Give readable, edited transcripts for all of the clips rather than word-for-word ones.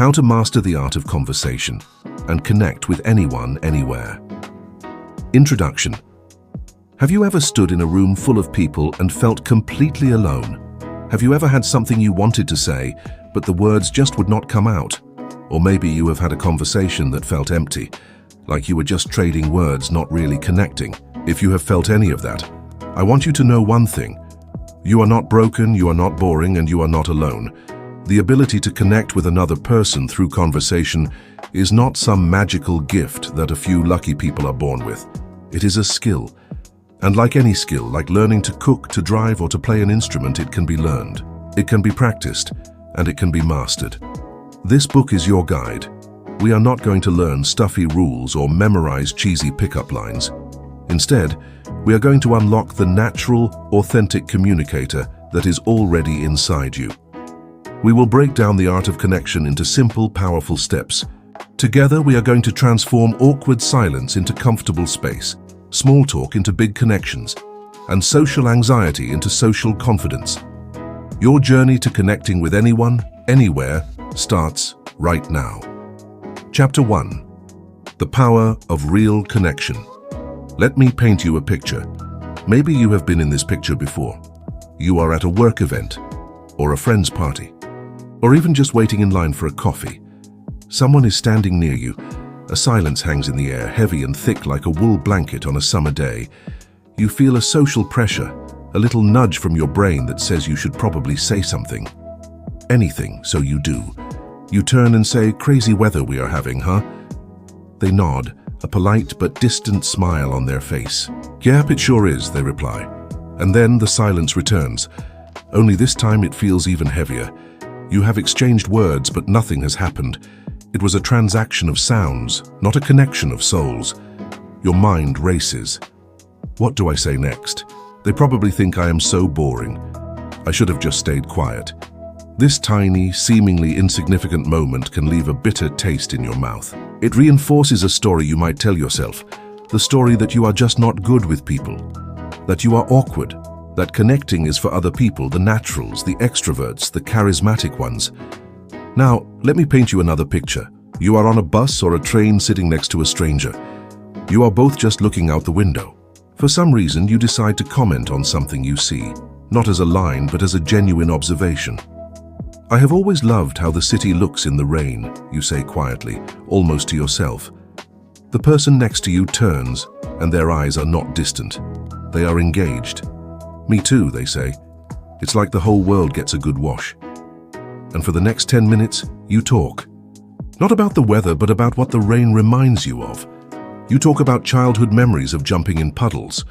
How to master the art of conversation and connect with anyone, anywhere. Introduction. Have you ever stood in a room full of people and felt completely alone? Have you ever had something you wanted to say, but the words just would not come out? Or maybe you have had a conversation that felt empty, like you were just trading words, not really connecting. If you have felt any of that, I want you to know one thing. You are not broken, you are not boring, and you are not alone. The ability to connect with another person through conversation is not some magical gift that a few lucky people are born with. It is a skill. And like any skill, like learning to cook, to drive, or to play an instrument, it can be learned. It can be practiced, and it can be mastered. This book is your guide. We are not going to learn stuffy rules or memorize cheesy pickup lines. Instead, we are going to unlock the natural, authentic communicator that is already inside you. We will break down the art of connection into simple, powerful steps. Together, we are going to transform awkward silence into comfortable space, small talk into big connections, and social anxiety into social confidence. Your journey to connecting with anyone, anywhere, starts right now. Chapter 1. The Power of Real Connection. Let me paint you a picture. Maybe you have been in this picture before. You are at a work event, or a friend's party, or even just waiting in line for a coffee. Someone is standing near you. A silence hangs in the air, heavy and thick like a wool blanket on a summer day. You feel a social pressure, a little nudge from your brain that says you should probably say something. Anything, so you do. You turn and say, "Crazy weather we are having, huh?" They nod, a polite but distant smile on their face. "Yep, it sure is," they reply. And then the silence returns. Only this time it feels even heavier. You have exchanged words, but nothing has happened. It was a transaction of sounds, not a connection of souls. Your mind races. What do I say next? They probably think I am so boring. I should have just stayed quiet. This tiny, seemingly insignificant moment can leave a bitter taste in your mouth. It reinforces a story you might tell yourself, the story that you are just not good with people, that you are awkward, that connecting is for other people, the naturals, the extroverts, the charismatic ones. Now, let me paint you another picture. You are on a bus or a train sitting next to a stranger. You are both just looking out the window. For some reason, you decide to comment on something you see, not as a line, but as a genuine observation. "I have always loved how the city looks in the rain," you say quietly, almost to yourself. The person next to you turns, and their eyes are not distant. They are engaged. "Me too," they say. It's like the whole world gets a good wash. And for the next 10 minutes, you talk. Not about the weather, but about what the rain reminds you of. You talk about childhood memories of jumping in puddles.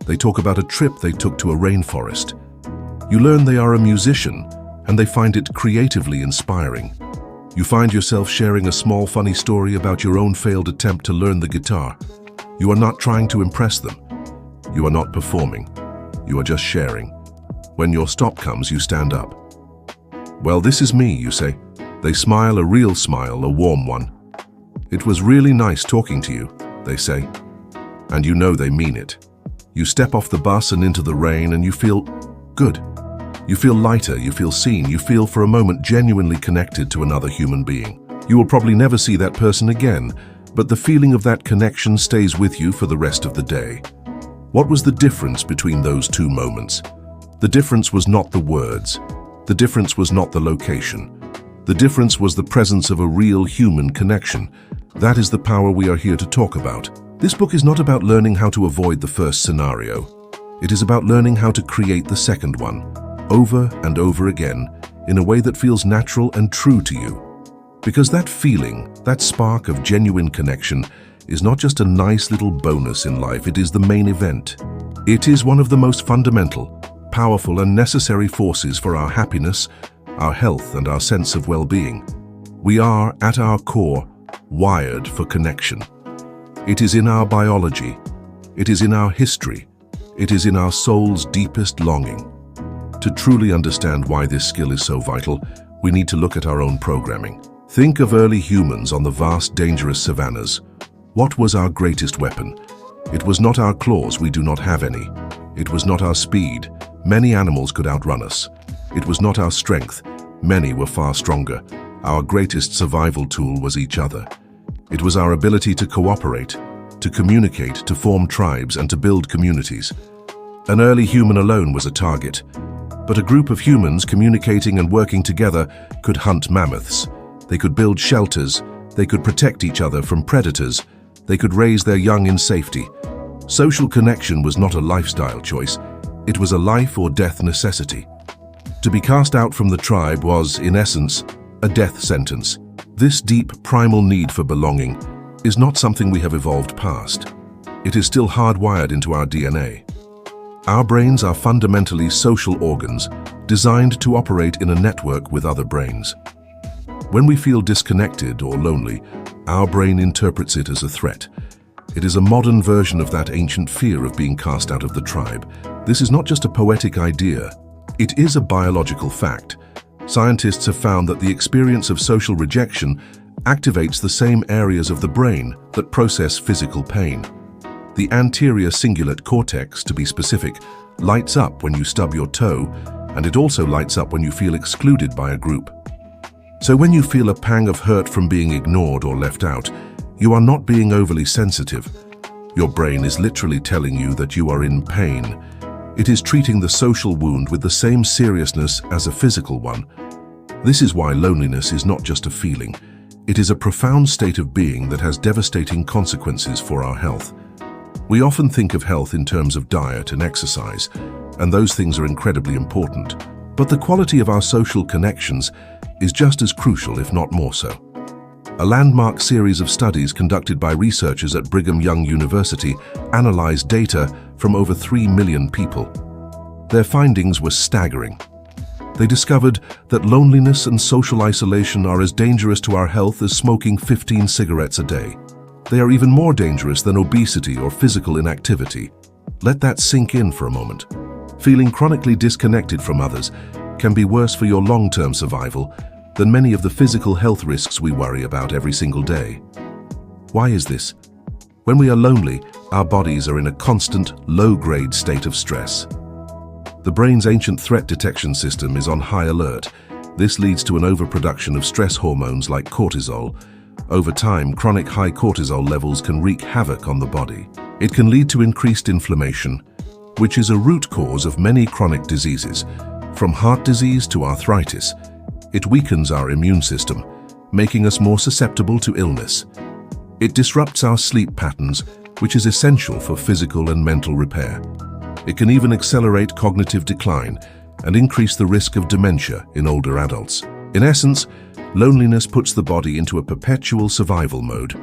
They talk about a trip they took to a rainforest. You learn they are a musician, and they find it creatively inspiring. You find yourself sharing a small funny story about your own failed attempt to learn the guitar. You are not trying to impress them. You are not performing. You are just sharing. When your stop comes, you stand up. "Well, this is me," you say. They smile, a real smile, a warm one. "It was really nice talking to you," they say. And you know they mean it. You step off the bus and into the rain, and you feel good. You feel lighter, you feel seen, you feel for a moment genuinely connected to another human being. You will probably never see that person again, but the feeling of that connection stays with you for the rest of the day. What was the difference between those two moments? The difference was not the words. The difference was not the location. The difference was the presence of a real human connection. That is the power we are here to talk about. This book is not about learning how to avoid the first scenario. It is about learning how to create the second one, over and over again, in a way that feels natural and true to you. Because that feeling, that spark of genuine connection, is not just a nice little bonus in life, it is the main event. It is one of the most fundamental, powerful and necessary forces for our happiness, our health and our sense of well-being. We are, at our core, wired for connection. It is in our biology. It is in our history. It is in our soul's deepest longing. To truly understand why this skill is so vital, we need to look at our own programming. Think of early humans on the vast, dangerous savannas. What was our greatest weapon? It was not our claws, we do not have any. It was not our speed. Many animals could outrun us. It was not our strength. Many were far stronger. our greatest survival tool was each other. It was our ability to cooperate, to communicate, to form tribes, and to build communities. An early human alone was a target, but a group of humans communicating and working together could hunt mammoths. They could build shelters, they could protect each other from predators, they could raise their young in safety. Social connection was not a lifestyle choice, it was a life or death necessity. To be cast out from the tribe was, in essence, a death sentence. This deep, primal need for belonging is not something we have evolved past. It is still hardwired into our DNA. Our brains are fundamentally social organs designed to operate in a network with other brains. When we feel disconnected or lonely, our brain interprets it as a threat. It is a modern version of that ancient fear of being cast out of the tribe. This is not just a poetic idea, it is a biological fact. Scientists have found that the experience of social rejection activates the same areas of the brain that process physical pain. The anterior cingulate cortex, to be specific, lights up when you stub your toe, and it also lights up when you feel excluded by a group. So when you feel a pang of hurt from being ignored or left out, you are not being overly sensitive. Your brain is literally telling you that you are in pain. It is treating the social wound with the same seriousness as a physical one. This is why loneliness is not just a feeling. It is a profound state of being that has devastating consequences for our health. We often think of health in terms of diet and exercise, and those things are incredibly important. But the quality of our social connections is just as crucial, if not more so. A landmark series of studies conducted by researchers at Brigham Young University analyzed data from over 3 million people. Their findings were staggering. They discovered that loneliness and social isolation are as dangerous to our health as smoking 15 cigarettes a day. They are even more dangerous than obesity or physical inactivity. Let that sink in for a moment. Feeling chronically disconnected from others can be worse for your long-term survival than many of the physical health risks we worry about every single day. Why is this? When we are lonely, our bodies are in a constant, low-grade state of stress. The brain's ancient threat detection system is on high alert. This leads to an overproduction of stress hormones like cortisol. Over time, chronic high cortisol levels can wreak havoc on the body. It can lead to increased inflammation, which is a root cause of many chronic diseases, from heart disease to arthritis. It weakens our immune system, making us more susceptible to illness. It disrupts our sleep patterns, which is essential for physical and mental repair. It can even accelerate cognitive decline and increase the risk of dementia in older adults. In essence, loneliness puts the body into a perpetual survival mode,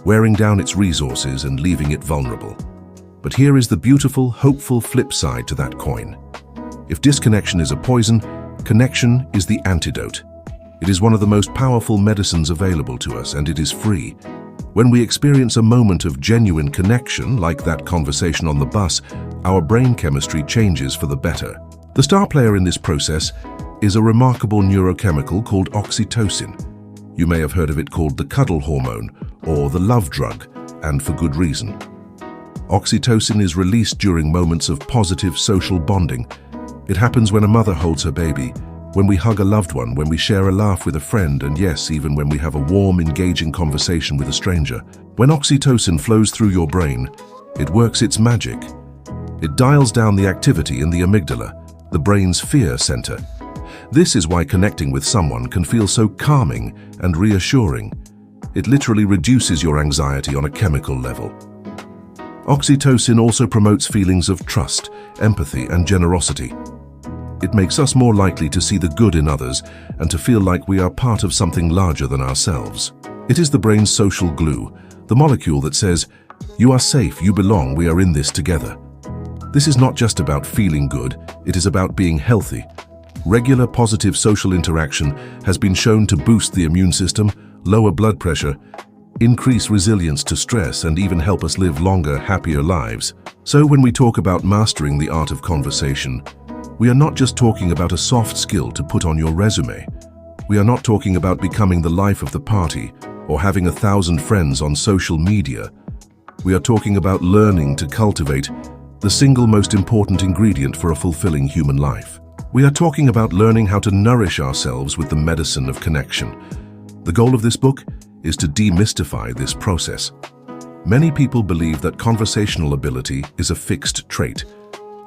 wearing down its resources and leaving it vulnerable. But here is the beautiful, hopeful flip side to that coin. If disconnection is a poison, connection is the antidote. It is one of the most powerful medicines available to us, and it is free. When we experience a moment of genuine connection, like that conversation on the bus, our brain chemistry changes for the better. The star player in this process is a remarkable neurochemical called oxytocin. You may have heard of it called the cuddle hormone or the love drug, and for good reason. Oxytocin is released during moments of positive social bonding. It happens when a mother holds her baby, when we hug a loved one, when we share a laugh with a friend, and yes, even when we have a warm, engaging conversation with a stranger. When oxytocin flows through your brain, it works its magic. It dials down the activity in the amygdala, the brain's fear center. This is why connecting with someone can feel so calming and reassuring. It literally reduces your anxiety on a chemical level. Oxytocin also promotes feelings of trust, empathy, and generosity. It makes us more likely to see the good in others and to feel like we are part of something larger than ourselves. It is the brain's social glue, the molecule that says, "You are safe, you belong, we are in this together." This is not just about feeling good, it is about being healthy. Regular positive social interaction has been shown to boost the immune system, lower blood pressure, increase resilience to stress, and even help us live longer, happier lives. So when we talk about mastering the art of conversation, we are not just talking about a soft skill to put on your resume. We are not talking about becoming the life of the party or having 1,000 friends on social media. We are talking about learning to cultivate the single most important ingredient for a fulfilling human life. We are talking about learning how to nourish ourselves with the medicine of connection, The goal of this book is to demystify this process. Many people believe that conversational ability is a fixed trait.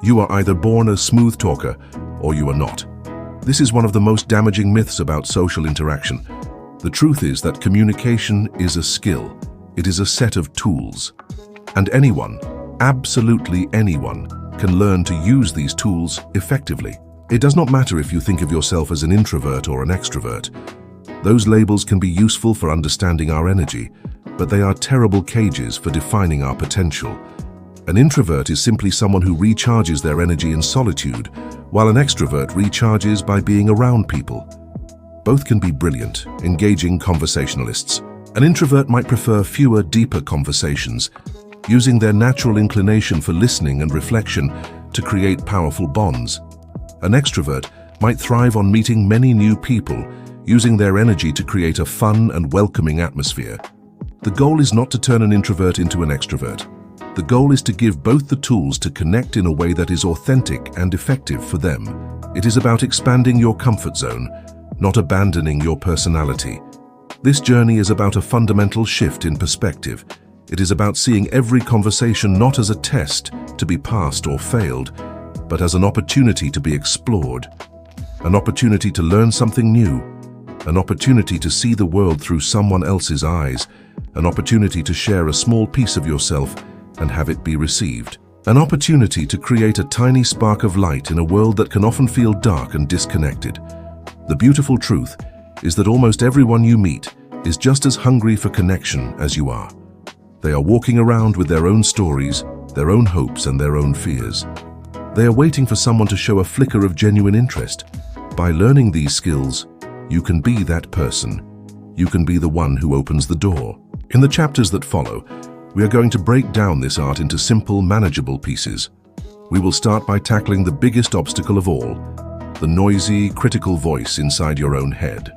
You are either born a smooth talker or you are not. This is one of the most damaging myths about social interaction. The truth is that communication is a skill. It is a set of tools. And anyone, absolutely anyone, can learn to use these tools effectively. It does not matter if you think of yourself as an introvert or an extrovert. Those labels can be useful for understanding our energy, but they are terrible cages for defining our potential. An introvert is simply someone who recharges their energy in solitude, while an extrovert recharges by being around people. Both can be brilliant, engaging conversationalists. An introvert might prefer fewer, deeper conversations, using their natural inclination for listening and reflection to create powerful bonds. An extrovert might thrive on meeting many new people, using their energy to create a fun and welcoming atmosphere. The goal is not to turn an introvert into an extrovert. The goal is to give both the tools to connect in a way that is authentic and effective for them. It is about expanding your comfort zone, not abandoning your personality. This journey is about a fundamental shift in perspective. It is about seeing every conversation not as a test to be passed or failed, but as an opportunity to be explored, an opportunity to learn something new, an opportunity to see the world through someone else's eyes, an opportunity to share a small piece of yourself and have it be received, an opportunity to create a tiny spark of light in a world that can often feel dark and disconnected. The beautiful truth is that almost everyone you meet is just as hungry for connection as you are. They are walking around with their own stories, their own hopes and their own fears. They are waiting for someone to show a flicker of genuine interest. By learning these skills, you can be that person. You can be the one who opens the door. In the chapters that follow, we are going to break down this art into simple, manageable pieces. We will start by tackling the biggest obstacle of all, the noisy, critical voice inside your own head.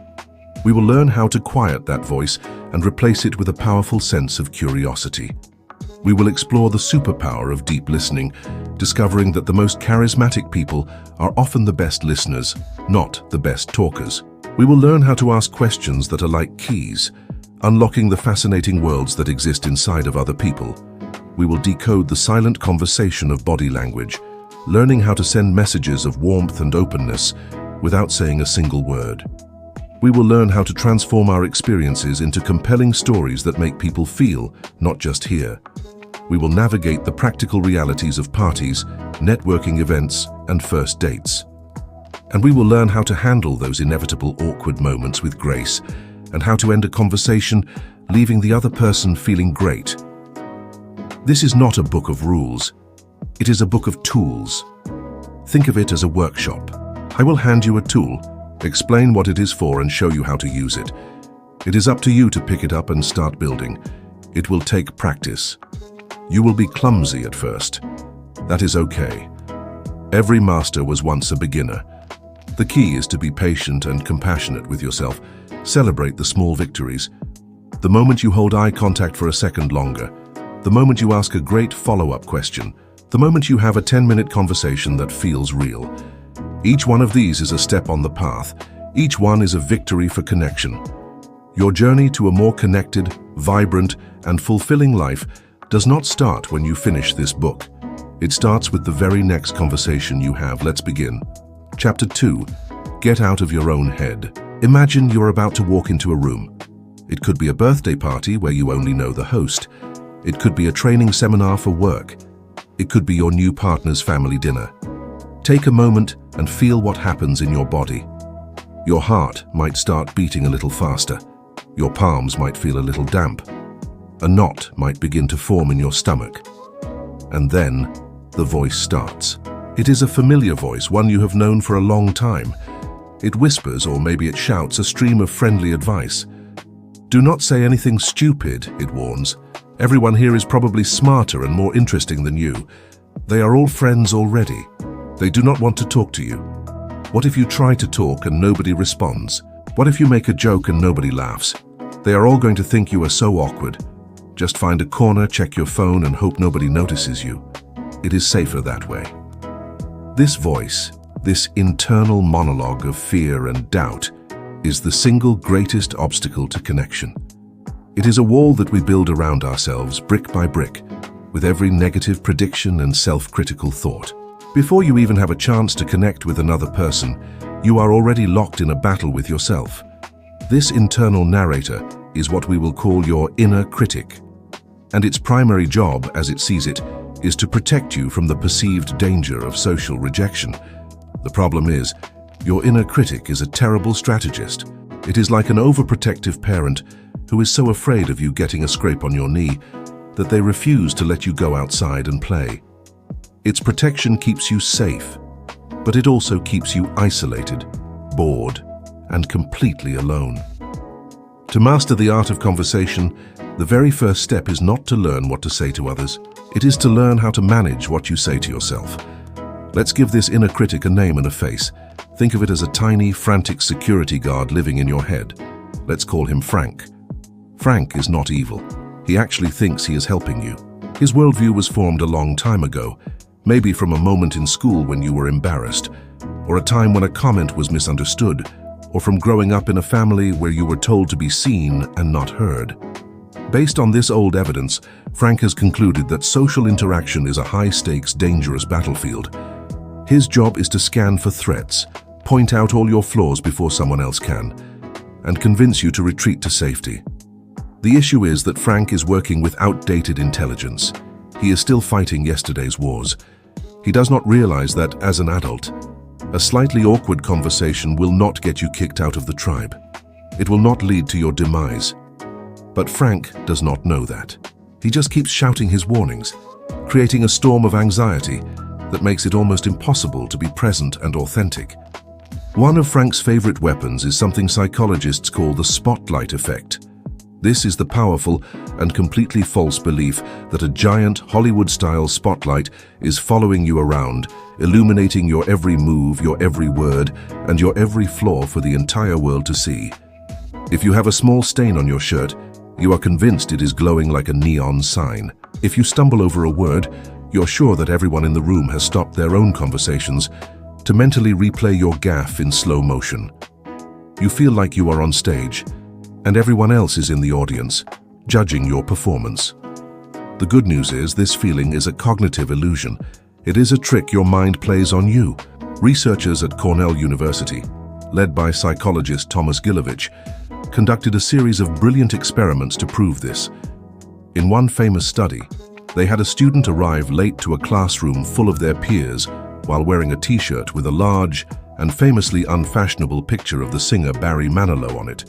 We will learn how to quiet that voice and replace it with a powerful sense of curiosity. We will explore the superpower of deep listening, discovering that the most charismatic people are often the best listeners, not the best talkers. We will learn how to ask questions that are like keys, unlocking the fascinating worlds that exist inside of other people. We will decode the silent conversation of body language, learning how to send messages of warmth and openness without saying a single word. We will learn how to transform our experiences into compelling stories that make people feel, not just hear. We will navigate the practical realities of parties, networking events, and first dates. And we will learn how to handle those inevitable awkward moments with grace, and how to end a conversation leaving the other person feeling great. This is not a book of rules. It is a book of tools. Think of it as a workshop. I will hand you a tool, explain what it is for, and show you how to use it. It is up to you to pick it up and start building. It will take practice. You will be clumsy at first. That is okay. Every master was once a beginner. The key is to be patient and compassionate with yourself. Celebrate the small victories. The moment you hold eye contact for a second longer. The moment you ask a great follow-up question. The moment you have a 10-minute conversation that feels real. Each one of these is a step on the path. Each one is a victory for connection. Your journey to a more connected, vibrant, and fulfilling life does not start when you finish this book. It starts with the very next conversation you have. Let's begin. Chapter 2. Get out of your own head. Imagine you're about to walk into a room. It could be a birthday party where you only know the host. It could be a training seminar for work. It could be your new partner's family dinner. Take a moment and feel what happens in your body. Your heart might start beating a little faster. Your palms might feel a little damp. A knot might begin to form in your stomach. And then the voice starts. It is a familiar voice, one you have known for a long time. It whispers, or maybe it shouts, a stream of friendly advice. Do not say anything stupid, it warns. Everyone here is probably smarter and more interesting than you. They are all friends already. They do not want to talk to you. What if you try to talk and nobody responds? What if you make a joke and nobody laughs? They are all going to think you are so awkward. Just find a corner, check your phone, and hope nobody notices you. It is safer that way. This voice, this internal monologue of fear and doubt, is the single greatest obstacle to connection. It is a wall that we build around ourselves, brick by brick, with every negative prediction and self-critical thought. Before you even have a chance to connect with another person, you are already locked in a battle with yourself. This internal narrator is what we will call your inner critic, and its primary job, as it sees it, is to protect you from the perceived danger of social rejection. The problem is, your inner critic is a terrible strategist. It is like an overprotective parent who is so afraid of you getting a scrape on your knee that they refuse to let you go outside and play. Its protection keeps you safe, but it also keeps you isolated, bored, and completely alone. To master the art of conversation, the very first step is not to learn what to say to others. It is to learn how to manage what you say to yourself. Let's give this inner critic a name and a face. Think of it as a tiny, frantic security guard living in your head. Let's call him Frank. Frank is not evil. He actually thinks he is helping you. His worldview was formed a long time ago, maybe from a moment in school when you were embarrassed, or a time when a comment was misunderstood, or from growing up in a family where you were told to be seen and not heard. Based on this old evidence, Frank has concluded that social interaction is a high-stakes, dangerous battlefield. His job is to scan for threats, point out all your flaws before someone else can, and convince you to retreat to safety. The issue is that Frank is working with outdated intelligence. He is still fighting yesterday's wars. He does not realize that, as an adult, a slightly awkward conversation will not get you kicked out of the tribe. It will not lead to your demise. But Frank does not know that. He just keeps shouting his warnings, creating a storm of anxiety that makes it almost impossible to be present and authentic. One of Frank's favorite weapons is something psychologists call the spotlight effect. This is the powerful and completely false belief that a giant Hollywood-style spotlight is following you around, illuminating your every move, your every word, and your every flaw for the entire world to see. If you have a small stain on your shirt, you are convinced it is glowing like a neon sign. If you stumble over a word, you're sure that everyone in the room has stopped their own conversations to mentally replay your gaffe in slow motion. You feel like you are on stage, and everyone else is in the audience, judging your performance. The good news is this feeling is a cognitive illusion. It is a trick your mind plays on you. Researchers at Cornell University, led by psychologist Thomas Gilovich, conducted a series of brilliant experiments to prove this. In one famous study, they had a student arrive late to a classroom full of their peers while wearing a t-shirt with a large and famously unfashionable picture of the singer Barry Manilow on it.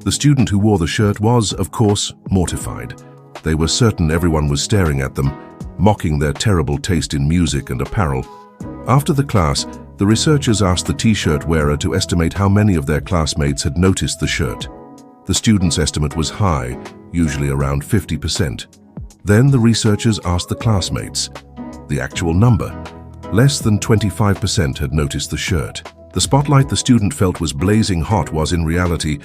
The student who wore the shirt was, of course, mortified. They were certain everyone was staring at them, mocking their terrible taste in music and apparel. After the class, the researchers asked the t-shirt wearer to estimate how many of their classmates had noticed the shirt. The student's estimate was high, usually around 50%. Then the researchers asked the classmates. The actual number, less than 25% had noticed the shirt. The spotlight the student felt was blazing hot was, in reality,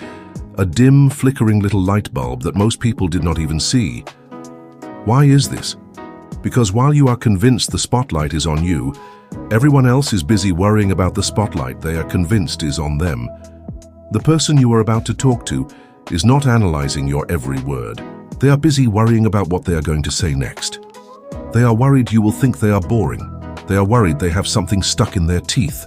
a dim, flickering little light bulb that most people did not even see. Why is this? Because while you are convinced the spotlight is on you, everyone else is busy worrying about the spotlight they are convinced is on them. The person you are about to talk to is not analyzing your every word. They are busy worrying about what they are going to say next. They are worried you will think they are boring. They are worried they have something stuck in their teeth.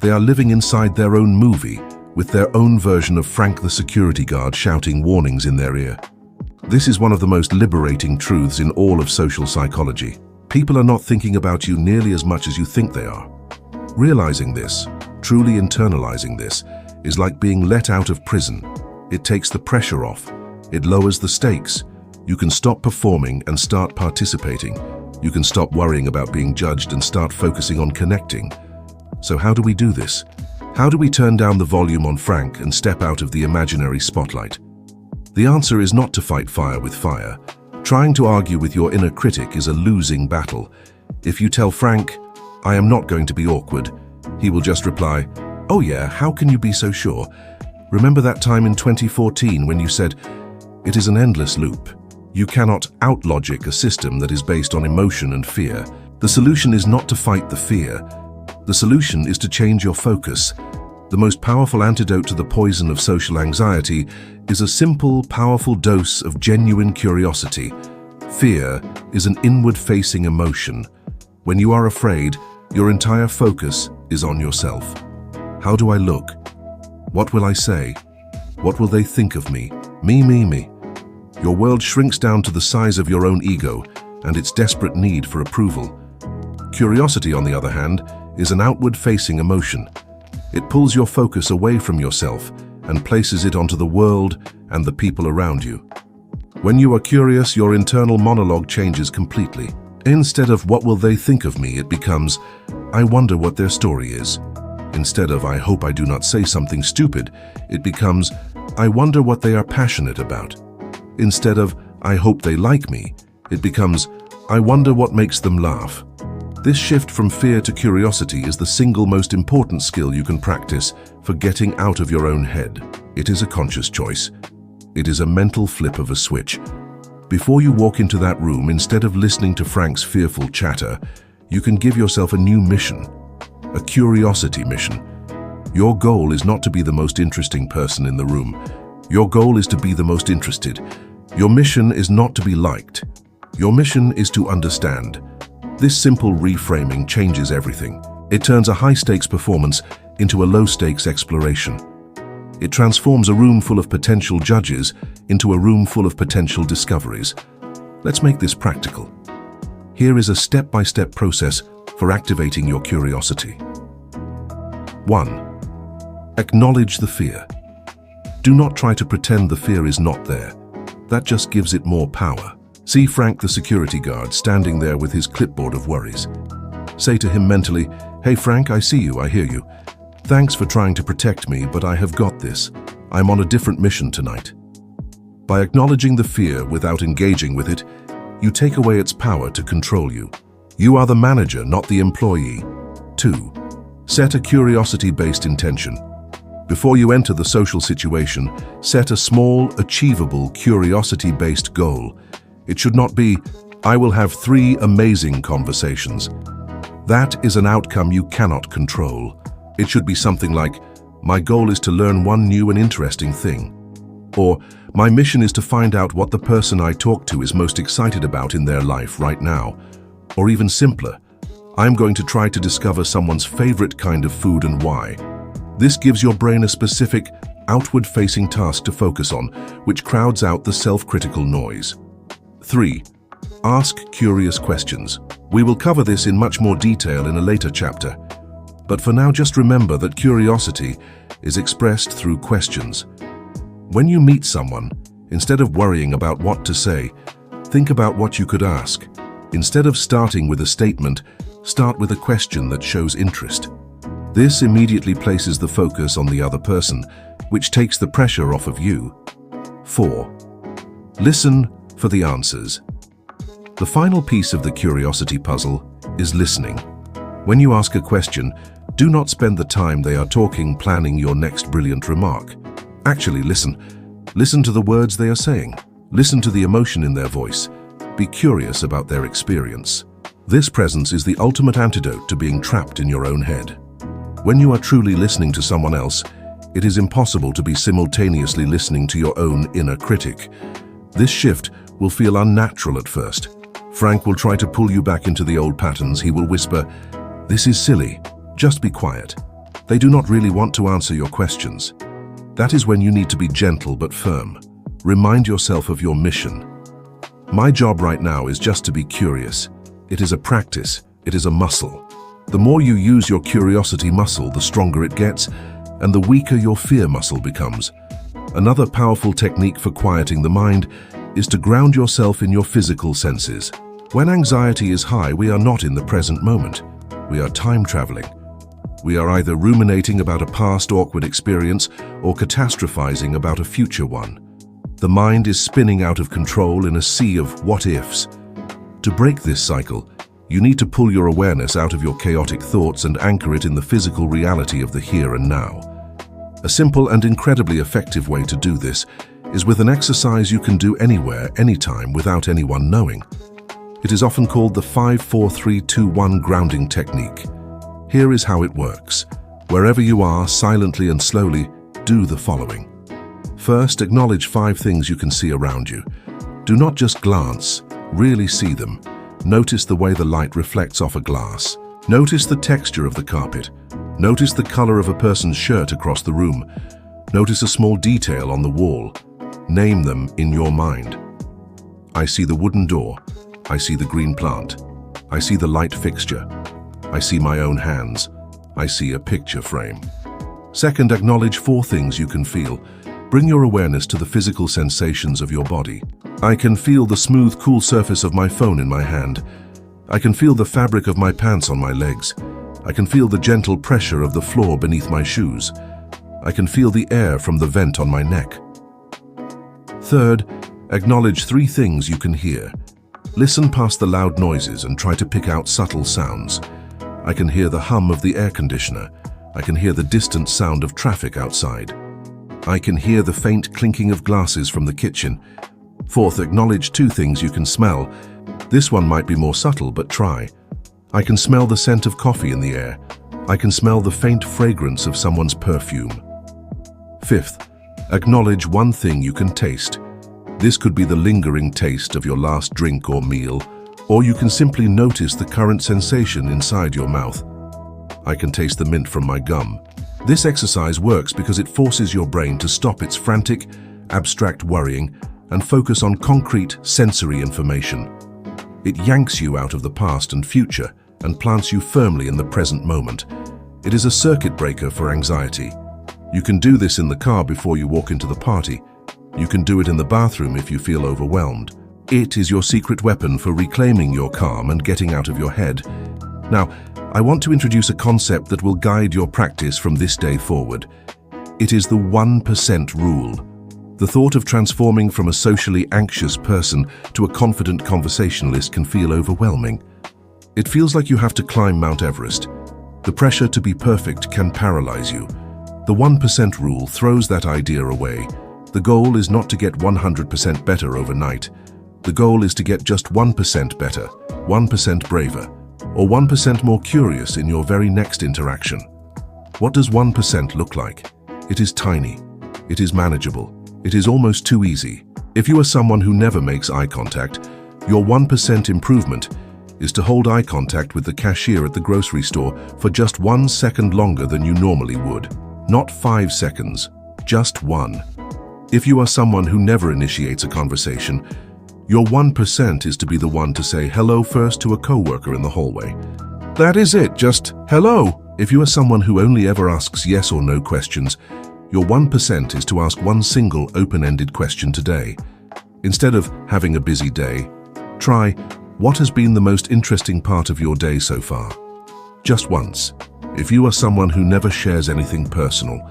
They are living inside their own movie, with their own version of Frank the security guard shouting warnings in their ear. This is one of the most liberating truths in all of social psychology. People are not thinking about you nearly as much as you think they are. Realizing this, truly internalizing this, is like being let out of prison. It takes the pressure off. It lowers the stakes. You can stop performing and start participating. You can stop worrying about being judged and start focusing on connecting. So how do we do this? How do we turn down the volume on Frank and step out of the imaginary spotlight? The answer is not to fight fire with fire. Trying to argue with your inner critic is a losing battle. If you tell Frank, "I am not going to be awkward," he will just reply, "Oh yeah, how can you be so sure? Remember that time in 2014 when you said," it is an endless loop. You cannot out-logic a system that is based on emotion and fear. The solution is not to fight the fear. The solution is to change your focus. The most powerful antidote to the poison of social anxiety is a simple, powerful dose of genuine curiosity. Fear is an inward-facing emotion. When you are afraid, your entire focus is on yourself. How do I look? What will I say? What will they think of me? Me. Your world shrinks down to the size of your own ego and its desperate need for approval. Curiosity, on the other hand, is an outward-facing emotion. It pulls your focus away from yourself and places it onto the world and the people around you. When you are curious, your internal monologue changes completely. Instead of "what will they think of me," it becomes "I wonder what their story is." Instead of "I hope I do not say something stupid," it becomes "I wonder what they are passionate about." Instead of "I hope they like me," it becomes "I wonder what makes them laugh." This shift from fear to curiosity is the single most important skill you can practice for getting out of your own head. It is a conscious choice. It is a mental flip of a switch. Before you walk into that room, instead of listening to Frank's fearful chatter, you can give yourself a new mission, a curiosity mission. Your goal is not to be the most interesting person in the room. Your goal is to be the most interested. Your mission is not to be liked. Your mission is to understand. This simple reframing changes everything. It turns a high-stakes performance into a low-stakes exploration. It transforms a room full of potential judges into a room full of potential discoveries. Let's make this practical. Here is a step-by-step process for activating your curiosity. 1. Acknowledge the fear. Do not try to pretend the fear is not there. That just gives it more power. See Frank the security guard standing there with his clipboard of worries. Say to him mentally, "Hey Frank, I see you, I hear you. Thanks for trying to protect me, but I have got this. I'm on a different mission tonight." By acknowledging the fear without engaging with it, you take away its power to control you. You are the manager, not the employee. 2. Set a curiosity-based intention. Before you enter the social situation, set a small, achievable, curiosity-based goal. It should not be, "I will have 3 amazing conversations." That is an outcome you cannot control. It should be something like, "My goal is to learn one new and interesting thing." Or, "My mission is to find out what the person I talk to is most excited about in their life right now." Or even simpler, "I'm going to try to discover someone's favorite kind of food and why." This gives your brain a specific, outward-facing task to focus on, which crowds out the self-critical noise. 3. Ask curious questions. We will cover this in much more detail in a later chapter. But for now, just remember that curiosity is expressed through questions. When you meet someone, instead of worrying about what to say, think about what you could ask. Instead of starting with a statement, start with a question that shows interest. This immediately places the focus on the other person, which takes the pressure off of you. 4. Listen for the answers. The final piece of the curiosity puzzle is listening. When you ask a question, do not spend the time they are talking planning your next brilliant remark. Actually listen. Listen to the words they are saying. Listen to the emotion in their voice. Be curious about their experience. This presence is the ultimate antidote to being trapped in your own head. When you are truly listening to someone else, it is impossible to be simultaneously listening to your own inner critic. This shift will feel unnatural at first. Frank will try to pull you back into the old patterns. He will whisper, "This is silly. Just be quiet. They do not really want to answer your questions." That is when you need to be gentle but firm. Remind yourself of your mission. My job right now is just to be curious. It is a practice. It is a muscle. The more you use your curiosity muscle, the stronger it gets, and the weaker your fear muscle becomes. Another powerful technique for quieting the mind is to ground yourself in your physical senses. When anxiety is high, we are not in the present moment. We are time traveling. We are either ruminating about a past awkward experience or catastrophizing about a future one. The mind is spinning out of control in a sea of what-ifs. To break this cycle, you need to pull your awareness out of your chaotic thoughts and anchor it in the physical reality of the here and now. A simple and incredibly effective way to do this is with an exercise you can do anywhere, anytime, without anyone knowing. It is often called the 5-4-3-2-1 grounding technique. Here is how it works. Wherever you are, silently and slowly, do the following. First, acknowledge 5 things you can see around you. Do not just glance, really see them. Notice the way the light reflects off a glass. Notice the texture of the carpet. Notice the color of a person's shirt across the room. Notice a small detail on the wall. Name them in your mind. I see the wooden door. I see the green plant. I see the light fixture. I see my own hands. I see a picture frame. Second, acknowledge 4 things you can feel. Bring your awareness to the physical sensations of your body. I can feel the smooth, cool surface of my phone in my hand. I can feel the fabric of my pants on my legs. I can feel the gentle pressure of the floor beneath my shoes. I can feel the air from the vent on my neck. Third, acknowledge 3 things you can hear. Listen past the loud noises and try to pick out subtle sounds. I can hear the hum of the air conditioner. I can hear the distant sound of traffic outside. I can hear the faint clinking of glasses from the kitchen. Fourth, acknowledge 2 things you can smell. This one might be more subtle, but try. I can smell the scent of coffee in the air. I can smell the faint fragrance of someone's perfume. Fifth, acknowledge 1 thing you can taste. This could be the lingering taste of your last drink or meal, or you can simply notice the current sensation inside your mouth. I can taste the mint from my gum. This exercise works because it forces your brain to stop its frantic, abstract worrying and focus on concrete, sensory information. It yanks you out of the past and future and plants you firmly in the present moment. It is a circuit breaker for anxiety. You can do this in the car before you walk into the party. You can do it in the bathroom if you feel overwhelmed. It is your secret weapon for reclaiming your calm and getting out of your head. Now, I want to introduce a concept that will guide your practice from this day forward. It is the 1% rule. The thought of transforming from a socially anxious person to a confident conversationalist can feel overwhelming. It feels like you have to climb Mount Everest. The pressure to be perfect can paralyze you. The 1% rule throws that idea away. The goal is not to get 100% better overnight. The goal is to get just 1% better, 1% braver, or 1% more curious in your very next interaction. What does 1% look like? It is tiny. It is manageable. It is almost too easy. If you are someone who never makes eye contact, your 1% improvement is to hold eye contact with the cashier at the grocery store for just 1 second longer than you normally would. Not 5 seconds, just 1. If you are someone who never initiates a conversation, your 1% is to be the one to say hello first to a coworker in the hallway. That is it, just hello. If you are someone who only ever asks yes or no questions, your 1% is to ask one single open-ended question today. Instead of having a busy day, try, what has been the most interesting part of your day so far? Just once. If you are someone who never shares anything personal,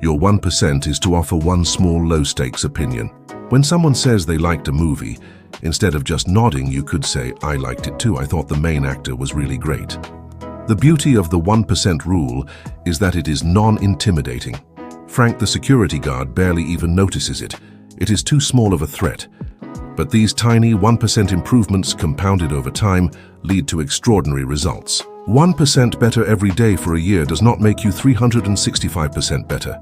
your 1% is to offer one small low-stakes opinion. When someone says they liked a movie, instead of just nodding, you could say, I liked it too. I thought the main actor was really great. The beauty of the 1% rule is that it is non-intimidating. Frank the security guard barely even notices it. It is too small of a threat. But these tiny 1% improvements compounded over time lead to extraordinary results. 1% better every day for a year does not make you 365% better.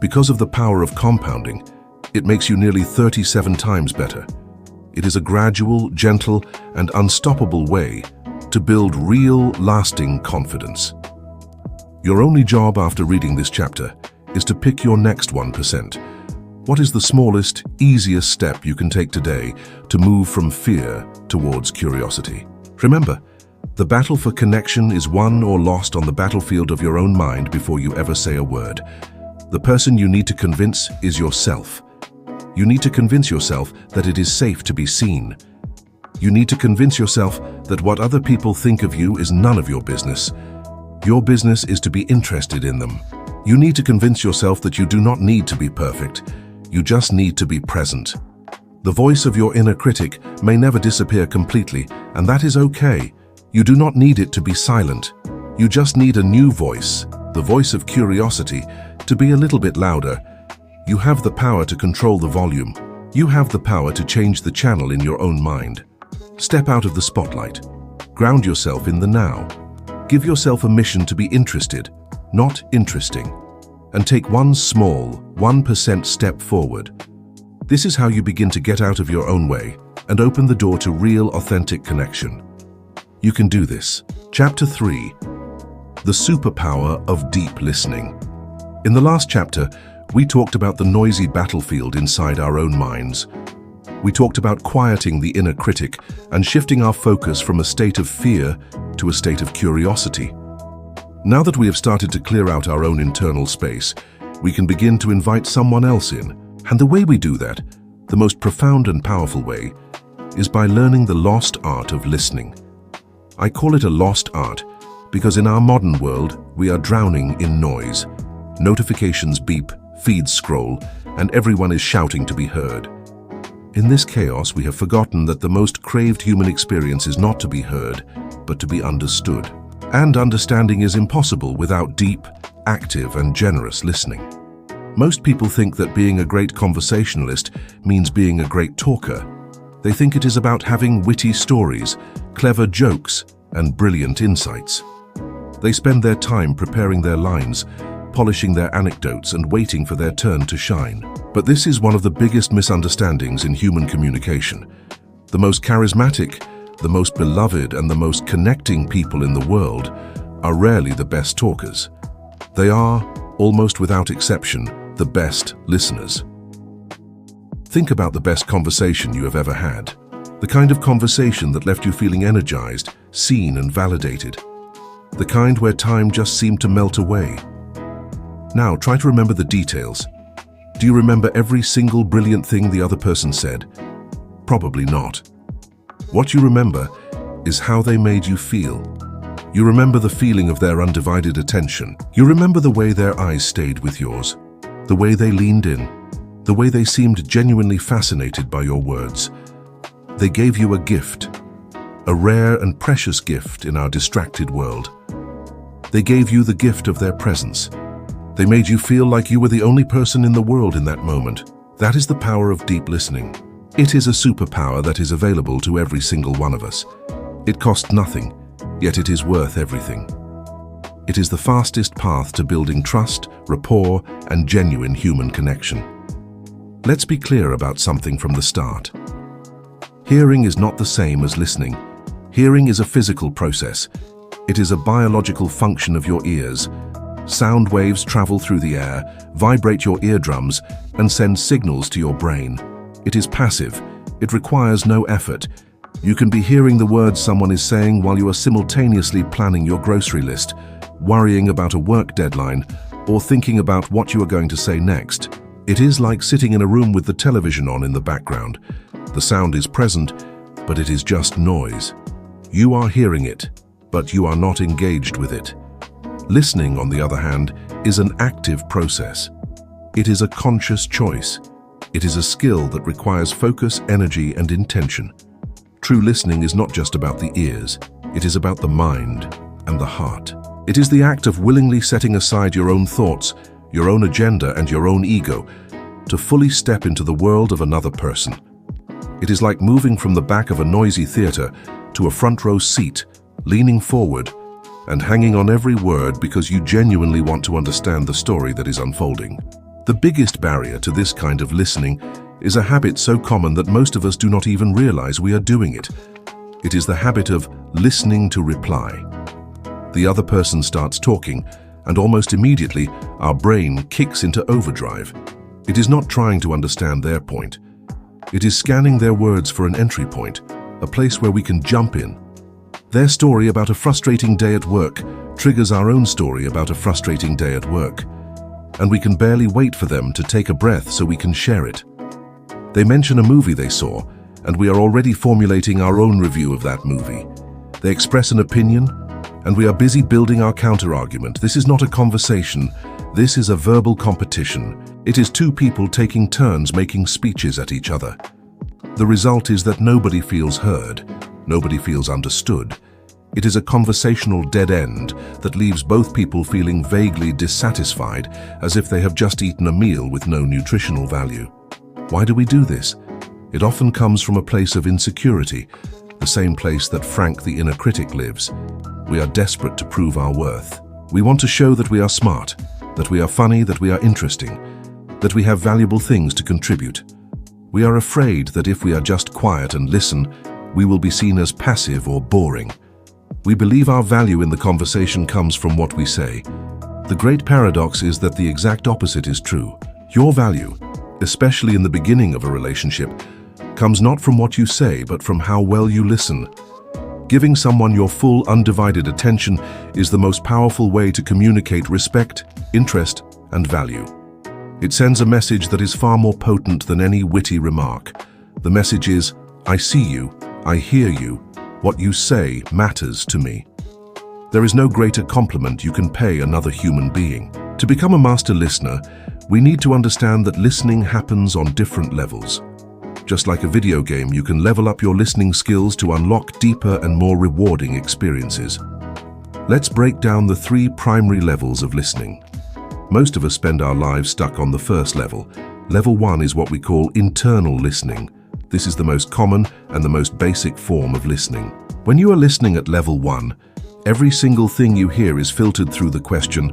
Because of the power of compounding, it makes you nearly 37 times better. It is a gradual, gentle, and unstoppable way to build real, lasting confidence. Your only job after reading this chapter is to pick your next 1%. What is the smallest, easiest step you can take today to move from fear towards curiosity? Remember, the battle for connection is won or lost on the battlefield of your own mind before you ever say a word. The person you need to convince is yourself. You need to convince yourself that it is safe to be seen. You need to convince yourself that what other people think of you is none of your business. Your business is to be interested in them. You need to convince yourself that you do not need to be perfect. You just need to be present. The voice of your inner critic may never disappear completely, and that is okay. You do not need it to be silent. You just need a new voice, the voice of curiosity, to be a little bit louder. You have the power to control the volume. You have the power to change the channel in your own mind. Step out of the spotlight. Ground yourself in the now. Give yourself a mission to be interested. not interesting, and take one small, 1% step forward. This is how you begin to get out of your own way and open the door to real, authentic connection. You can do this. Chapter 3. The Superpower of Deep Listening. In the last chapter, we talked about the noisy battlefield inside our own minds. We talked about quieting the inner critic and shifting our focus from a state of fear to a state of curiosity. Now that we have started to clear out our own internal space, we can begin to invite someone else in. And the way we do that, the most profound and powerful way, is by learning the lost art of listening. I call it a lost art because in our modern world, we are drowning in noise. Notifications beep, feeds scroll, and everyone is shouting to be heard. In this chaos, we have forgotten that the most craved human experience is not to be heard, but to be understood. And understanding is impossible without deep, active, and generous listening. Most people think that being a great conversationalist means being a great talker. They think it is about having witty stories, clever jokes, and brilliant insights. They spend their time preparing their lines, polishing their anecdotes, and waiting for their turn to shine. But this is one of the biggest misunderstandings in human communication. The most charismatic, the most beloved, and the most connecting people in the world are rarely the best talkers. They are, almost without exception, the best listeners. Think about the best conversation you have ever had. The kind of conversation that left you feeling energized, seen, and validated. The kind where time just seemed to melt away. Now try to remember the details. Do you remember every single brilliant thing the other person said? Probably not. What you remember is how they made you feel. You remember the feeling of their undivided attention. You remember the way their eyes stayed with yours, the way they leaned in, the way they seemed genuinely fascinated by your words. They gave you a gift, a rare and precious gift in our distracted world. They gave you the gift of their presence. They made you feel like you were the only person in the world in that moment. That is the power of deep listening. It is a superpower that is available to every single one of us. It costs nothing, yet it is worth everything. It is the fastest path to building trust, rapport, and genuine human connection. Let's be clear about something from the start. Hearing is not the same as listening. Hearing is a physical process. It is a biological function of your ears. Sound waves travel through the air, vibrate your eardrums, and send signals to your brain. It is passive. It requires no effort. You can be hearing the words someone is saying while you are simultaneously planning your grocery list, worrying about a work deadline, or thinking about what you are going to say next. It is like sitting in a room with the television on in the background. The sound is present, but it is just noise. You are hearing it, but you are not engaged with it. Listening, on the other hand, is an active process. It is a conscious choice. It is a skill that requires focus, energy, and intention. True listening is not just about the ears. It is about the mind and the heart. It is the act of willingly setting aside your own thoughts, your own agenda, and your own ego to fully step into the world of another person. It is like moving from the back of a noisy theater to a front row seat, leaning forward and hanging on every word because you genuinely want to understand the story that is unfolding. The biggest barrier to this kind of listening is a habit so common that most of us do not even realize we are doing it. It is the habit of listening to reply. The other person starts talking, and almost immediately our brain kicks into overdrive. It is not trying to understand their point. It is scanning their words for an entry point, a place where we can jump in. Their story about a frustrating day at work triggers our own story about a frustrating day at work, and we can barely wait for them to take a breath so we can share it. They mention a movie they saw, and we are already formulating our own review of that movie. They express an opinion, and we are busy building our counter-argument. This is not a conversation. This is a verbal competition. It is two people taking turns making speeches at each other. The result is that nobody feels heard. Nobody feels understood. It is a conversational dead end that leaves both people feeling vaguely dissatisfied, as if they have just eaten a meal with no nutritional value. Why do we do this? It often comes from a place of insecurity, the same place that Frank the inner critic lives. We are desperate to prove our worth. We want to show that we are smart, that we are funny, that we are interesting, that we have valuable things to contribute. We are afraid that if we are just quiet and listen, we will be seen as passive or boring. We believe our value in the conversation comes from what we say. The great paradox is that the exact opposite is true. Your value, especially in the beginning of a relationship, comes not from what you say, but from how well you listen. Giving someone your full, undivided attention is the most powerful way to communicate respect, interest, and value. It sends a message that is far more potent than any witty remark. The message is, I see you, I hear you, what you say matters to me. There is no greater compliment you can pay another human being. To become a master listener, we need to understand that listening happens on different levels. Just like a video game, you can level up your listening skills to unlock deeper and more rewarding experiences. Let's break down the 3 primary levels of listening. Most of us spend our lives stuck on the first level. Level 1 is what we call internal listening. This is the most common and the most basic form of listening. When you are listening at level 1, every single thing you hear is filtered through the question,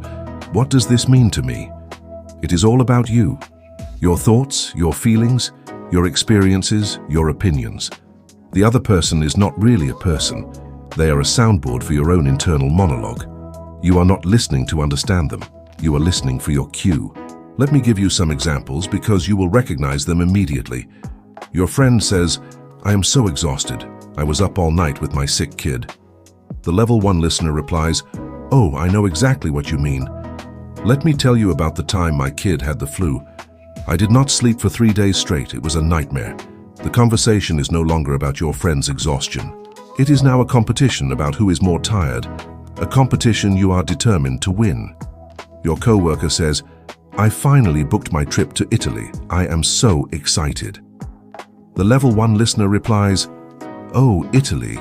what does this mean to me? It is all about you, your thoughts, your feelings, your experiences, your opinions. The other person is not really a person. They are a soundboard for your own internal monologue. You are not listening to understand them. You are listening for your cue. Let me give you some examples because you will recognize them immediately. Your friend says, I am so exhausted. I was up all night with my sick kid. The level 1 listener replies, oh, I know exactly what you mean. Let me tell you about the time my kid had the flu. I did not sleep for 3 days straight. It was a nightmare. The conversation is no longer about your friend's exhaustion. It is now a competition about who is more tired, a competition you are determined to win. Your coworker says, I finally booked my trip to Italy. I am so excited. The level 1 listener replies, oh, Italy.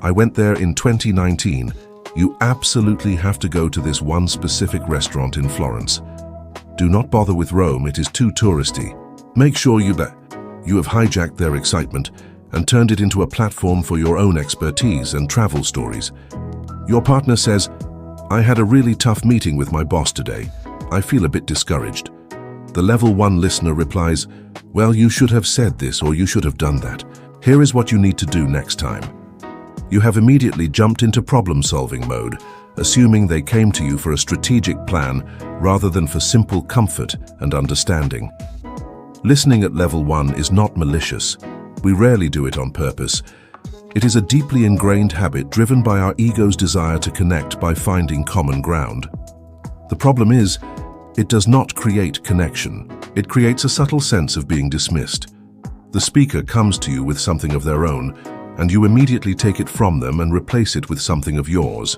I went there in 2019. You absolutely have to go to this one specific restaurant in Florence. Do not bother with Rome, it is too touristy. Make sure you have hijacked their excitement and turned it into a platform for your own expertise and travel stories. Your partner says, I had a really tough meeting with my boss today. I feel a bit discouraged. The level 1 listener replies, well, you should have said this or you should have done that. Here is what you need to do next time. You have immediately jumped into problem-solving mode, assuming they came to you for a strategic plan rather than for simple comfort and understanding. Listening at level 1 is not malicious. We rarely do it on purpose. It is a deeply ingrained habit driven by our ego's desire to connect by finding common ground. The problem is, it does not create connection. It creates a subtle sense of being dismissed. The speaker comes to you with something of their own, and you immediately take it from them and replace it with something of yours.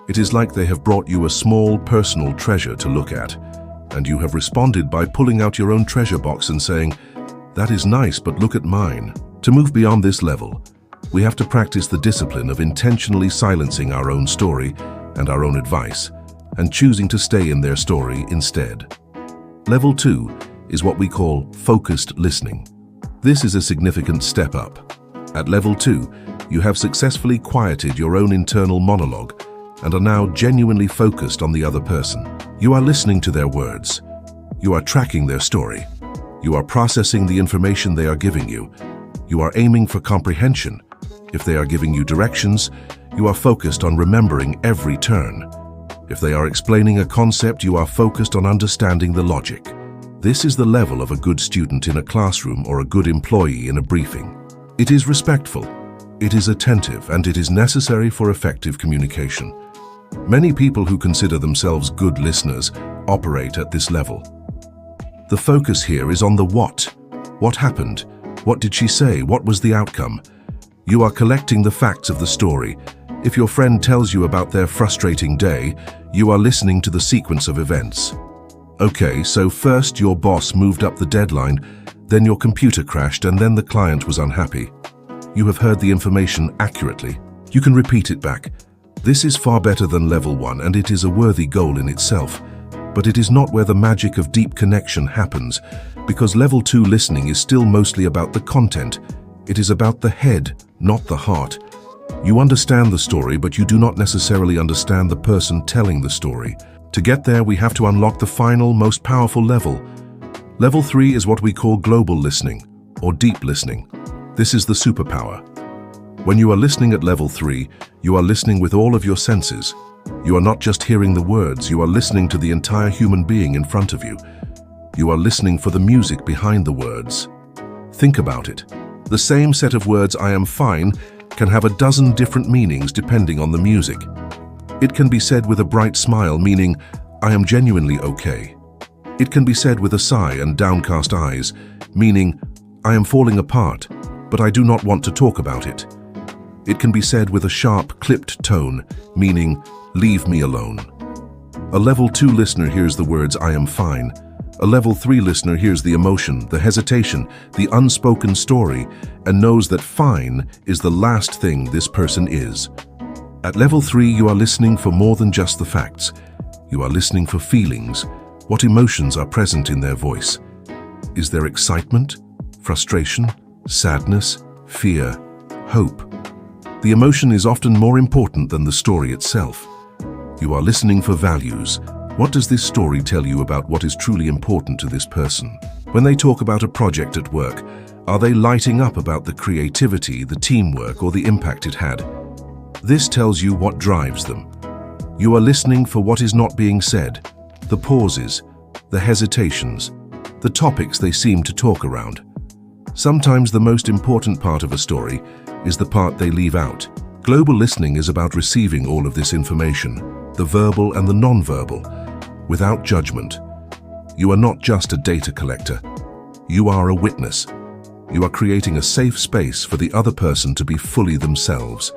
It is like they have brought you a small personal treasure to look at, and you have responded by pulling out your own treasure box and saying, that is nice, but look at mine. To move beyond this level, we have to practice the discipline of intentionally silencing our own story and our own advice, and choosing to stay in their story instead. Level 2 is what we call focused listening. This is a significant step up. At level 2, you have successfully quieted your own internal monologue and are now genuinely focused on the other person. You are listening to their words. You are tracking their story. You are processing the information they are giving you. You are aiming for comprehension. If they are giving you directions, you are focused on remembering every turn. If they are explaining a concept, you are focused on understanding the logic. This is the level of a good student in a classroom or a good employee in a briefing. It is respectful, it is attentive, and it is necessary for effective communication. Many people who consider themselves good listeners operate at this level. The focus here is on the what. What happened? What did she say? What was the outcome? You are collecting the facts of the story. If your friend tells you about their frustrating day, you are listening to the sequence of events. Okay, so first your boss moved up the deadline, then your computer crashed, and then the client was unhappy. You have heard the information accurately. You can repeat it back. This is far better than level 1, and it is a worthy goal in itself. But it is not where the magic of deep connection happens, because level 2 listening is still mostly about the content. It is about the head, not the heart. You understand the story, but you do not necessarily understand the person telling the story. To get there, we have to unlock the final, most powerful level. Level 3 is what we call global listening, or deep listening. This is the superpower. When you are listening at level 3, you are listening with all of your senses. You are not just hearing the words, you are listening to the entire human being in front of you. You are listening for the music behind the words. Think about it. The same set of words, "I am fine," can have a dozen different meanings depending on the music. It can be said with a bright smile, meaning, "I am genuinely okay." It can be said with a sigh and downcast eyes, meaning, "I am falling apart, but I do not want to talk about it." It can be said with a sharp, clipped tone, meaning, "Leave me alone." A level 2 listener hears the words, "I am fine." A level 3 listener hears the emotion, the hesitation, the unspoken story, and knows that fine is the last thing this person is. At level 3, you are listening for more than just the facts. You are listening for feelings. What emotions are present in their voice? Is there excitement, frustration, sadness, fear, hope? The emotion is often more important than the story itself. You are listening for values. What does this story tell you about what is truly important to this person? When they talk about a project at work, are they lighting up about the creativity, the teamwork, or the impact it had? This tells you what drives them. You are listening for what is not being said, the pauses, the hesitations, the topics they seem to talk around. Sometimes the most important part of a story is the part they leave out. Global listening is about receiving all of this information, the verbal and the non-verbal, without judgment. You are not just a data collector. You are a witness. You are creating a safe space for the other person to be fully themselves.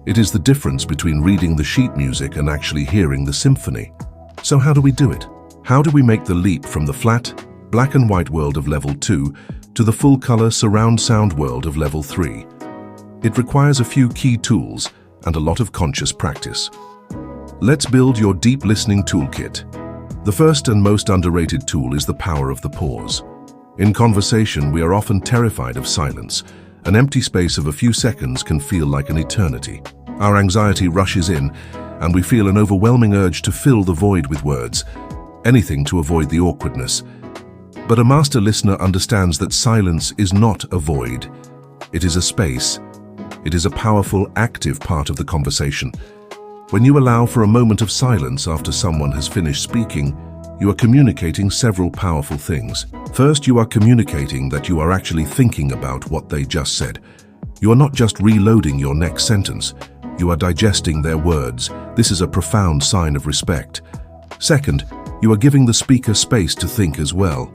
It is the difference between reading the sheet music and actually hearing the symphony. So how do we do it? How do we make the leap from the flat, black and white world of level 2 to the full-color surround sound world of level 3? It requires a few key tools and a lot of conscious practice. Let's build your deep listening toolkit. The first and most underrated tool is the power of the pause. In conversation, we are often terrified of silence. An empty space of a few seconds can feel like an eternity. Our anxiety rushes in, and we feel an overwhelming urge to fill the void with words, anything to avoid the awkwardness. But a master listener understands that silence is not a void. It is a space. It is a powerful, active part of the conversation. When you allow for a moment of silence after someone has finished speaking, you are communicating several powerful things. First, you are communicating that you are actually thinking about what they just said. You are not just reloading your next sentence. You are digesting their words. This is a profound sign of respect. Second, you are giving the speaker space to think as well.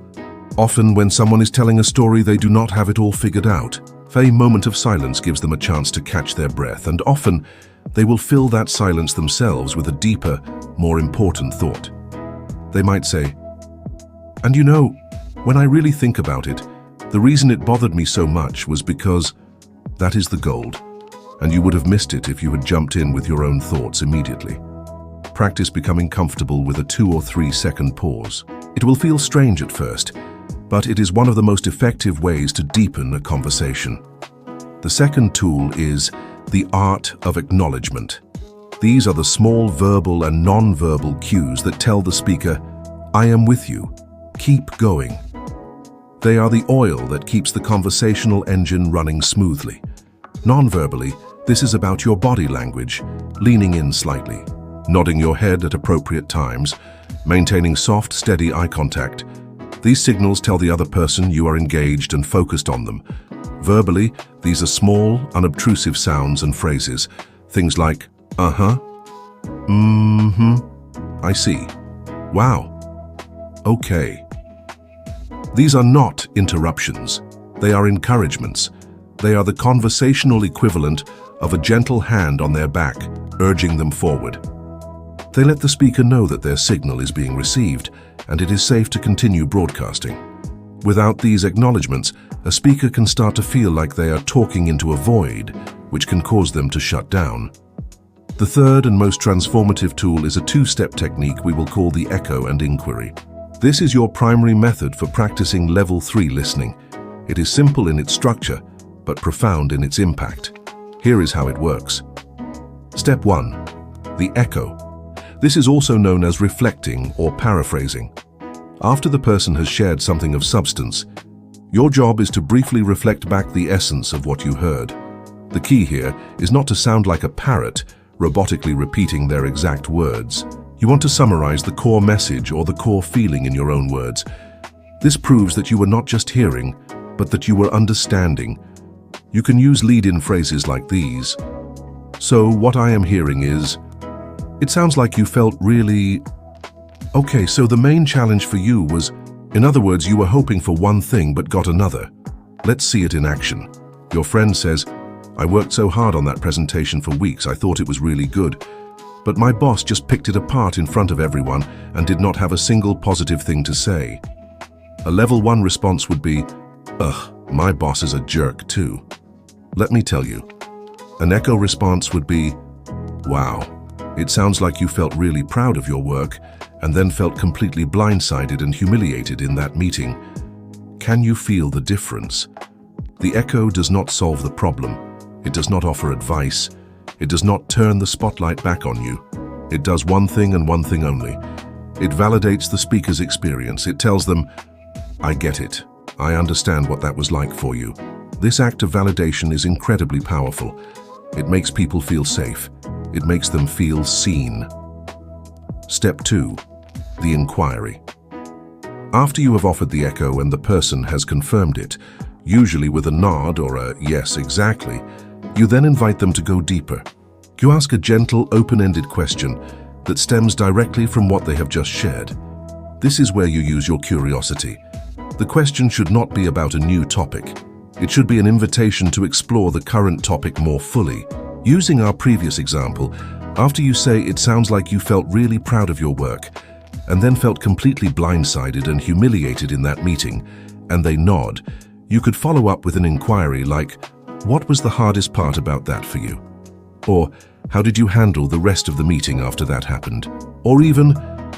Often, when someone is telling a story, they do not have it all figured out. A moment of silence gives them a chance to catch their breath, and often, they will fill that silence themselves with a deeper, more important thought. They might say, "And you know, when I really think about it, the reason it bothered me so much was because..." That is the gold, and you would have missed it if you had jumped in with your own thoughts immediately. Practice becoming comfortable with a 2 or 3 second pause. It will feel strange at first, but it is one of the most effective ways to deepen a conversation. The second tool is the art of acknowledgement. These are the small verbal and non-verbal cues that tell the speaker, "I am with you. Keep going." They are the oil that keeps the conversational engine running smoothly. Non-verbally, this is about your body language, leaning in slightly, nodding your head at appropriate times, maintaining soft, steady eye contact. These signals tell the other person you are engaged and focused on them. Verbally, these are small, unobtrusive sounds and phrases. Things like, "Uh-huh," "Mm-hmm," "I see," "Wow," "Okay." These are not interruptions. They are encouragements. They are the conversational equivalent of a gentle hand on their back, urging them forward. They let the speaker know that their signal is being received, and it is safe to continue broadcasting. Without these acknowledgements, a speaker can start to feel like they are talking into a void, which can cause them to shut down. The third and most transformative tool is a 2-step technique we will call the echo and inquiry. This is your primary method for practicing level 3 listening. It is simple in its structure, but profound in its impact. Here is how it works. Step 1. The echo. This is also known as reflecting or paraphrasing. After the person has shared something of substance, your job is to briefly reflect back the essence of what you heard. The key here is not to sound like a parrot, robotically repeating their exact words. You want to summarize the core message or the core feeling in your own words. This proves that you were not just hearing, but that you were understanding. You can use lead-in phrases like these. So what I am hearing is, it sounds like you felt really... Okay, so the main challenge for you was, in other words, you were hoping for one thing but got another. Let's see it in action. Your friend says, I worked so hard on that presentation for weeks, I thought it was really good. But my boss just picked it apart in front of everyone and did not have a single positive thing to say. A level 1 response would be, ugh, my boss is a jerk too. Let me tell you. An echo response would be, wow, it sounds like you felt really proud of your work and then felt completely blindsided and humiliated in that meeting. Can you feel the difference? The echo does not solve the problem. It does not offer advice. It does not turn the spotlight back on you. It does one thing and one thing only. It validates the speaker's experience. It tells them, I get it. I understand what that was like for you. This act of validation is incredibly powerful. It makes people feel safe. It makes them feel seen. Step 2. The inquiry. After you have offered the echo and the person has confirmed it, usually with a nod or a yes, exactly, you then invite them to go deeper. You ask a gentle, open-ended question that stems directly from what they have just shared. This is where you use your curiosity. The question should not be about a new topic. It should be an invitation to explore the current topic more fully. Using our previous example, after you say it sounds like you felt really proud of your work, and then felt completely blindsided and humiliated in that meeting, and they nod, you could follow up with an inquiry like, what was the hardest part about that for you? Or, how did you handle the rest of the meeting after that happened? Or even,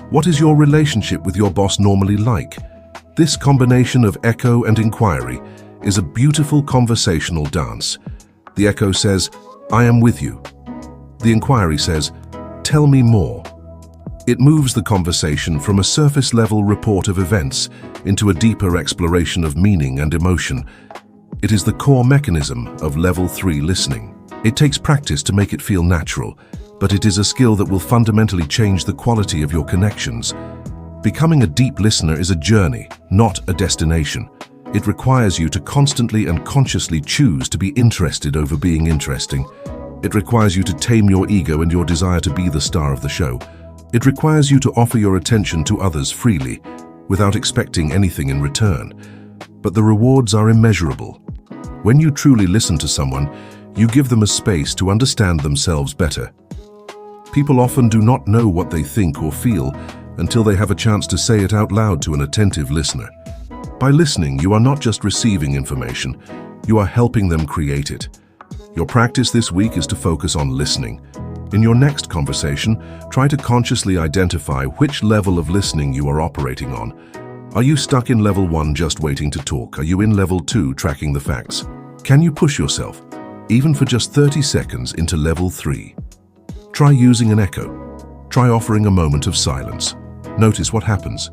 what is your relationship with your boss normally like? This combination of echo and inquiry is a beautiful conversational dance. The echo says, I am with you. The inquiry says, tell me more. It moves the conversation from a surface-level report of events into a deeper exploration of meaning and emotion. It is the core mechanism of level 3 listening. It takes practice to make it feel natural, but it is a skill that will fundamentally change the quality of your connections. Becoming a deep listener is a journey, not a destination. It requires you to constantly and consciously choose to be interested over being interesting. It requires you to tame your ego and your desire to be the star of the show. It requires you to offer your attention to others freely, without expecting anything in return. But the rewards are immeasurable. When you truly listen to someone, you give them a space to understand themselves better. People often do not know what they think or feel until they have a chance to say it out loud to an attentive listener. By listening, you are not just receiving information, you are helping them create it. Your practice this week is to focus on listening. In your next conversation, try to consciously identify which level of listening you are operating on. Are you stuck in level 1 just waiting to talk? Are you in level 2 tracking the facts? Can you push yourself, even for just 30 seconds, into level 3? Try using an echo. Try offering a moment of silence. Notice what happens.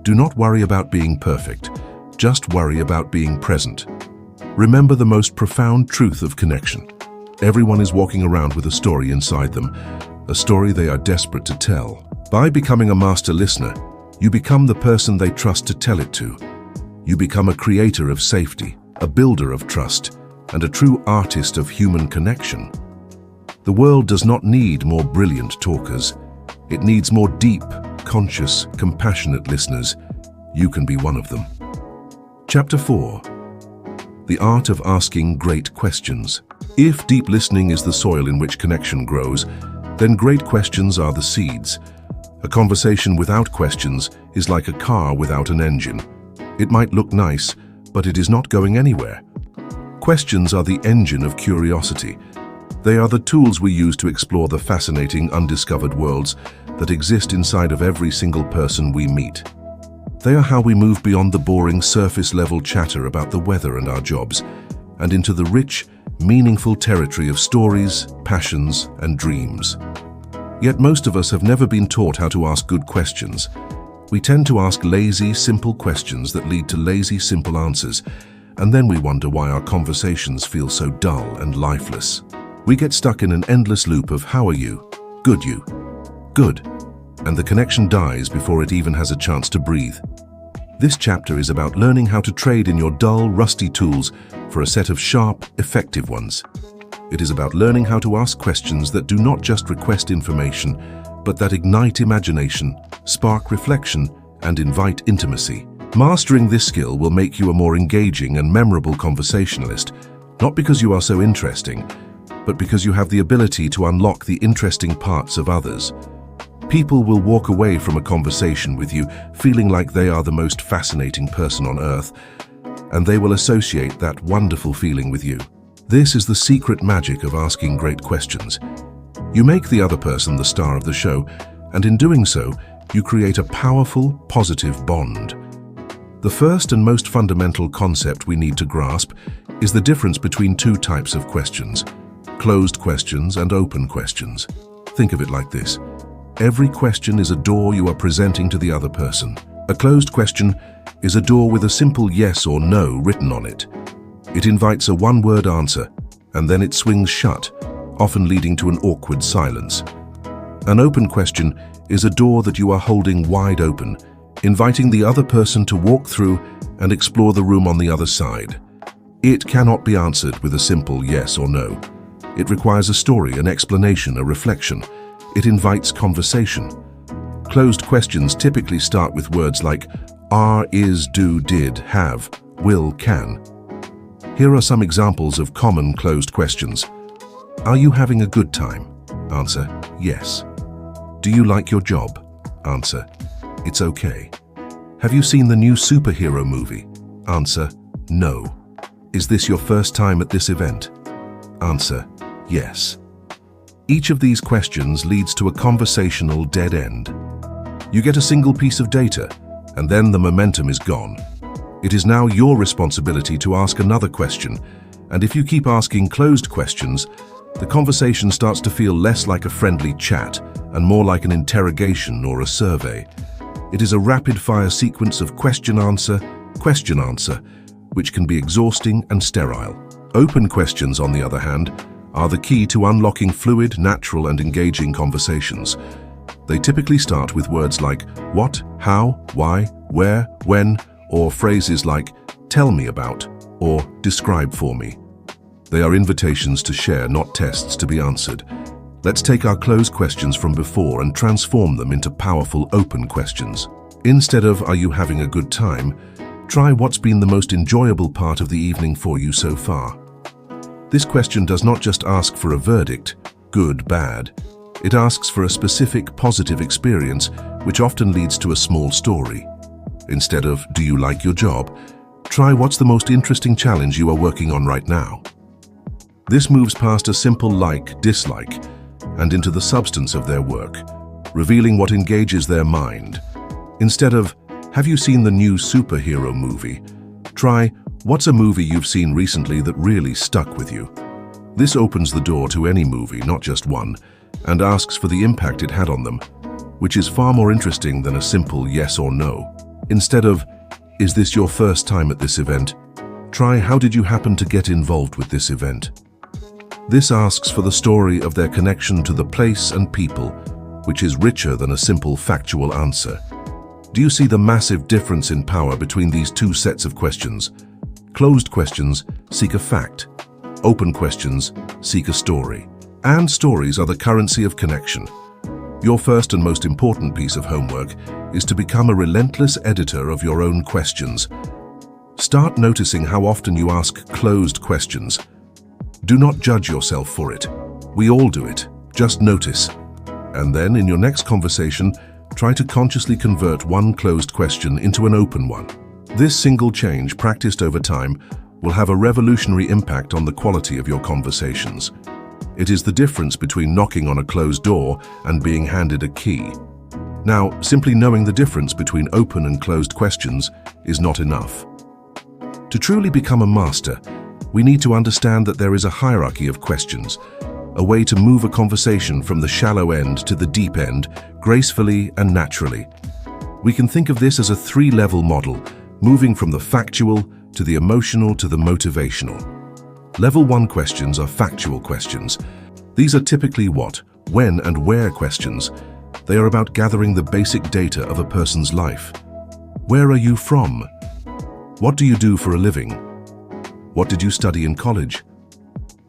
Do not worry about being perfect. Just worry about being present. Remember the most profound truth of connection. Everyone is walking around with a story inside them, a story they are desperate to tell. By becoming a master listener, you become the person they trust to tell it to. You become a creator of safety, a builder of trust, and a true artist of human connection. The world does not need more brilliant talkers. It needs more deep, conscious, compassionate listeners. You can be one of them. Chapter 4. The art of asking great questions. If deep listening is the soil in which connection grows, then great questions are the seeds. A conversation without questions is like a car without an engine. It might look nice, but it is not going anywhere. Questions are the engine of curiosity. They are the tools we use to explore the fascinating, undiscovered worlds that exist inside of every single person we meet. They are how we move beyond the boring surface-level chatter about the weather and our jobs, and into the rich, meaningful territory of stories, passions, and dreams. Yet most of us have never been taught how to ask good questions. We tend to ask lazy, simple questions that lead to lazy, simple answers, and then we wonder why our conversations feel so dull and lifeless. We get stuck in an endless loop of "how are you?" "Good, you?" "Good," and the connection dies before it even has a chance to breathe. This chapter is about learning how to trade in your dull, rusty tools for a set of sharp, effective ones. It is about learning how to ask questions that do not just request information, but that ignite imagination, spark reflection, and invite intimacy. Mastering this skill will make you a more engaging and memorable conversationalist, not because you are so interesting, but because you have the ability to unlock the interesting parts of others. People will walk away from a conversation with you feeling like they are the most fascinating person on earth, and they will associate that wonderful feeling with you. This is the secret magic of asking great questions. You make the other person the star of the show, and in doing so, you create a powerful, positive bond. The first and most fundamental concept we need to grasp is the difference between two types of questions: closed questions and open questions. Think of it like this. Every question is a door you are presenting to the other person. A closed question is a door with a simple yes or no written on it. It invites a one-word answer, and then it swings shut, often leading to an awkward silence. An open question is a door that you are holding wide open, inviting the other person to walk through and explore the room on the other side. It cannot be answered with a simple yes or no. It requires a story, an explanation, a reflection. It invites conversation. Closed questions typically start with words like are, is, do, did, have, will, can. Here are some examples of common closed questions. Are you having a good time? Answer, yes. Do you like your job? Answer, it's okay. Have you seen the new superhero movie? Answer, no. Is this your first time at this event? Answer, yes. Each of these questions leads to a conversational dead end. You get a single piece of data, and then the momentum is gone. It is now your responsibility to ask another question, and if you keep asking closed questions, the conversation starts to feel less like a friendly chat and more like an interrogation or a survey. It is a rapid-fire sequence of question-answer, which can be exhausting and sterile. Open questions, on the other hand, are the key to unlocking fluid, natural, and engaging conversations. They typically start with words like what, how, why, where, when, or phrases like tell me about or describe for me. They are invitations to share, not tests to be answered. Let's take our closed questions from before and transform them into powerful open questions. Instead of "Are you having a good time?" try "What's been the most enjoyable part of the evening for you so far?" This question does not just ask for a verdict, good, bad. It asks for a specific positive experience, which often leads to a small story. Instead of "Do you like your job?" try "What's the most interesting challenge you are working on right now?" This moves past a simple like, dislike, and into the substance of their work, revealing what engages their mind. Instead of "Have you seen the new superhero movie?" try "What's a movie you've seen recently that really stuck with you?" This opens the door to any movie, not just one, and asks for the impact it had on them, which is far more interesting than a simple yes or no. Instead of "Is this your first time at this event?" try "How did you happen to get involved with this event?" This asks for the story of their connection to the place and people, which is richer than a simple factual answer. Do you see the massive difference in power between these two sets of questions? Closed questions seek a fact. Open questions seek a story. And stories are the currency of connection. Your first and most important piece of homework is to become a relentless editor of your own questions. Start noticing how often you ask closed questions. Do not judge yourself for it. We all do it. Just notice. And then, in your next conversation, try to consciously convert one closed question into an open one. This single change, practiced over time, will have a revolutionary impact on the quality of your conversations. It is the difference between knocking on a closed door and being handed a key. Now, simply knowing the difference between open and closed questions is not enough. To truly become a master, We need to understand that there is a hierarchy of questions, a way to move a conversation from the shallow end to the deep end, gracefully and naturally. We can think of this as a three-level model, moving from the factual to the emotional to the motivational. Level 1 questions are factual questions. These are typically what, when, and where questions. They are about gathering the basic data of a person's life. Where are you from? What do you do for a living? What did you study in college?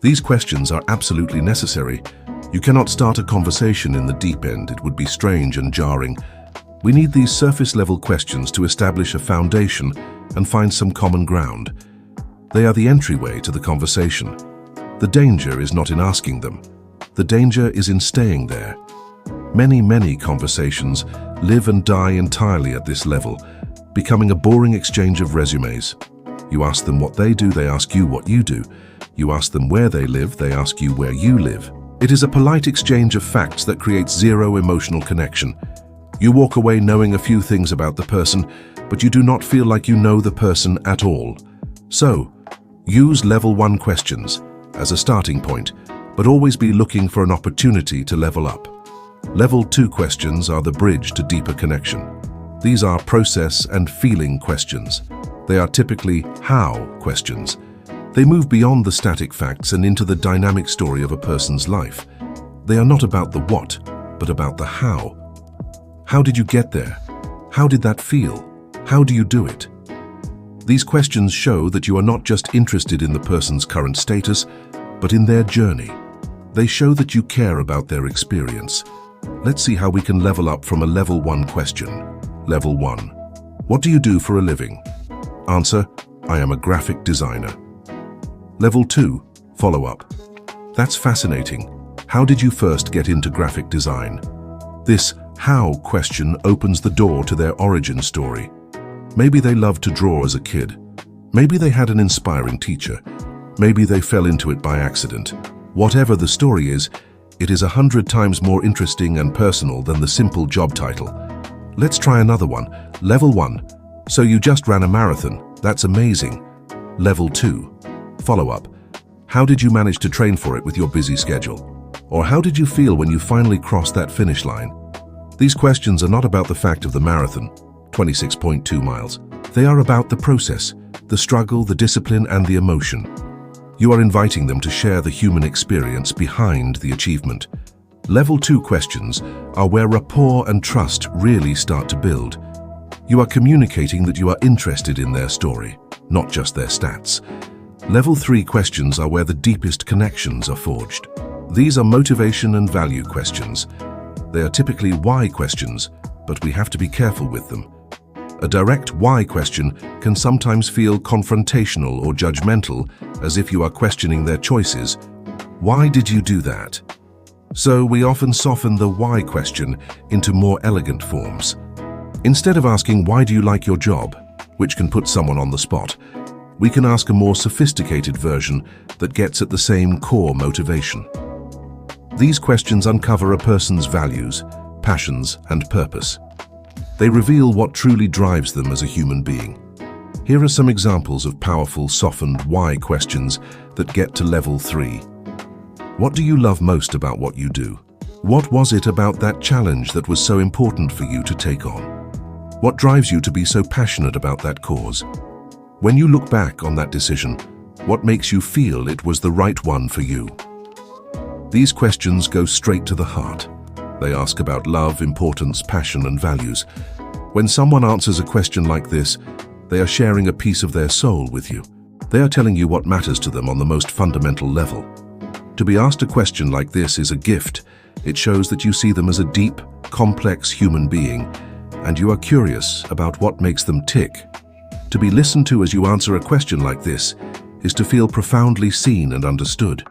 These questions are absolutely necessary. You cannot start a conversation in the deep end. It would be strange and jarring. We need these surface-level questions to establish a foundation and find some common ground. They are the entryway to the conversation. The danger is not in asking them. The danger is in staying there. Many conversations live and die entirely at this level, becoming a boring exchange of resumes. You ask them what they do, they ask you what you do. You ask them where they live, they ask you where you live. It is a polite exchange of facts that creates zero emotional connection. You walk away knowing a few things about the person, but you do not feel like you know the person at all. So, use level 1 questions as a starting point, but always be looking for an opportunity to level up. Level 2 questions are the bridge to deeper connection. These are process and feeling questions. They are typically how questions. They move beyond the static facts and into the dynamic story of a person's life. They are not about the what, but about the how. How did you get there? How did that feel? How do you do it? These questions show that you are not just interested in the person's current status, but in their journey. They show that you care about their experience. Let's see how we can level up from a level 1 question. Level 1. What do you do for a living? Answer, I am a graphic designer. Level 2. Follow-up. That's fascinating. How did you first get into graphic design? This how question opens the door to their origin story. Maybe they loved to draw as a kid. Maybe they had an inspiring teacher. Maybe they fell into it by accident. Whatever the story is, it is 100 times more interesting and personal than the simple job title. Let's try another one. Level 1. So you just ran a marathon. That's amazing. Level 2. Follow-up. How did you manage to train for it with your busy schedule? Or how did you feel when you finally crossed that finish line? These questions are not about the fact of the marathon, 26.2 miles. They are about the process, the struggle, the discipline, and the emotion. You are inviting them to share the human experience behind the achievement. Level 2 questions are where rapport and trust really start to build. You are communicating that you are interested in their story, not just their stats. Level 3 questions are where the deepest connections are forged. These are motivation and value questions. They are typically why questions, but we have to be careful with them. A direct why question can sometimes feel confrontational or judgmental, as if you are questioning their choices. Why did you do that? So we often soften the why question into more elegant forms. Instead of asking, why do you like your job, which can put someone on the spot, we can ask a more sophisticated version that gets at the same core motivation. These questions uncover a person's values, passions, and purpose. They reveal what truly drives them as a human being. Here are some examples of powerful, softened why questions that get to level 3. What do you love most about what you do? What was it about that challenge that was so important for you to take on? What drives you to be so passionate about that cause? When you look back on that decision, what makes you feel it was the right one for you? These questions go straight to the heart. They ask about love, importance, passion, and values. When someone answers a question like this, they are sharing a piece of their soul with you. They are telling you what matters to them on the most fundamental level. To be asked a question like this is a gift. It shows that you see them as a deep, complex human being, and you are curious about what makes them tick. To be listened to as you answer a question like this is to feel profoundly seen and understood.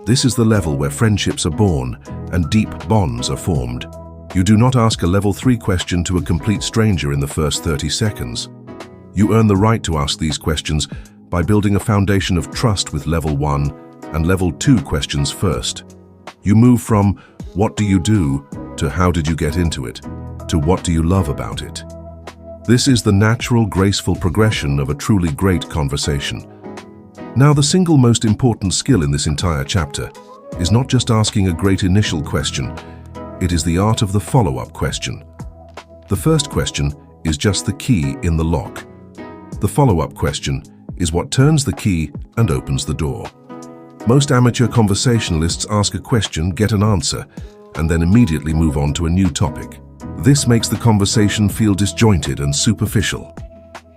This is the level where friendships are born and deep bonds are formed. You do not ask a level 3 question to a complete stranger in the first 30 seconds. You earn the right to ask these questions by building a foundation of trust with level 1 and level 2 questions first. You move from what do you do to how did you get into it to what do you love about it. This is the natural, graceful progression of a truly great conversation. Now, the single most important skill in this entire chapter is not just asking a great initial question, it is the art of the follow-up question. The first question is just the key in the lock. The follow-up question is what turns the key and opens the door. Most amateur conversationalists ask a question, get an answer, and then immediately move on to a new topic. This makes the conversation feel disjointed and superficial.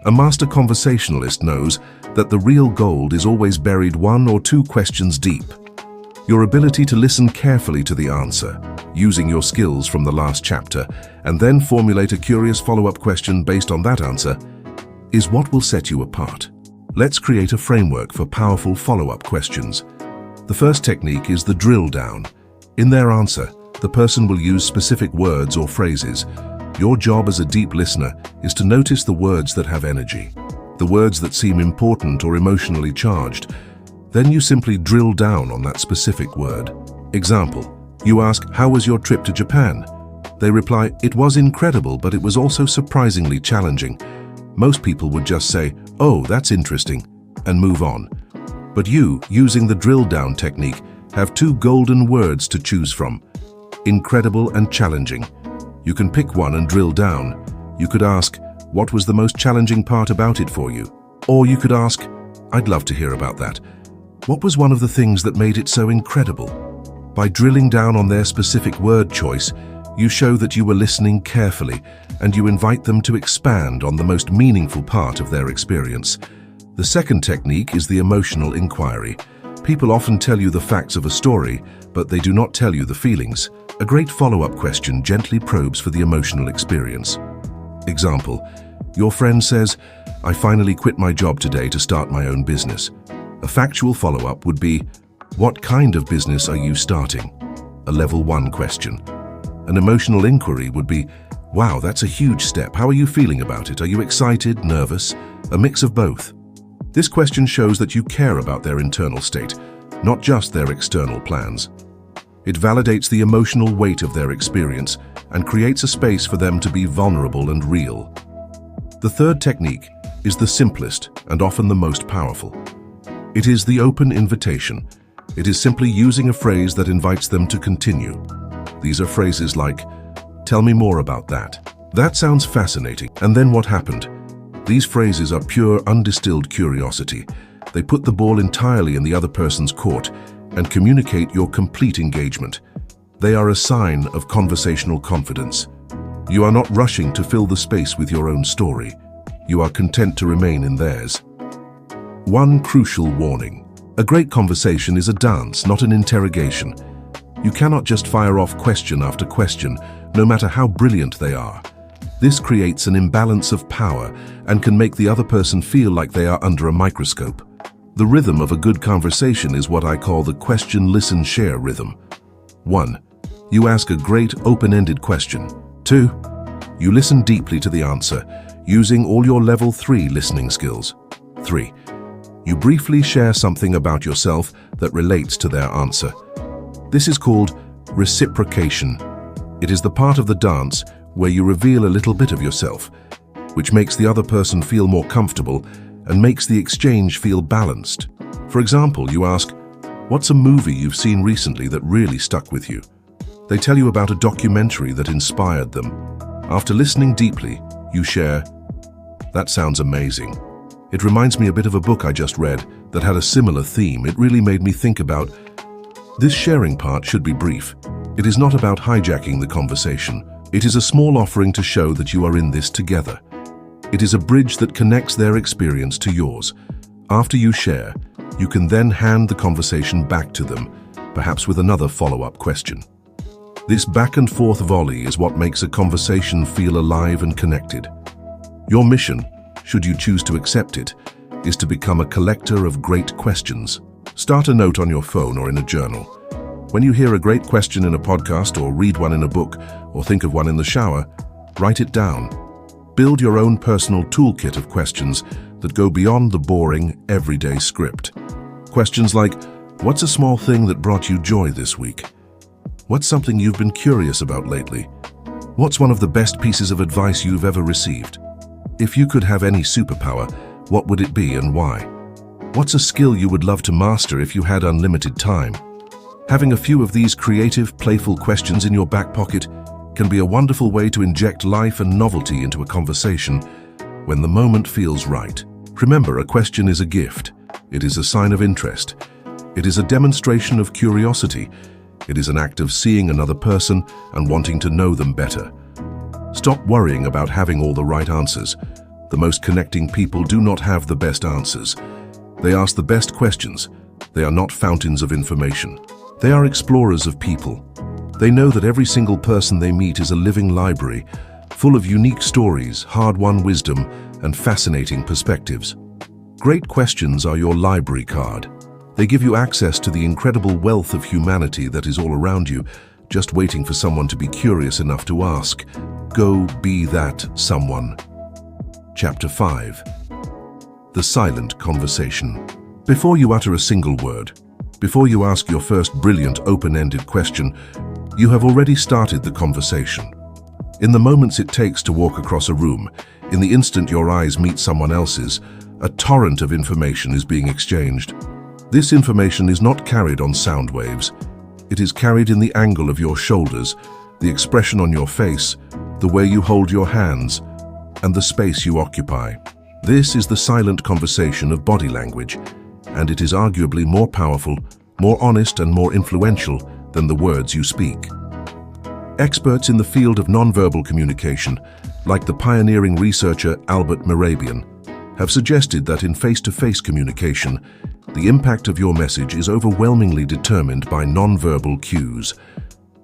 A master conversationalist knows that the real gold is always buried 1 or 2 questions deep. Your ability to listen carefully to the answer, using your skills from the last chapter, and then formulate a curious follow-up question based on that answer, is what will set you apart. Let's create a framework for powerful follow-up questions. The first technique is the drill down. In their answer, the person will use specific words or phrases. Your job as a deep listener is to notice the words that have energy, the words that seem important or emotionally charged. Then you simply drill down on that specific word. Example, you ask, "How was your trip to Japan?" They reply, "It was incredible, but it was also surprisingly challenging." Most people would just say, "Oh, that's interesting," and move on. But you, using the drill down technique, have 2 golden words to choose from: incredible and challenging. You can pick one and drill down. You could ask, "What was the most challenging part about it for you?" Or you could ask, "I'd love to hear about that. What was one of the things that made it so incredible?" By drilling down on their specific word choice, you show that you were listening carefully, and you invite them to expand on the most meaningful part of their experience. The second technique is the emotional inquiry. People often tell you the facts of a story, but they do not tell you the feelings. A great follow-up question gently probes for the emotional experience. Example, your friend says, "I finally quit my job today to start my own business." A factual follow-up would be, "What kind of business are you starting?" A level 1 question. An emotional inquiry would be, "Wow, that's a huge step. How are you feeling about it? Are you excited, nervous? A mix of both?" This question shows that you care about their internal state, not just their external plans. It validates the emotional weight of their experience and creates a space for them to be vulnerable and real. The third technique is the simplest and often the most powerful. It is the open invitation. It is simply using a phrase that invites them to continue. These are phrases like, "Tell me more about that. That sounds fascinating. And then what happened?" These phrases are pure, undistilled curiosity. They put the ball entirely in the other person's court and communicate your complete engagement. They are a sign of conversational confidence. You are not rushing to fill the space with your own story. You are content to remain in theirs. One crucial warning. A great conversation is a dance, not an interrogation. You cannot just fire off question after question, no matter how brilliant they are. This creates an imbalance of power and can make the other person feel like they are under a microscope. The rhythm of a good conversation is what I call the question, listen, share rhythm. 1. You ask a great, open-ended question. 2. You listen deeply to the answer, using all your level 3 listening skills. 3. You briefly share something about yourself that relates to their answer. This is called reciprocation. It is the part of the dance where you reveal a little bit of yourself, which makes the other person feel more comfortable and makes the exchange feel balanced. For example, you ask, "What's a movie you've seen recently that really stuck with you?" They tell you about a documentary that inspired them. After listening deeply, you share, "That sounds amazing. It reminds me a bit of a book I just read that had a similar theme. It really made me think about..." This sharing part should be brief. It is not about hijacking the conversation. It is a small offering to show that you are in this together. It is a bridge that connects their experience to yours. After you share, you can then hand the conversation back to them, perhaps with another follow-up question. This back and forth volley is what makes a conversation feel alive and connected. Your mission, should you choose to accept it, is to become a collector of great questions. Start a note on your phone or in a journal. When you hear a great question in a podcast or read one in a book or think of one in the shower, write it down. Build your own personal toolkit of questions that go beyond the boring, everyday script. Questions like, what's a small thing that brought you joy this week? What's something you've been curious about lately? What's one of the best pieces of advice you've ever received? If you could have any superpower, what would it be and why? What's a skill you would love to master if you had unlimited time? Having a few of these creative, playful questions in your back pocket can be a wonderful way to inject life and novelty into a conversation when the moment feels right. Remember, a question is a gift. It is a sign of interest. It is a demonstration of curiosity. It is an act of seeing another person and wanting to know them better. Stop worrying about having all the right answers. The most connecting people do not have the best answers. They ask the best questions. They are not fountains of information. They are explorers of people. They know that every single person they meet is a living library, full of unique stories, hard-won wisdom, and fascinating perspectives. Great questions are your library card. They give you access to the incredible wealth of humanity that is all around you, just waiting for someone to be curious enough to ask. Go be that someone. Chapter 5. The silent conversation. Before you utter a single word, before you ask your first brilliant open-ended question, you have already started the conversation. In the moments it takes to walk across a room, in the instant your eyes meet someone else's, a torrent of information is being exchanged. This information is not carried on sound waves. It is carried in the angle of your shoulders, the expression on your face, the way you hold your hands, and the space you occupy. This is the silent conversation of body language, and it is arguably more powerful, more honest, and more influential than the words you speak. Experts in the field of nonverbal communication, like the pioneering researcher Albert Mehrabian, have suggested that in face-to-face communication, the impact of your message is overwhelmingly determined by nonverbal cues.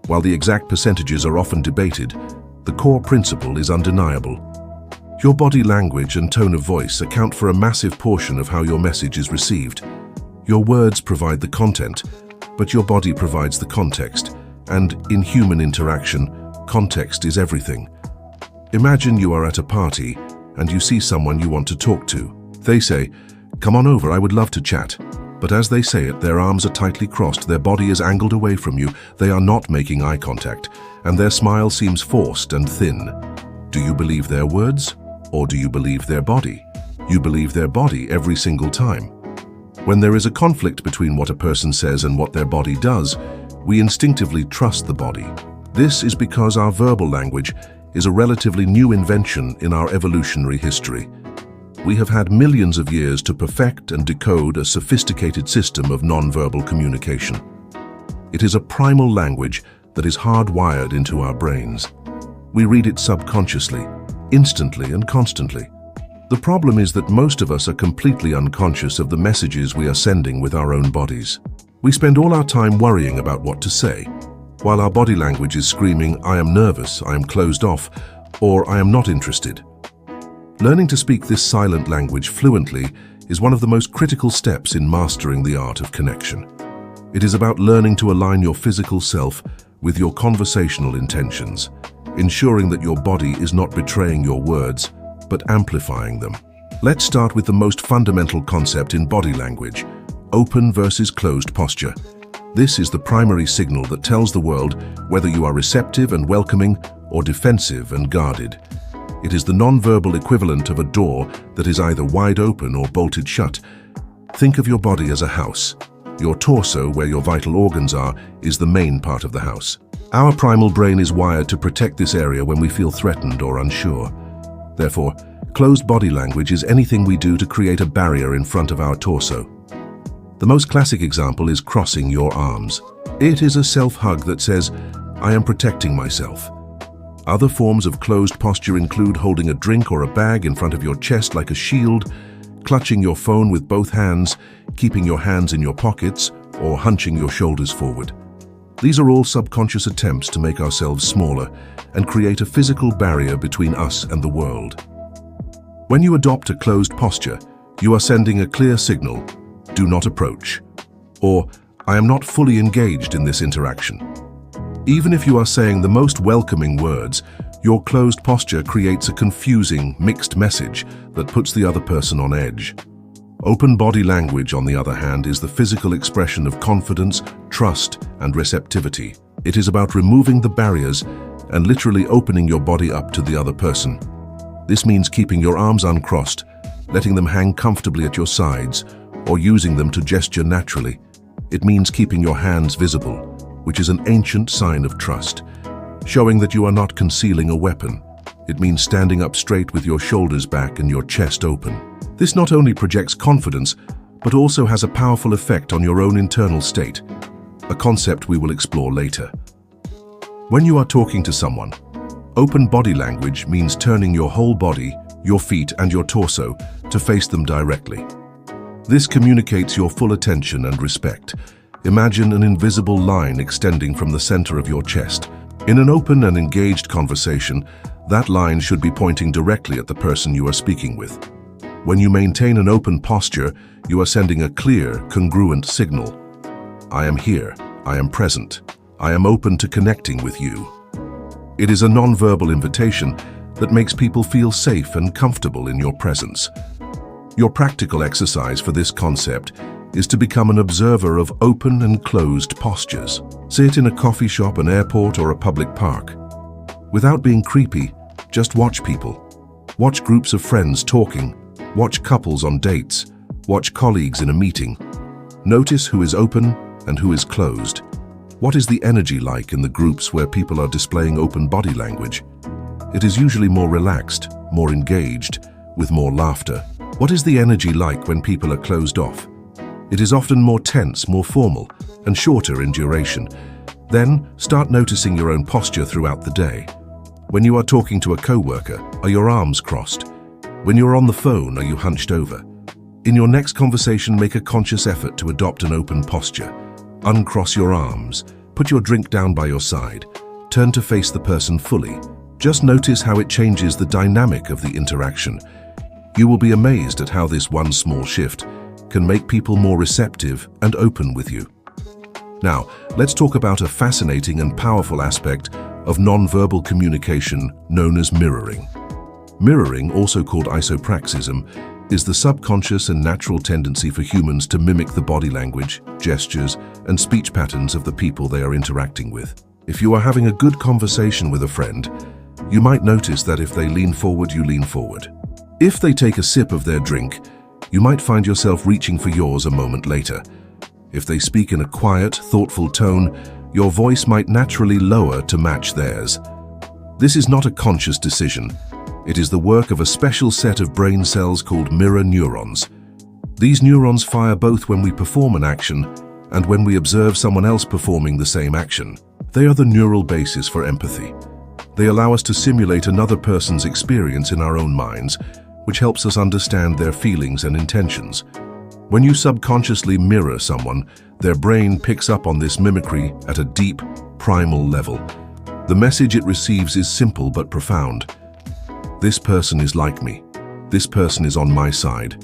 While the exact percentages are often debated, the core principle is undeniable. Your body language and tone of voice account for a massive portion of how your message is received. Your words provide the content, but your body provides the context, and in human interaction, context is everything. Imagine you are at a party and you see someone you want to talk to. They say, "Come on over, I would love to chat." But as they say it, their arms are tightly crossed, their body is angled away from you, they are not making eye contact, and their smile seems forced and thin. Do you believe their words? Or do you believe their body? You believe their body every single time. When there is a conflict between what a person says and what their body does, we instinctively trust the body. This is because our verbal language is a relatively new invention in our evolutionary history. We have had millions of years to perfect and decode a sophisticated system of nonverbal communication. It is a primal language that is hardwired into our brains. We read it subconsciously, instantly and constantly. The problem is that most of us are completely unconscious of the messages we are sending with our own bodies. We spend all our time worrying about what to say, while our body language is screaming, "I am nervous, I am closed off," or "I am not interested." Learning to speak this silent language fluently is one of the most critical steps in mastering the art of connection. It is about learning to align your physical self with your conversational intentions, ensuring that your body is not betraying your words, but amplifying them. Let's start with the most fundamental concept in body language: open versus closed posture. This is the primary signal that tells the world whether you are receptive and welcoming or defensive and guarded. It is the nonverbal equivalent of a door that is either wide open or bolted shut. Think of your body as a house. Your torso, where your vital organs are, is the main part of the house. Our primal brain is wired to protect this area when we feel threatened or unsure. Therefore, closed body language is anything we do to create a barrier in front of our torso. The most classic example is crossing your arms. It is a self-hug that says, "I am protecting myself." Other forms of closed posture include holding a drink or a bag in front of your chest like a shield, clutching your phone with both hands, keeping your hands in your pockets, or hunching your shoulders forward. These are all subconscious attempts to make ourselves smaller and create a physical barrier between us and the world. When you adopt a closed posture, you are sending a clear signal: "Do not approach," or "I am not fully engaged in this interaction." Even if you are saying the most welcoming words, your closed posture creates a confusing, mixed message that puts the other person on edge. Open body language, on the other hand, is the physical expression of confidence, trust, and receptivity. It is about removing the barriers and literally opening your body up to the other person. This means keeping your arms uncrossed, letting them hang comfortably at your sides, or using them to gesture naturally. It means keeping your hands visible, which is an ancient sign of trust, showing that you are not concealing a weapon. It means standing up straight with your shoulders back and your chest open. This not only projects confidence, but also has a powerful effect on your own internal state, a concept we will explore later. When you are talking to someone, open body language means turning your whole body, your feet and your torso to face them directly. This communicates your full attention and respect. Imagine an invisible line extending from the center of your chest. In an open and engaged conversation, that line should be pointing directly at the person you are speaking with. When you maintain an open posture, you are sending a clear, congruent signal. I am here, I am present, I am open to connecting with you. It is a non-verbal invitation that makes people feel safe and comfortable in your presence. Your practical exercise for this concept is to become an observer of open and closed postures. Say it in a coffee shop, an airport, or a public park. Without being creepy, just watch people. Watch groups of friends talking. Watch couples on dates. Watch colleagues in a meeting. Notice who is open and who is closed. What is the energy like in the groups where people are displaying open body language? It is usually more relaxed, more engaged, with more laughter. What is the energy like when people are closed off? It is often more tense, more formal, and shorter in duration. Then, start noticing your own posture throughout the day. When you are talking to a coworker, are your arms crossed? When you're on the phone, are you hunched over? In your next conversation, make a conscious effort to adopt an open posture. Uncross your arms, put your drink down by your side, turn to face the person fully. Just notice how it changes the dynamic of the interaction. You will be amazed at how this one small shift can make people more receptive and open with you. Now, let's talk about a fascinating and powerful aspect of nonverbal communication known as mirroring. Mirroring, also called isopraxism, is the subconscious and natural tendency for humans to mimic the body language, gestures, and speech patterns of the people they are interacting with. If you are having a good conversation with a friend, you might notice that if they lean forward, you lean forward. If they take a sip of their drink, you might find yourself reaching for yours a moment later. If they speak in a quiet, thoughtful tone, your voice might naturally lower to match theirs. This is not a conscious decision. It is the work of a special set of brain cells called mirror neurons. These neurons fire both when we perform an action and when we observe someone else performing the same action. They are the neural basis for empathy. They allow us to simulate another person's experience in our own minds, which helps us understand their feelings and intentions. When you subconsciously mirror someone, their brain picks up on this mimicry at a deep, primal level. The message it receives is simple but profound. This person is like me. This person is on my side.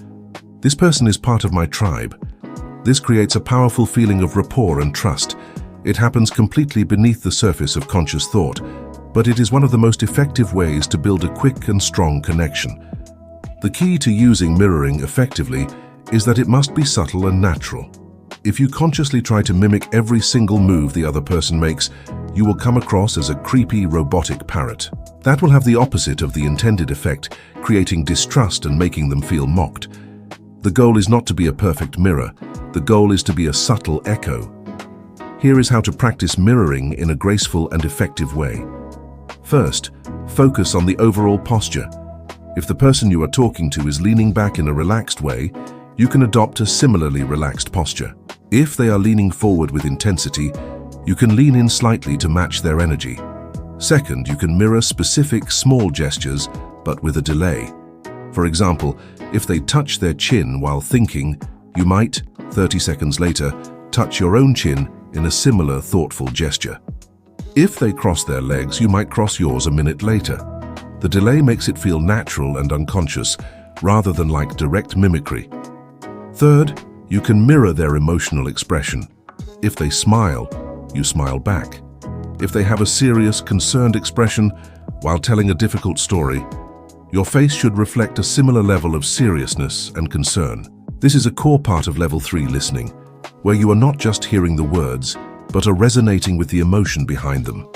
This person is part of my tribe. This creates a powerful feeling of rapport and trust. It happens completely beneath the surface of conscious thought, but it is one of the most effective ways to build a quick and strong connection. The key to using mirroring effectively is that it must be subtle and natural. If you consciously try to mimic every single move the other person makes, you will come across as a creepy, robotic parrot. That will have the opposite of the intended effect, creating distrust and making them feel mocked. The goal is not to be a perfect mirror. The goal is to be a subtle echo. Here is how to practice mirroring in a graceful and effective way. First, focus on the overall posture. If the person you are talking to is leaning back in a relaxed way, you can adopt a similarly relaxed posture. If they are leaning forward with intensity, you can lean in slightly to match their energy. Second, you can mirror specific small gestures, but with a delay. For example, if they touch their chin while thinking, you might, 30 seconds later, touch your own chin in a similar thoughtful gesture. If they cross their legs, you might cross yours a minute later. The delay makes it feel natural and unconscious, rather than like direct mimicry. Third, you can mirror their emotional expression. If they smile, you smile back. If they have a serious, concerned expression while telling a difficult story, your face should reflect a similar level of seriousness and concern. This is a core part of Level 3 listening, where you are not just hearing the words, but are resonating with the emotion behind them.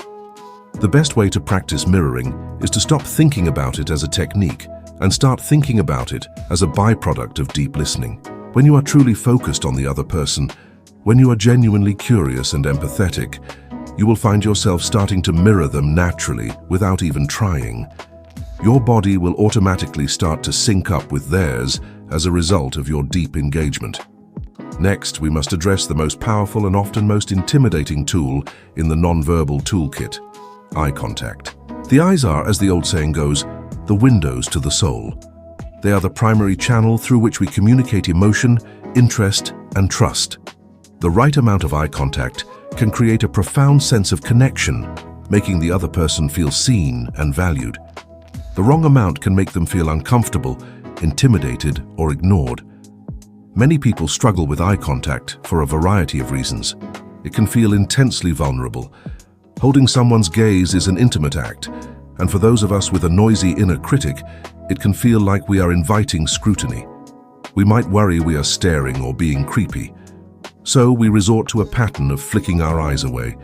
The best way to practice mirroring is to stop thinking about it as a technique and start thinking about it as a byproduct of deep listening. When you are truly focused on the other person, when you are genuinely curious and empathetic, you will find yourself starting to mirror them naturally without even trying. Your body will automatically start to sync up with theirs as a result of your deep engagement. Next, we must address the most powerful and often most intimidating tool in the nonverbal toolkit: eye contact. The eyes are, as the old saying goes, the windows to the soul. They are the primary channel through which we communicate emotion, interest, and trust. The right amount of eye contact can create a profound sense of connection, making the other person feel seen and valued. The wrong amount can make them feel uncomfortable, intimidated, or ignored. Many people struggle with eye contact for a variety of reasons. It can feel intensely vulnerable. Holding someone's gaze is an intimate act, and for those of us with a noisy inner critic, it can feel like we are inviting scrutiny. We might worry we are staring or being creepy. So we resort to a pattern of flicking our eyes away,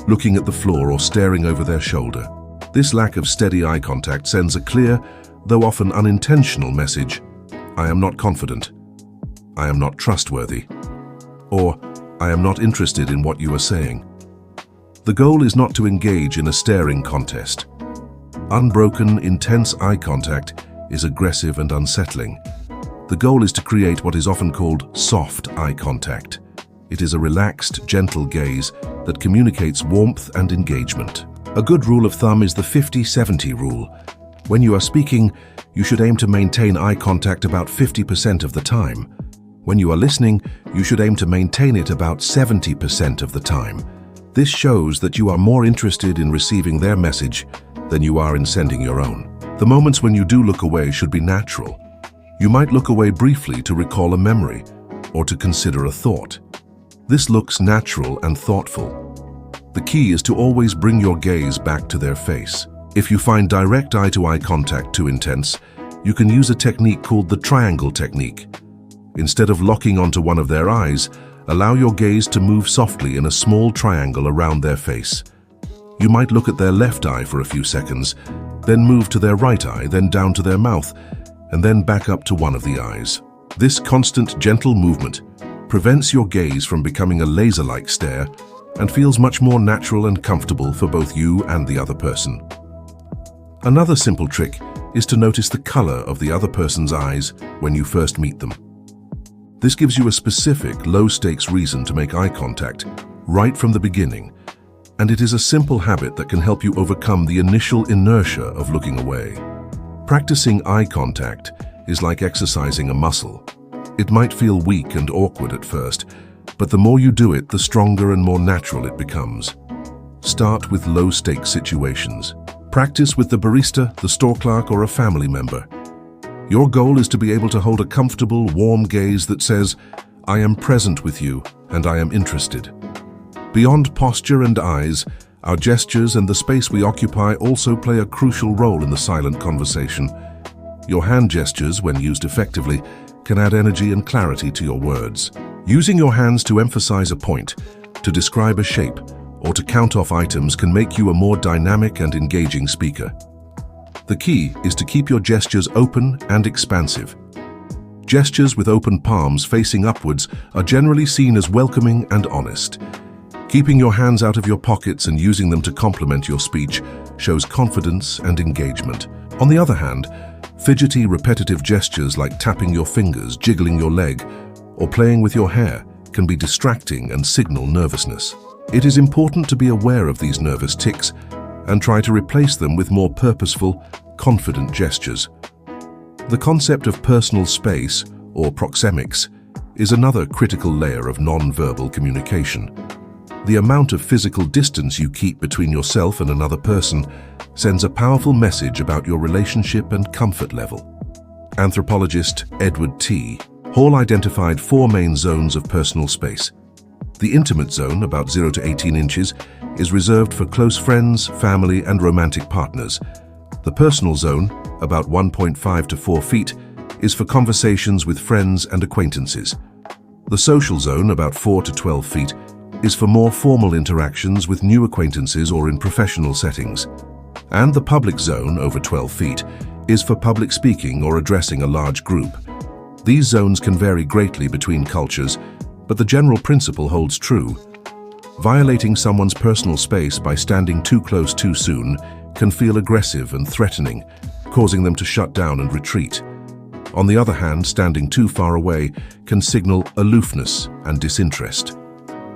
looking at the floor or staring over their shoulder. This lack of steady eye contact sends a clear, though often unintentional message: I am not confident, I am not trustworthy, or I am not interested in what you are saying. The goal is not to engage in a staring contest. Unbroken, intense eye contact is aggressive and unsettling. The goal is to create what is often called soft eye contact. It is a relaxed, gentle gaze that communicates warmth and engagement. A good rule of thumb is the 50-70 rule. When you are speaking, you should aim to maintain eye contact about 50% of the time. When you are listening, you should aim to maintain it about 70% of the time. This shows that you are more interested in receiving their message than you are in sending your own. The moments when you do look away should be natural. You might look away briefly to recall a memory or to consider a thought. This looks natural and thoughtful. The key is to always bring your gaze back to their face. If you find direct eye-to-eye contact too intense, you can use a technique called the triangle technique. Instead of locking onto one of their eyes, allow your gaze to move softly in a small triangle around their face. You might look at their left eye for a few seconds, then move to their right eye, then down to their mouth, and then back up to one of the eyes. This constant, gentle movement prevents your gaze from becoming a laser-like stare and feels much more natural and comfortable for both you and the other person. Another simple trick is to notice the color of the other person's eyes when you first meet them. This gives you a specific, low-stakes reason to make eye contact right from the beginning, and it is a simple habit that can help you overcome the initial inertia of looking away. Practicing eye contact is like exercising a muscle. It might feel weak and awkward at first, but the more you do it, the stronger and more natural it becomes. Start with low-stakes situations. Practice with the barista, the store clerk, or a family member. Your goal is to be able to hold a comfortable, warm gaze that says, I am present with you and I am interested. Beyond posture and eyes, our gestures and the space we occupy also play a crucial role in the silent conversation. Your hand gestures, when used effectively, can add energy and clarity to your words. Using your hands to emphasize a point, to describe a shape, or to count off items can make you a more dynamic and engaging speaker. The key is to keep your gestures open and expansive. Gestures with open palms facing upwards are generally seen as welcoming and honest. Keeping your hands out of your pockets and using them to complement your speech shows confidence and engagement. On the other hand, fidgety, repetitive gestures like tapping your fingers, jiggling your leg, or playing with your hair can be distracting and signal nervousness. It is important to be aware of these nervous tics and try to replace them with more purposeful, confident gestures. The concept of personal space, or proxemics, is another critical layer of non-verbal communication. The amount of physical distance you keep between yourself and another person sends a powerful message about your relationship and comfort level. Anthropologist Edward T. Hall identified 4 main zones of personal space. The intimate zone, about 0 to 18 inches, is reserved for close friends, family, and romantic partners. The personal zone, about 1.5 to 4 feet, is for conversations with friends and acquaintances. The social zone, about 4 to 12 feet, is for more formal interactions with new acquaintances or in professional settings. And the public zone, over 12 feet, is for public speaking or addressing a large group. These zones can vary greatly between cultures, but the general principle holds true. Violating someone's personal space by standing too close too soon can feel aggressive and threatening, causing them to shut down and retreat. On the other hand, standing too far away can signal aloofness and disinterest.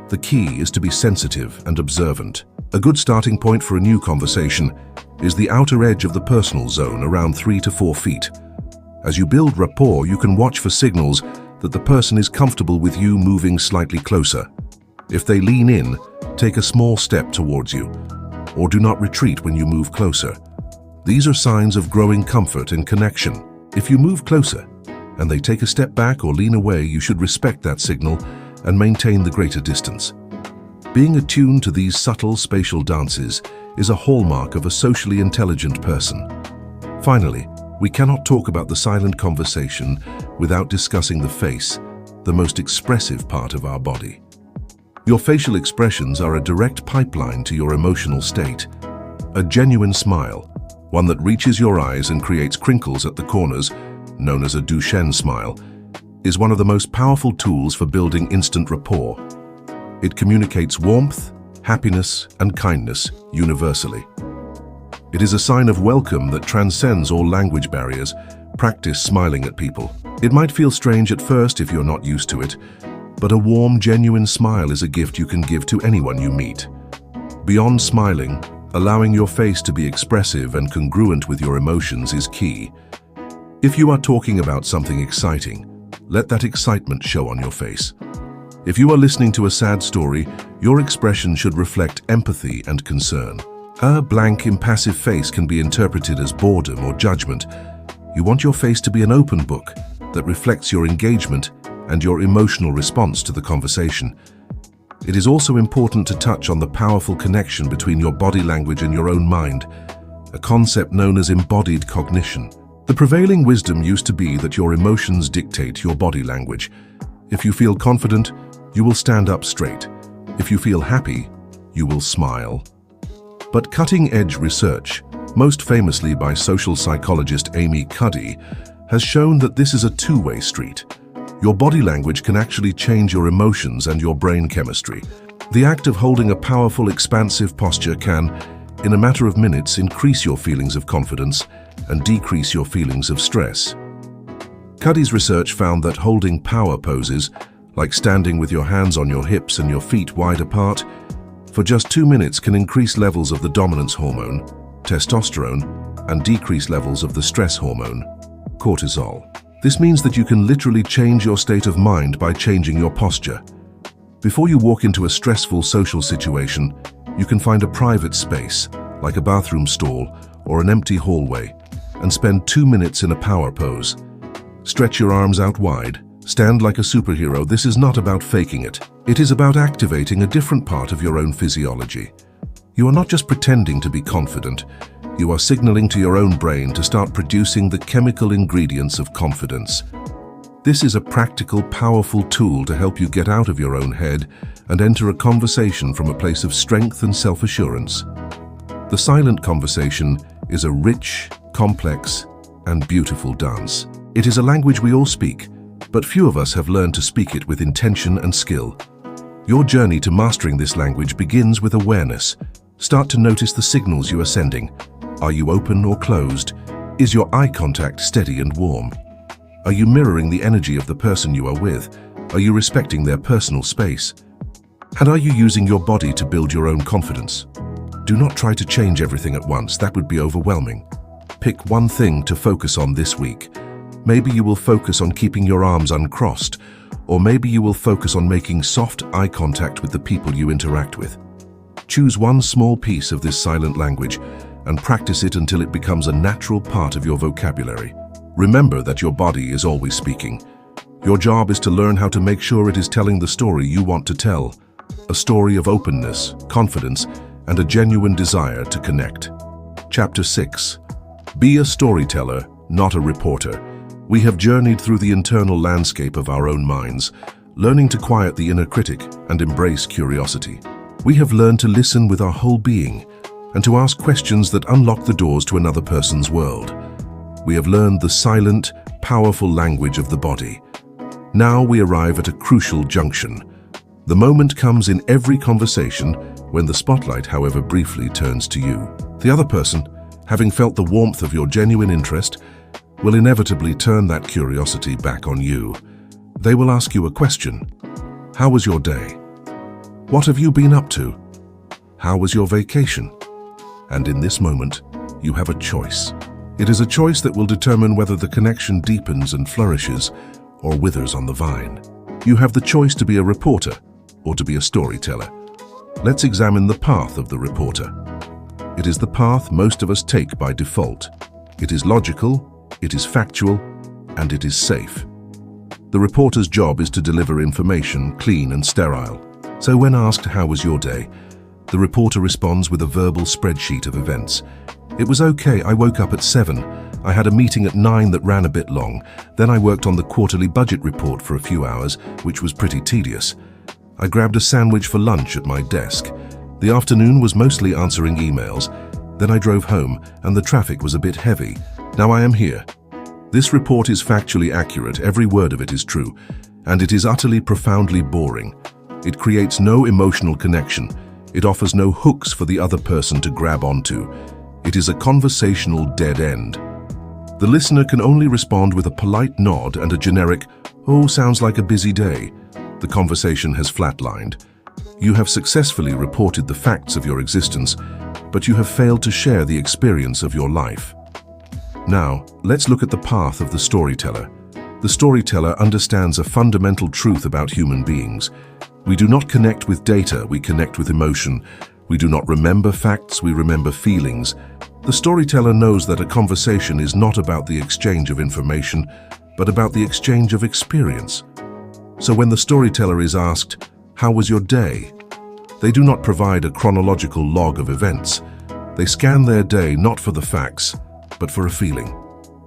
The key is to be sensitive and observant. A good starting point for a new conversation is the outer edge of the personal zone, around 3 to 4 feet. As you build rapport, you can watch for signals that the person is comfortable with you moving slightly closer. If they lean in, take a small step towards you, or do not retreat when you move closer. These are signs of growing comfort and connection. If you move closer and they take a step back or lean away, you should respect that signal and maintain the greater distance. Being attuned to these subtle spatial dances is a hallmark of a socially intelligent person. Finally, we cannot talk about the silent conversation without discussing the face, the most expressive part of our body. Your facial expressions are a direct pipeline to your emotional state. A genuine smile, one that reaches your eyes and creates crinkles at the corners, known as a Duchenne smile, is one of the most powerful tools for building instant rapport. It communicates warmth, happiness, and kindness universally. It is a sign of welcome that transcends all language barriers. Practice smiling at people. It might feel strange at first if you're not used to it, but a warm, genuine smile is a gift you can give to anyone you meet. Beyond smiling, allowing your face to be expressive and congruent with your emotions is key. If you are talking about something exciting, let that excitement show on your face. If you are listening to a sad story, your expression should reflect empathy and concern. A blank, impassive face can be interpreted as boredom or judgment. You want your face to be an open book that reflects your engagement and your emotional response to the conversation. It is also important to touch on the powerful connection between your body language and your own mind, a concept known as embodied cognition. The prevailing wisdom used to be that your emotions dictate your body language. If you feel confident, you will stand up straight. If you feel happy, you will smile. But cutting-edge research, most famously by social psychologist Amy Cuddy, has shown that this is a two-way street. Your body language can actually change your emotions and your brain chemistry. The act of holding a powerful, expansive posture can, in a matter of minutes, increase your feelings of confidence and decrease your feelings of stress. Cuddy's research found that holding power poses, like standing with your hands on your hips and your feet wide apart, for just 2 minutes can increase levels of the dominance hormone, testosterone, and decrease levels of the stress hormone, cortisol. This means that you can literally change your state of mind by changing your posture. Before you walk into a stressful social situation, you can find a private space, like a bathroom stall or an empty hallway, and spend 2 minutes in a power pose. Stretch your arms out wide, stand like a superhero. This is not about faking it. It is about activating a different part of your own physiology. You are not just pretending to be confident, you are signaling to your own brain to start producing the chemical ingredients of confidence. This is a practical, powerful tool to help you get out of your own head and enter a conversation from a place of strength and self-assurance. The silent conversation is a rich, complex, and beautiful dance. It is a language we all speak, but few of us have learned to speak it with intention and skill. Your journey to mastering this language begins with awareness. Start to notice the signals you are sending. Are you open or closed? Is your eye contact steady and warm? Are you mirroring the energy of the person you are with? Are you respecting their personal space? And are you using your body to build your own confidence? Do not try to change everything at once. That would be overwhelming. Pick one thing to focus on this week. Maybe you will focus on keeping your arms uncrossed, or maybe you will focus on making soft eye contact with the people you interact with. Choose one small piece of this silent language and practice it until it becomes a natural part of your vocabulary. Remember that your body is always speaking. Your job is to learn how to make sure it is telling the story you want to tell, a story of openness, confidence, and a genuine desire to connect. Chapter 6. Be a storyteller, not a reporter. We have journeyed through the internal landscape of our own minds, learning to quiet the inner critic and embrace curiosity. We have learned to listen with our whole being and to ask questions that unlock the doors to another person's world. We have learned the silent, powerful language of the body. Now we arrive at a crucial junction. The moment comes in every conversation when the spotlight, however briefly, turns to you. The other person, having felt the warmth of your genuine interest, will inevitably turn that curiosity back on you. They will ask you a question. How was your day? What have you been up to? How was your vacation? And in this moment, you have a choice. It is a choice that will determine whether the connection deepens and flourishes or withers on the vine. You have the choice to be a reporter or to be a storyteller. Let's examine the path of the reporter. It is the path most of us take by default. It is logical, it is factual, and it is safe. The reporter's job is to deliver information, clean and sterile. So when asked, how was your day? The reporter responds with a verbal spreadsheet of events. It was okay, I woke up at 7. I had a meeting at 9 that ran a bit long. Then I worked on the quarterly budget report for a few hours, which was pretty tedious. I grabbed a sandwich for lunch at my desk. The afternoon was mostly answering emails. Then I drove home, and the traffic was a bit heavy. Now I am here. This report is factually accurate, every word of it is true, and it is utterly profoundly boring. It creates no emotional connection. It offers no hooks for the other person to grab onto. It is a conversational dead end. The listener can only respond with a polite nod and a generic, "Oh, sounds like a busy day." The conversation has flatlined. You have successfully reported the facts of your existence, but you have failed to share the experience of your life. Now, let's look at the path of the storyteller. The storyteller understands a fundamental truth about human beings. We do not connect with data, we connect with emotion. We do not remember facts, we remember feelings. The storyteller knows that a conversation is not about the exchange of information, but about the exchange of experience. So when the storyteller is asked, "How was your day?" they do not provide a chronological log of events. They scan their day not for the facts, but for a feeling.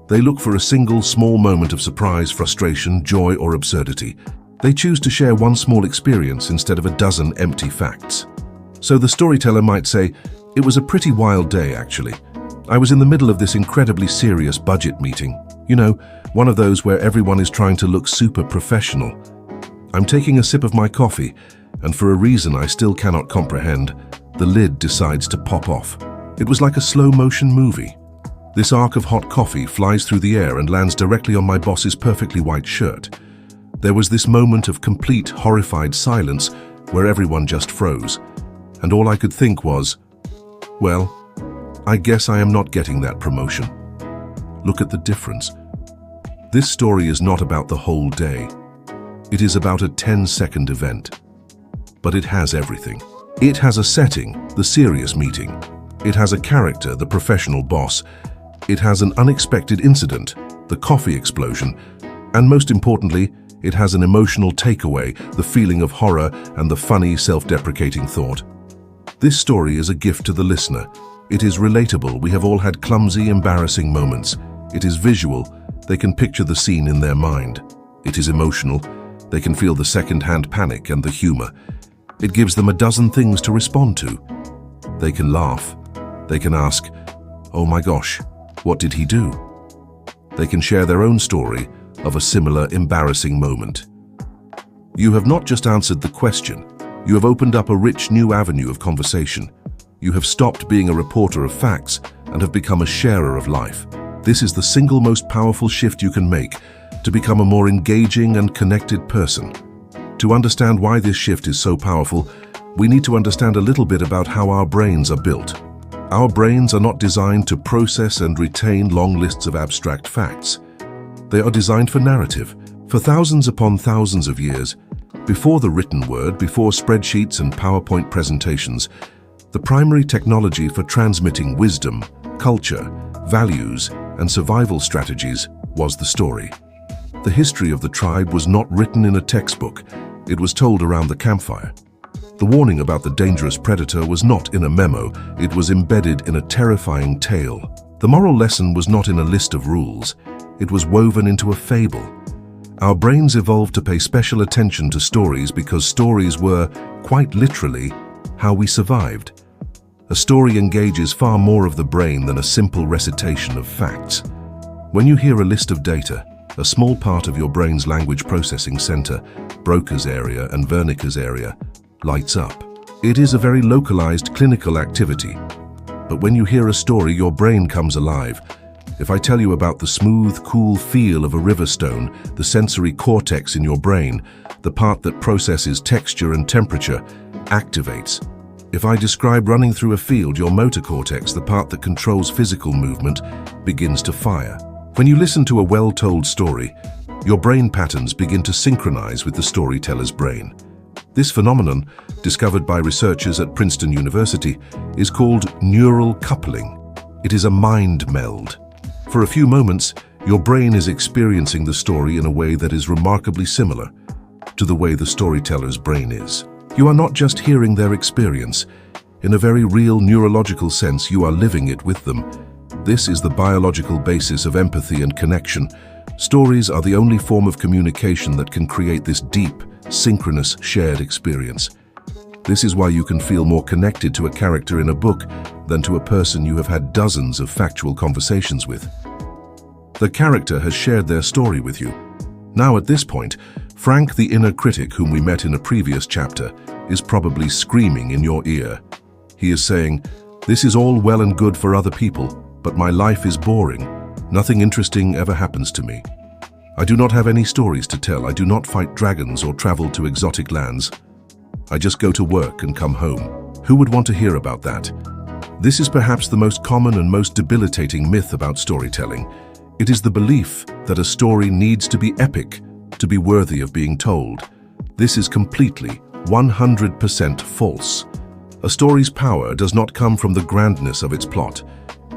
They look for a single small moment of surprise, frustration, joy, or absurdity. They choose to share one small experience instead of a dozen empty facts. So the storyteller might say, "It was a pretty wild day, actually. I was in the middle of this incredibly serious budget meeting. You know, one of those where everyone is trying to look super professional. I'm taking a sip of my coffee, and for a reason I still cannot comprehend, the lid decides to pop off. It was like a slow-motion movie. This arc of hot coffee flies through the air and lands directly on my boss's perfectly white shirt. There was this moment of complete, horrified silence where everyone just froze, and all I could think was, well, I guess I am not getting that promotion. Look at the difference. This story is not about the whole day. It is about a 10-second event. But it has everything. It has a setting, the serious meeting. It has a character, the professional boss. It has an unexpected incident, the coffee explosion. And most importantly, it has an emotional takeaway, the feeling of horror and the funny, self-deprecating thought. This story is a gift to the listener. It is relatable. We have all had clumsy, embarrassing moments. It is visual. They can picture the scene in their mind. It is emotional. They can feel the second-hand panic and the humor. It gives them a dozen things to respond to. They can laugh. They can ask, "Oh my gosh, what did he do?" They can share their own story of a similar embarrassing moment. You have not just answered the question. You have opened up a rich new avenue of conversation. You have stopped being a reporter of facts and have become a sharer of life. This is the single most powerful shift you can make to become a more engaging and connected person. To understand why this shift is so powerful, we need to understand a little bit about how our brains are built. Our brains are not designed to process and retain long lists of abstract facts. They are designed for narrative. For thousands upon thousands of years, before the written word, before spreadsheets and PowerPoint presentations, the primary technology for transmitting wisdom, culture, values, and survival strategies was the story. The history of the tribe was not written in a textbook. It was told around the campfire. The warning about the dangerous predator was not in a memo. It was embedded in a terrifying tale. The moral lesson was not in a list of rules. It was woven into a fable. Our brains evolved to pay special attention to stories because stories were, quite literally, how we survived. A story engages far more of the brain than a simple recitation of facts. When you hear a list of data, a small part of your brain's language processing center, Broca's area and Wernicke's area, lights up. It is a very localized clinical activity. But when you hear a story, your brain comes alive. If I tell you about the smooth, cool feel of a river stone, the sensory cortex in your brain, the part that processes texture and temperature, activates. If I describe running through a field, your motor cortex, the part that controls physical movement, begins to fire. When you listen to a well-told story, your brain patterns begin to synchronize with the storyteller's brain. This phenomenon, discovered by researchers at Princeton University, is called neural coupling. It is a mind meld. For a few moments, your brain is experiencing the story in a way that is remarkably similar to the way the storyteller's brain is. You are not just hearing their experience. In a very real neurological sense, you are living it with them. This is the biological basis of empathy and connection. Stories are the only form of communication that can create this deep, synchronous, shared experience. This is why you can feel more connected to a character in a book than to a person you have had dozens of factual conversations with. The character has shared their story with you. Now at this point, Frank, the inner critic whom we met in a previous chapter, is probably screaming in your ear. He is saying, "This is all well and good for other people, but my life is boring. Nothing interesting ever happens to me. I do not have any stories to tell. I do not fight dragons or travel to exotic lands. I just go to work and come home." Who would want to hear about that? This is perhaps the most common and most debilitating myth about storytelling. It is the belief that a story needs to be epic to be worthy of being told. This is completely, 100% false. A story's power does not come from the grandness of its plot.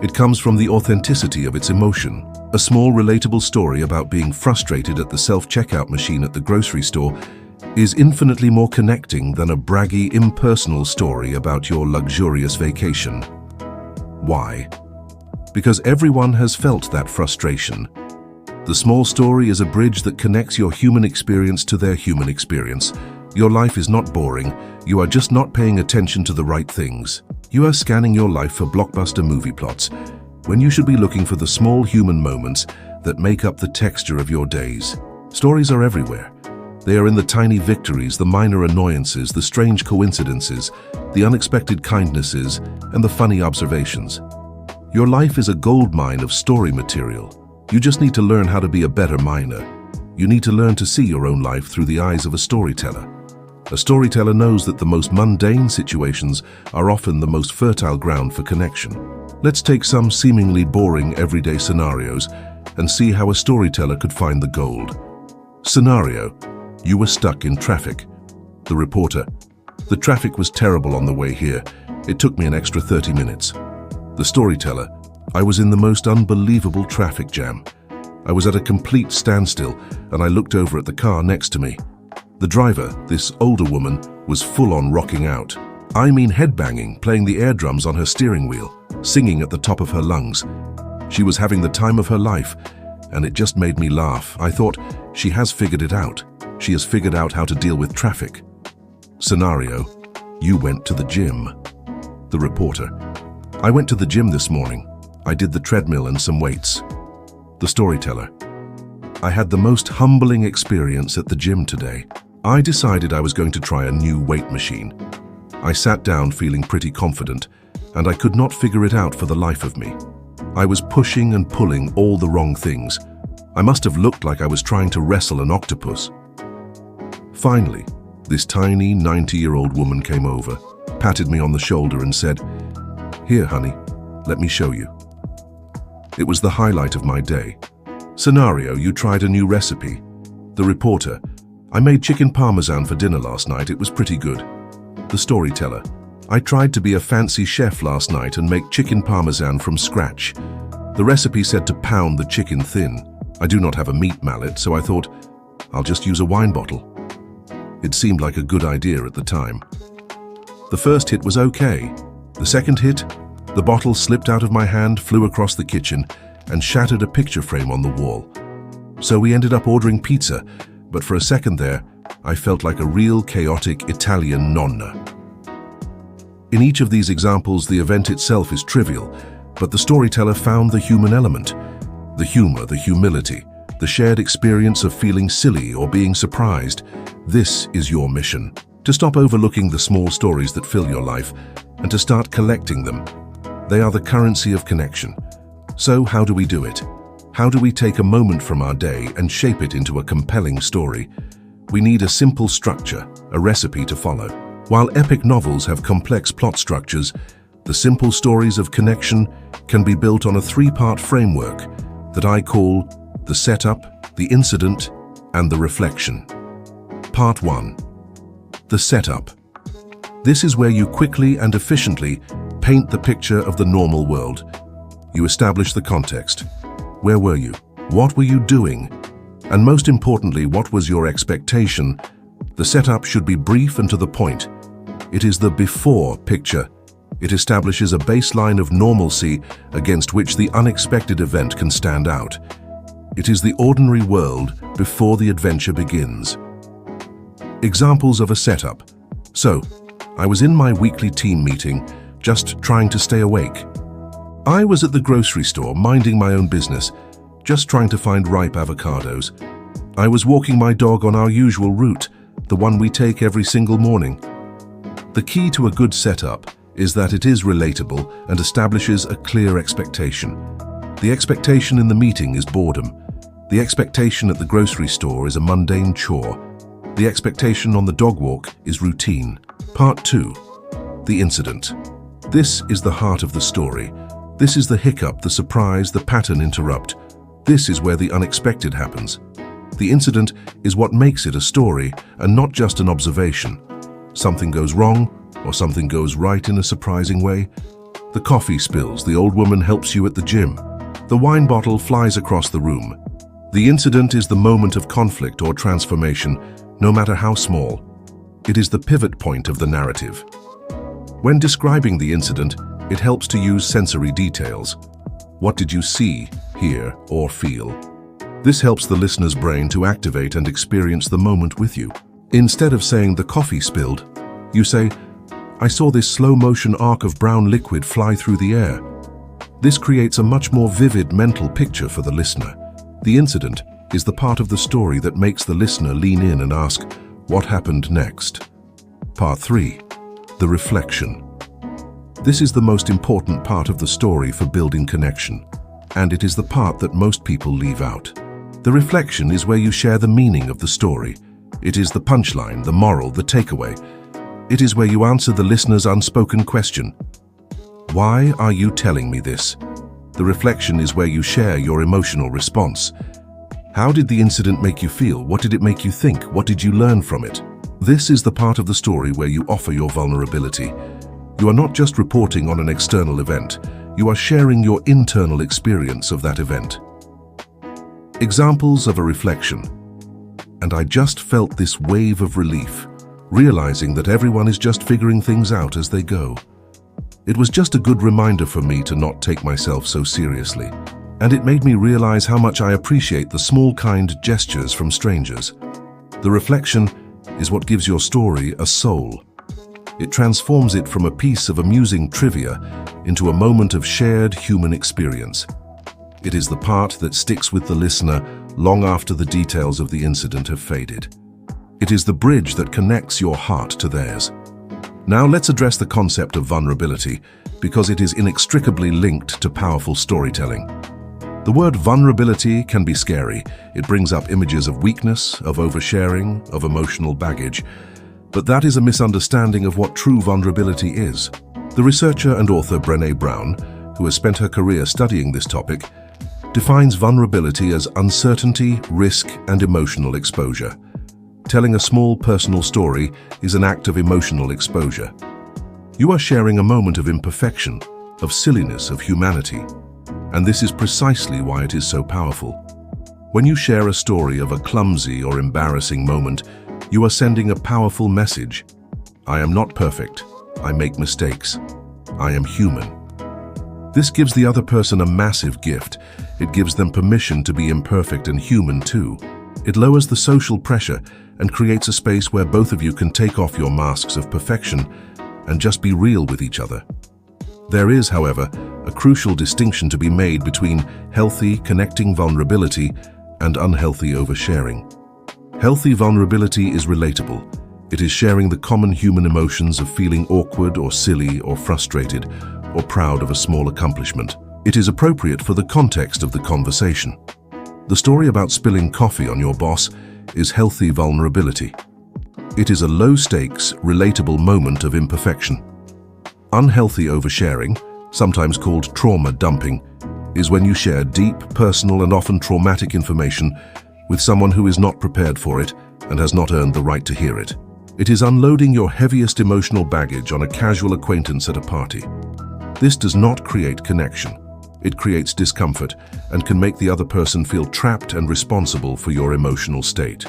It comes from the authenticity of its emotion. A small, relatable story about being frustrated at the self-checkout machine at the grocery store is infinitely more connecting than a braggy, impersonal story about your luxurious vacation. Why? Because everyone has felt that frustration. The small story is a bridge that connects your human experience to their human experience. Your life is not boring. You are just not paying attention to the right things. You are scanning your life for blockbuster movie plots, when you should be looking for the small human moments that make up the texture of your days. Stories are everywhere. They are in the tiny victories, the minor annoyances, the strange coincidences, the unexpected kindnesses, and the funny observations. Your life is a goldmine of story material. You just need to learn how to be a better miner. You need to learn to see your own life through the eyes of a storyteller. A storyteller knows that the most mundane situations are often the most fertile ground for connection. Let's take some seemingly boring everyday scenarios and see how a storyteller could find the gold. Scenario: you were stuck in traffic. The reporter: the traffic was terrible on the way here. It took me an extra 30 minutes. The storyteller: I was in the most unbelievable traffic jam. I was at a complete standstill and I looked over at the car next to me. The driver, this older woman, was full-on rocking out. I mean headbanging, playing the air drums on her steering wheel, singing at the top of her lungs. She was having the time of her life, and it just made me laugh. I thought, she has figured it out. She has figured out how to deal with traffic. Scenario: you went to the gym. The reporter: I went to the gym this morning. I did the treadmill and some weights. The storyteller: I had the most humbling experience at the gym today. I decided I was going to try a new weight machine. I sat down feeling pretty confident, and I could not figure it out for the life of me. I was pushing and pulling all the wrong things. I must have looked like I was trying to wrestle an octopus. Finally, this tiny 90-year-old woman came over, patted me on the shoulder and said, "Here, honey, let me show you." It was the highlight of my day. Scenario: you tried a new recipe. The reporter: I made chicken parmesan for dinner last night. It was pretty good. The storyteller: I tried to be a fancy chef last night and make chicken parmesan from scratch. The recipe said to pound the chicken thin. I do not have a meat mallet, so I thought, I'll just use a wine bottle. It seemed like a good idea at the time. The first hit was okay. The second hit, the bottle slipped out of my hand, flew across the kitchen, and shattered a picture frame on the wall. So we ended up ordering pizza, but for a second there, I felt like a real chaotic Italian nonna. In each of these examples, the event itself is trivial, but the storyteller found the human element, the humor, the humility, the shared experience of feeling silly or being surprised. This is your mission. To stop overlooking the small stories that fill your life and to start collecting them. They are the currency of connection. So how do we do it? How do we take a moment from our day and shape it into a compelling story? We need a simple structure, a recipe to follow. While epic novels have complex plot structures, the simple stories of connection can be built on a three-part framework that I call the setup, the incident, and the reflection. Part 1. The setup. This is where you quickly and efficiently paint the picture of the normal world. You establish the context. Where were you? What were you doing? And most importantly, what was your expectation? The setup should be brief and to the point. It is the before picture. It establishes a baseline of normalcy against which the unexpected event can stand out. It is the ordinary world before the adventure begins. Examples of a setup. So, I was in my weekly team meeting, just trying to stay awake. I was at the grocery store, minding my own business, just trying to find ripe avocados. I was walking my dog on our usual route, the one we take every single morning. The key to a good setup is that it is relatable and establishes a clear expectation. The expectation in the meeting is boredom. The expectation at the grocery store is a mundane chore. The expectation on the dog walk is routine. Part 2. The incident. This is the heart of the story. This is the hiccup, the surprise, the pattern interrupt. This is where the unexpected happens. The incident is what makes it a story and not just an observation. Something goes wrong or something goes right in a surprising way. The coffee spills, the old woman helps you at the gym. The wine bottle flies across the room. The incident is the moment of conflict or transformation, no matter how small. It is the pivot point of the narrative. When describing the incident, it helps to use sensory details. What did you see, hear, or feel? This helps the listener's brain to activate and experience the moment with you. Instead of saying the coffee spilled, you say, I saw this slow-motion arc of brown liquid fly through the air. This creates a much more vivid mental picture for the listener. The incident is the part of the story that makes the listener lean in and ask, what happened next? Part 3. The reflection. This is the most important part of the story for building connection, and it is the part that most people leave out. The reflection is where you share the meaning of the story. It is the punchline, the moral, the takeaway. It is where you answer the listener's unspoken question. Why are you telling me this? The reflection is where you share your emotional response. How did the incident make you feel? What did it make you think? What did you learn from it? This is the part of the story where you offer your vulnerability. You are not just reporting on an external event. You are sharing your internal experience of that event. Examples of a reflection. And I just felt this wave of relief, realizing that everyone is just figuring things out as they go. It was just a good reminder for me to not take myself so seriously. And it made me realize how much I appreciate the small, kind gestures from strangers. The reflection is what gives your story a soul. It transforms it from a piece of amusing trivia into a moment of shared human experience. It is the part that sticks with the listener long after the details of the incident have faded. It is the bridge that connects your heart to theirs. Now let's address the concept of vulnerability, because it is inextricably linked to powerful storytelling. The word vulnerability can be scary. It brings up images of weakness, of oversharing, of emotional baggage. But that is a misunderstanding of what true vulnerability is. The researcher and author Brené Brown, who has spent her career studying this topic, defines vulnerability as uncertainty, risk, and emotional exposure. Telling a small personal story is an act of emotional exposure. You are sharing a moment of imperfection, of silliness, of humanity. And this is precisely why it is so powerful. When you share a story of a clumsy or embarrassing moment, you are sending a powerful message. I am not perfect. I make mistakes. I am human. This gives the other person a massive gift. It gives them permission to be imperfect and human too. It lowers the social pressure and creates a space where both of you can take off your masks of perfection and just be real with each other. There is, however, a crucial distinction to be made between healthy, connecting vulnerability and unhealthy oversharing. Healthy vulnerability is relatable. It is sharing the common human emotions of feeling awkward or silly or frustrated or proud of a small accomplishment. It is appropriate for the context of the conversation. The story about spilling coffee on your boss is healthy vulnerability. It is a low-stakes, relatable moment of imperfection. Unhealthy oversharing, sometimes called trauma dumping, is when you share deep, personal, and often traumatic information with someone who is not prepared for it and has not earned the right to hear it. It is unloading your heaviest emotional baggage on a casual acquaintance at a party. This does not create connection. It creates discomfort and can make the other person feel trapped and responsible for your emotional state.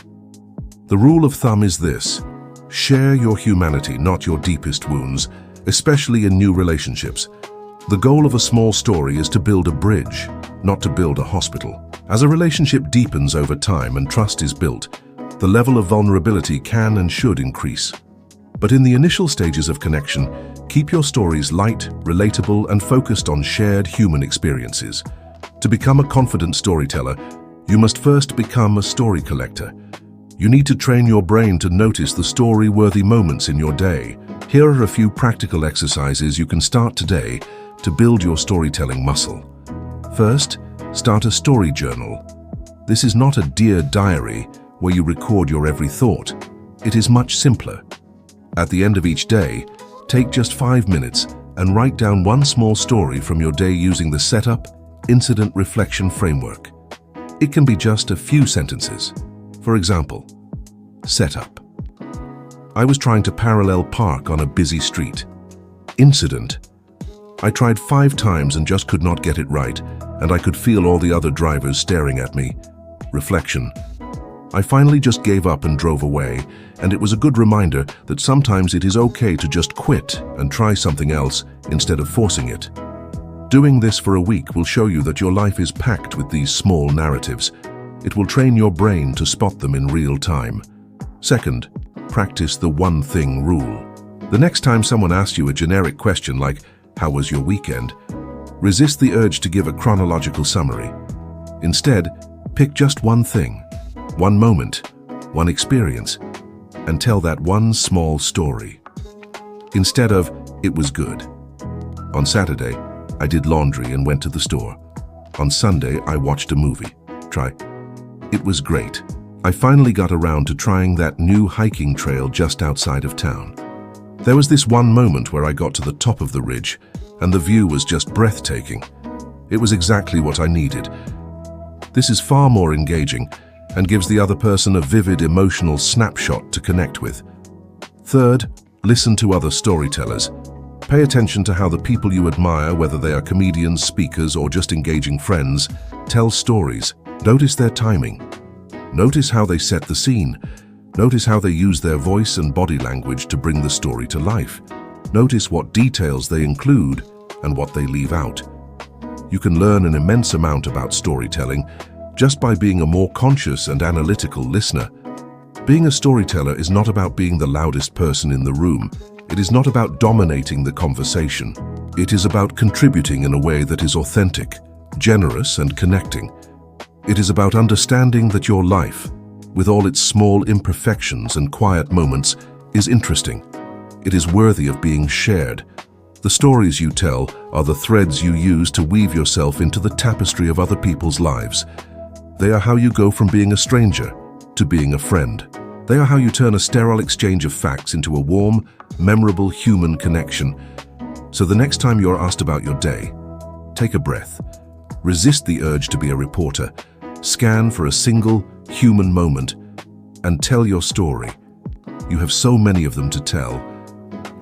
The rule of thumb is this: share your humanity, not your deepest wounds, especially in new relationships. The goal of a small story is to build a bridge, not to build a hospital. As a relationship deepens over time and trust is built, the level of vulnerability can and should increase. But in the initial stages of connection, keep your stories light, relatable, and focused on shared human experiences. To become a confident storyteller, you must first become a story collector. You need to train your brain to notice the story-worthy moments in your day. Here are a few practical exercises you can start today to build your storytelling muscle. First, start a story journal. This is not a dear diary where you record your every thought. It is much simpler. At the end of each day, take just 5 minutes and write down one small story from your day using the setup, incident, reflection framework. It can be just a few sentences. For example, setup. I was trying to parallel park on a busy street. Incident. I tried 5 times and just could not get it right, and I could feel all the other drivers staring at me. Reflection. I finally just gave up and drove away, and it was a good reminder that sometimes it is okay to just quit and try something else instead of forcing it. Doing this for a week will show you that your life is packed with these small narratives. It will train your brain to spot them in real time. Second, practice the one thing rule. The next time someone asks you a generic question like, "How was your weekend?" resist the urge to give a chronological summary. Instead, pick just one thing, one moment, one experience, and tell that one small story. Instead of, "It was good. On Saturday, I did laundry and went to the store. On Sunday, I watched a movie." Try, "It was great. I finally got around to trying that new hiking trail just outside of town. There was this one moment where I got to the top of the ridge, and the view was just breathtaking. It was exactly what I needed." This is far more engaging and gives the other person a vivid emotional snapshot to connect with. Third, listen to other storytellers. Pay attention to how the people you admire, whether they are comedians, speakers, or just engaging friends, tell stories. Notice their timing. Notice how they set the scene. Notice how they use their voice and body language to bring the story to life. Notice what details they include and what they leave out. You can learn an immense amount about storytelling just by being a more conscious and analytical listener. Being a storyteller is not about being the loudest person in the room. It is not about dominating the conversation. It is about contributing in a way that is authentic, generous, and connecting. It is about understanding that your life, with all its small imperfections and quiet moments, is interesting. It is worthy of being shared. The stories you tell are the threads you use to weave yourself into the tapestry of other people's lives. They are how you go from being a stranger to being a friend. They are how you turn a sterile exchange of facts into a warm, memorable human connection. So the next time you're asked about your day, take a breath. Resist the urge to be a reporter. Scan for a single, human moment and tell your story. You have so many of them to tell,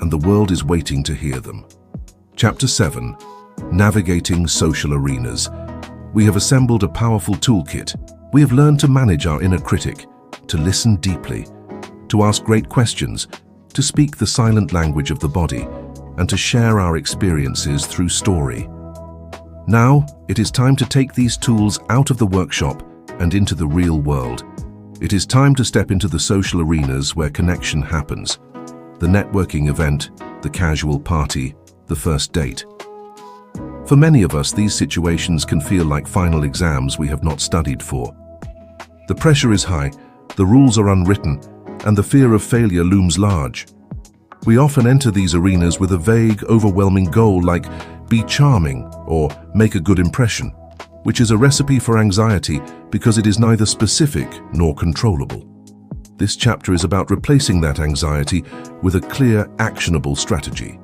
and the world is waiting to hear them. Chapter 7. Navigating Social Arenas. We have assembled a powerful toolkit. We have learned to manage our inner critic, to listen deeply, to ask great questions, to speak the silent language of the body, and to share our experiences through story. Now, it is time to take these tools out of the workshop and into the real world. It is time to step into the social arenas where connection happens. The networking event, the casual party, the first date. For many of us, these situations can feel like final exams we have not studied for. The pressure is high, the rules are unwritten, and the fear of failure looms large. We often enter these arenas with a vague, overwhelming goal like be charming or make a good impression, which is a recipe for anxiety because it is neither specific nor controllable. This chapter is about replacing that anxiety with a clear, actionable strategy.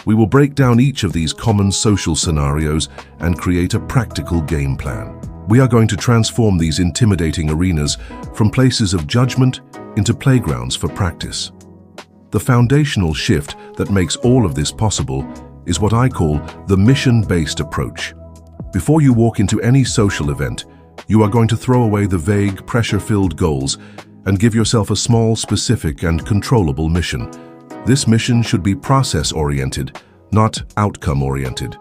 We will break down each of these common social scenarios and create a practical game plan. We are going to transform these intimidating arenas from places of judgment into playgrounds for practice. The foundational shift that makes all of this possible is what I call the mission-based approach. Before you walk into any social event, you are going to throw away the vague, pressure-filled goals and give yourself a small, specific, and controllable mission. This mission should be process-oriented, not outcome-oriented.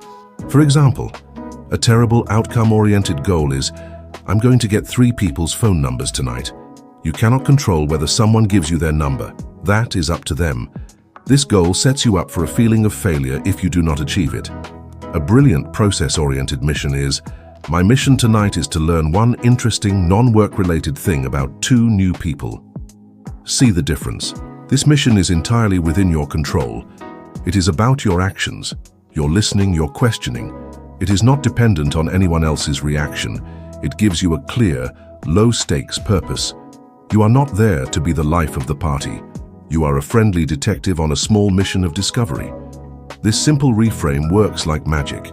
For example, a terrible outcome-oriented goal is, I'm going to get 3 people's phone numbers tonight. You cannot control whether someone gives you their number. That is up to them. This goal sets you up for a feeling of failure if you do not achieve it. A brilliant process-oriented mission is, my mission tonight is to learn one interesting, non-work-related thing about 2 new people. See the difference. This mission is entirely within your control. It is about your actions, your listening, your questioning. It is not dependent on anyone else's reaction. It gives you a clear, low-stakes purpose. You are not there to be the life of the party. You are a friendly detective on a small mission of discovery. This simple reframe works like magic.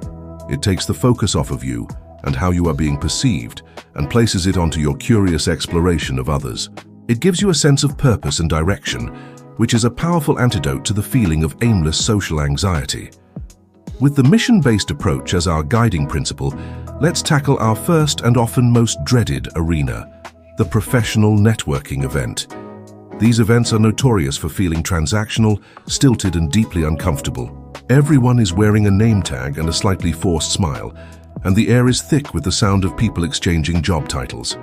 It takes the focus off of you and how you are being perceived and places it onto your curious exploration of others. It gives you a sense of purpose and direction, which is a powerful antidote to the feeling of aimless social anxiety. With the mission-based approach as our guiding principle, let's tackle our first and often most dreaded arena, the professional networking event. These events are notorious for feeling transactional, stilted, and deeply uncomfortable. Everyone is wearing a name tag and a slightly forced smile, and the air is thick with the sound of people exchanging job titles.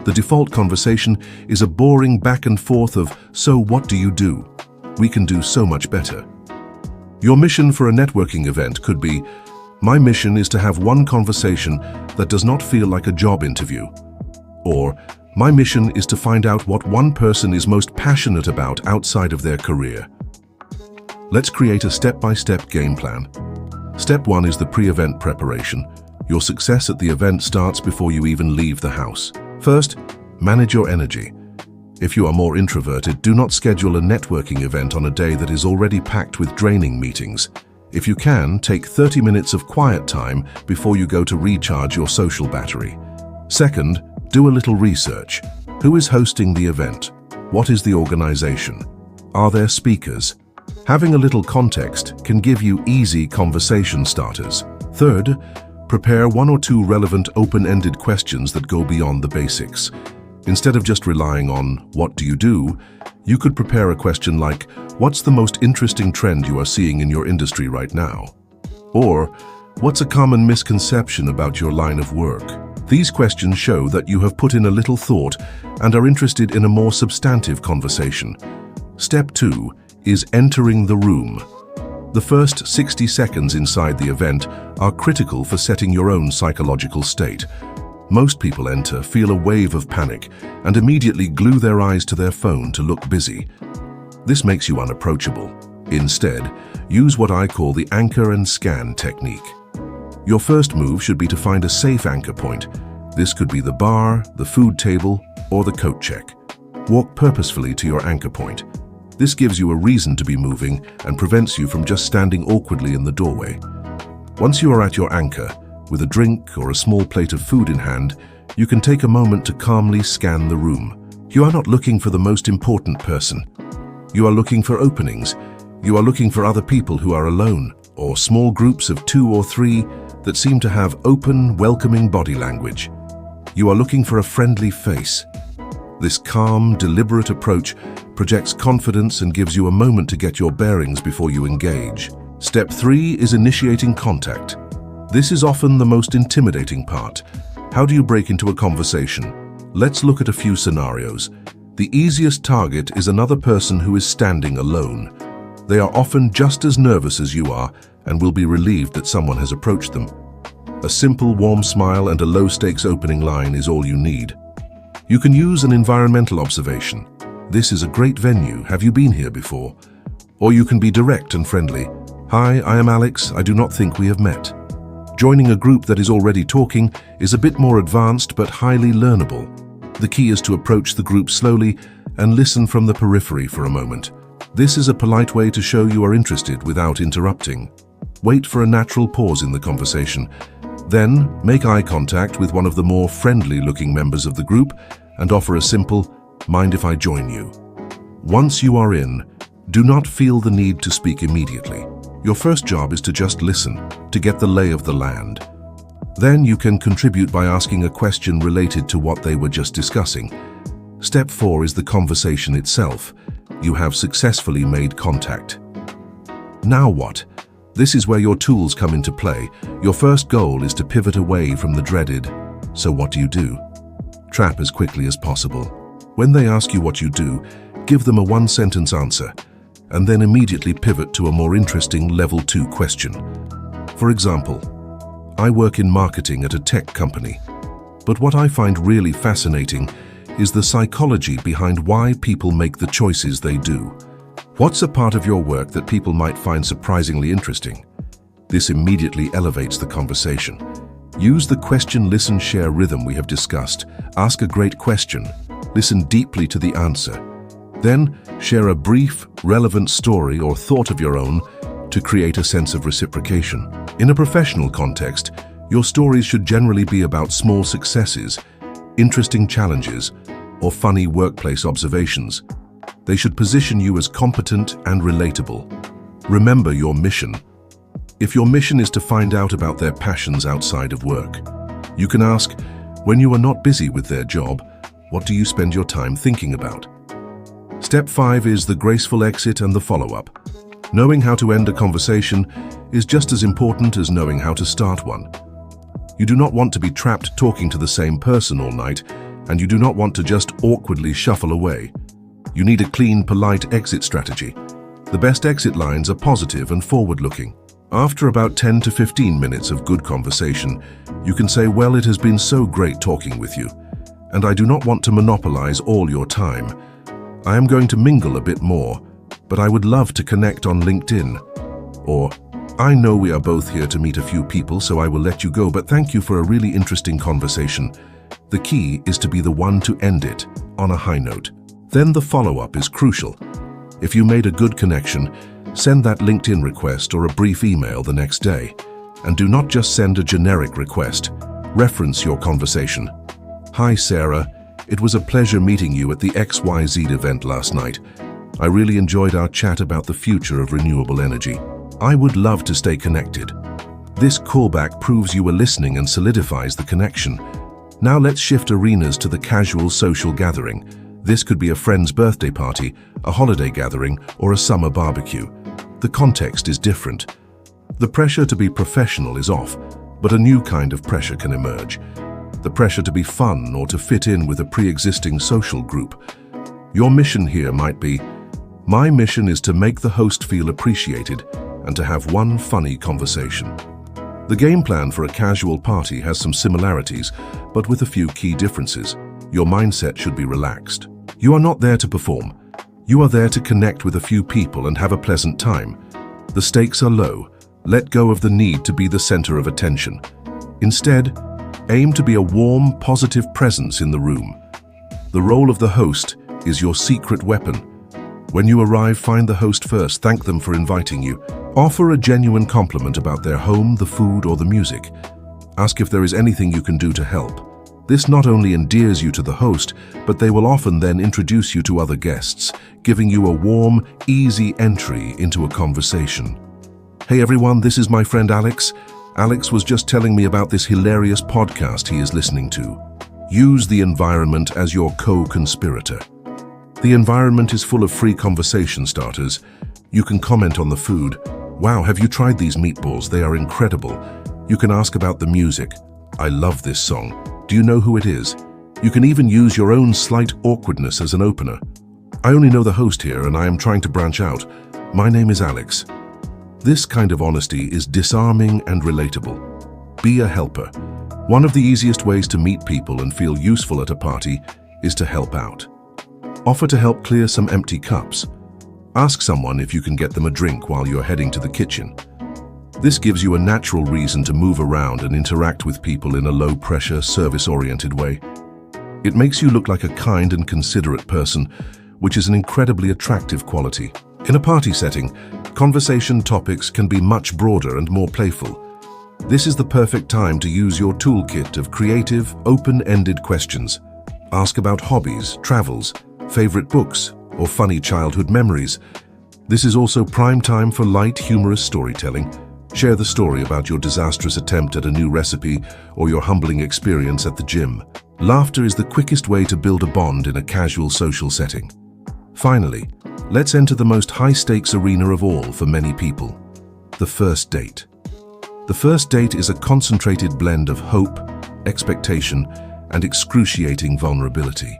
The default conversation is a boring back and forth of, so what do you do? We can do so much better. Your mission for a networking event could be, my mission is to have one conversation that does not feel like a job interview. Or, my mission is to find out what one person is most passionate about outside of their career. Let's create a step-by-step game plan. Step 1 is the pre-event preparation. Your success at the event starts before you even leave the house. First, manage your energy. If you are more introverted, do not schedule a networking event on a day that is already packed with draining meetings. If you can, take 30 minutes of quiet time before you go to recharge your social battery. Second, do a little research. Who is hosting the event? What is the organization? Are there speakers? Having a little context can give you easy conversation starters. Third, prepare 1 or 2 relevant open-ended questions that go beyond the basics. Instead of just relying on, what do you do? You could prepare a question like, what's the most interesting trend you are seeing in your industry right now? Or, what's a common misconception about your line of work? These questions show that you have put in a little thought and are interested in a more substantive conversation. Step 2 is entering the room. The first 60 seconds inside the event are critical for setting your own psychological state. Most people enter, feel a wave of panic, and immediately glue their eyes to their phone to look busy. This makes you unapproachable. Instead, use what I call the anchor and scan technique. Your first move should be to find a safe anchor point. This could be the bar, the food table, or the coat check. Walk purposefully to your anchor point. This gives you a reason to be moving and prevents you from just standing awkwardly in the doorway. Once you are at your anchor, with a drink or a small plate of food in hand, you can take a moment to calmly scan the room. You are not looking for the most important person. You are looking for openings. You are looking for other people who are alone, or small groups of 2 or 3 that seem to have open, welcoming body language. You are looking for a friendly face. This calm, deliberate approach projects confidence and gives you a moment to get your bearings before you engage. Step 3 is initiating contact. This is often the most intimidating part. How do you break into a conversation? Let's look at a few scenarios. The easiest target is another person who is standing alone. They are often just as nervous as you are and will be relieved that someone has approached them. A simple, warm smile and a low-stakes opening line is all you need. You can use an environmental observation. This is a great venue. Have you been here before? Or you can be direct and friendly. Hi, I am Alex. I do not think we have met. Joining a group that is already talking is a bit more advanced but highly learnable. The key is to approach the group slowly and listen from the periphery for a moment. This is a polite way to show you are interested without interrupting. Wait for a natural pause in the conversation. Then, make eye contact with one of the more friendly-looking members of the group and offer a simple, "Mind if I join you?" Once you are in, do not feel the need to speak immediately. Your first job is to just listen, to get the lay of the land. Then you can contribute by asking a question related to what they were just discussing. Step 4 is the conversation itself. You have successfully made contact. Now what? This is where your tools come into play. Your first goal is to pivot away from the dreaded, "So what do you do?" trap as quickly as possible. When they ask you what you do, give them a one-sentence answer, and then immediately pivot to a more interesting Level 2 question. For example, I work in marketing at a tech company, but what I find really fascinating is the psychology behind why people make the choices they do. What's a part of your work that people might find surprisingly interesting? This immediately elevates the conversation. Use the question, listen, share rhythm we have discussed. Ask a great question. Listen deeply to the answer. Then, share a brief, relevant story or thought of your own to create a sense of reciprocation. In a professional context, your stories should generally be about small successes, interesting challenges, or funny workplace observations. They should position you as competent and relatable. Remember your mission. If your mission is to find out about their passions outside of work, you can ask, when you are not busy with their job, what do you spend your time thinking about? Step 5 is the graceful exit and the follow-up. Knowing how to end a conversation is just as important as knowing how to start one. You do not want to be trapped talking to the same person all night, and you do not want to just awkwardly shuffle away. You need a clean, polite exit strategy. The best exit lines are positive and forward-looking. After about 10 to 15 minutes of good conversation, you can say, "Well, it has been so great talking with you, and I do not want to monopolize all your time. I am going to mingle a bit more, but I would love to connect on LinkedIn." Or, "I know we are both here to meet a few people, so I will let you go, but thank you for a really interesting conversation." The key is to be the one to end it on a high note. Then the follow-up is crucial. If you made a good connection, send that LinkedIn request or a brief email the next day. And do not just send a generic request. Reference your conversation. "Hi Sarah, it was a pleasure meeting you at the XYZ event last night. I really enjoyed our chat about the future of renewable energy. I would love to stay connected." This callback proves you were listening and solidifies the connection. Now let's shift arenas to the casual social gathering. This could be a friend's birthday party, a holiday gathering, or a summer barbecue. The context is different. The pressure to be professional is off, but a new kind of pressure can emerge. The pressure to be fun or to fit in with a pre-existing social group. Your mission here might be, "My mission is to make the host feel appreciated and to have one funny conversation." The game plan for a casual party has some similarities, but with a few key differences. Your mindset should be relaxed. You are not there to perform. You are there to connect with a few people and have a pleasant time. The stakes are low. Let go of the need to be the center of attention. Instead, aim to be a warm, positive presence in the room. The role of the host is your secret weapon. When you arrive, find the host first, thank them for inviting you. Offer a genuine compliment about their home, the food, or the music. Ask if there is anything you can do to help. This not only endears you to the host, but they will often then introduce you to other guests, giving you a warm, easy entry into a conversation. "Hey everyone, this is my friend Alex. Alex was just telling me about this hilarious podcast he is listening to." Use the environment as your co-conspirator. The environment is full of free conversation starters. You can comment on the food. "Wow, have you tried these meatballs? They are incredible." You can ask about the music. "I love this song. Do you know who it is?" You can even use your own slight awkwardness as an opener. "I only know the host here and I am trying to branch out. My name is Alex." This kind of honesty is disarming and relatable. Be a helper. One of the easiest ways to meet people and feel useful at a party is to help out. Offer to help clear some empty cups. Ask someone if you can get them a drink while you're heading to the kitchen. This gives you a natural reason to move around and interact with people in a low-pressure, service-oriented way. It makes you look like a kind and considerate person, which is an incredibly attractive quality. In a party setting, conversation topics can be much broader and more playful. This is the perfect time to use your toolkit of creative, open-ended questions. Ask about hobbies, travels, favorite books, or funny childhood memories. This is also prime time for light, humorous storytelling. Share the story about your disastrous attempt at a new recipe or your humbling experience at the gym. Laughter is the quickest way to build a bond in a casual social setting. Finally, let's enter the most high-stakes arena of all for many people: the first date. The first date is a concentrated blend of hope, expectation, and excruciating vulnerability.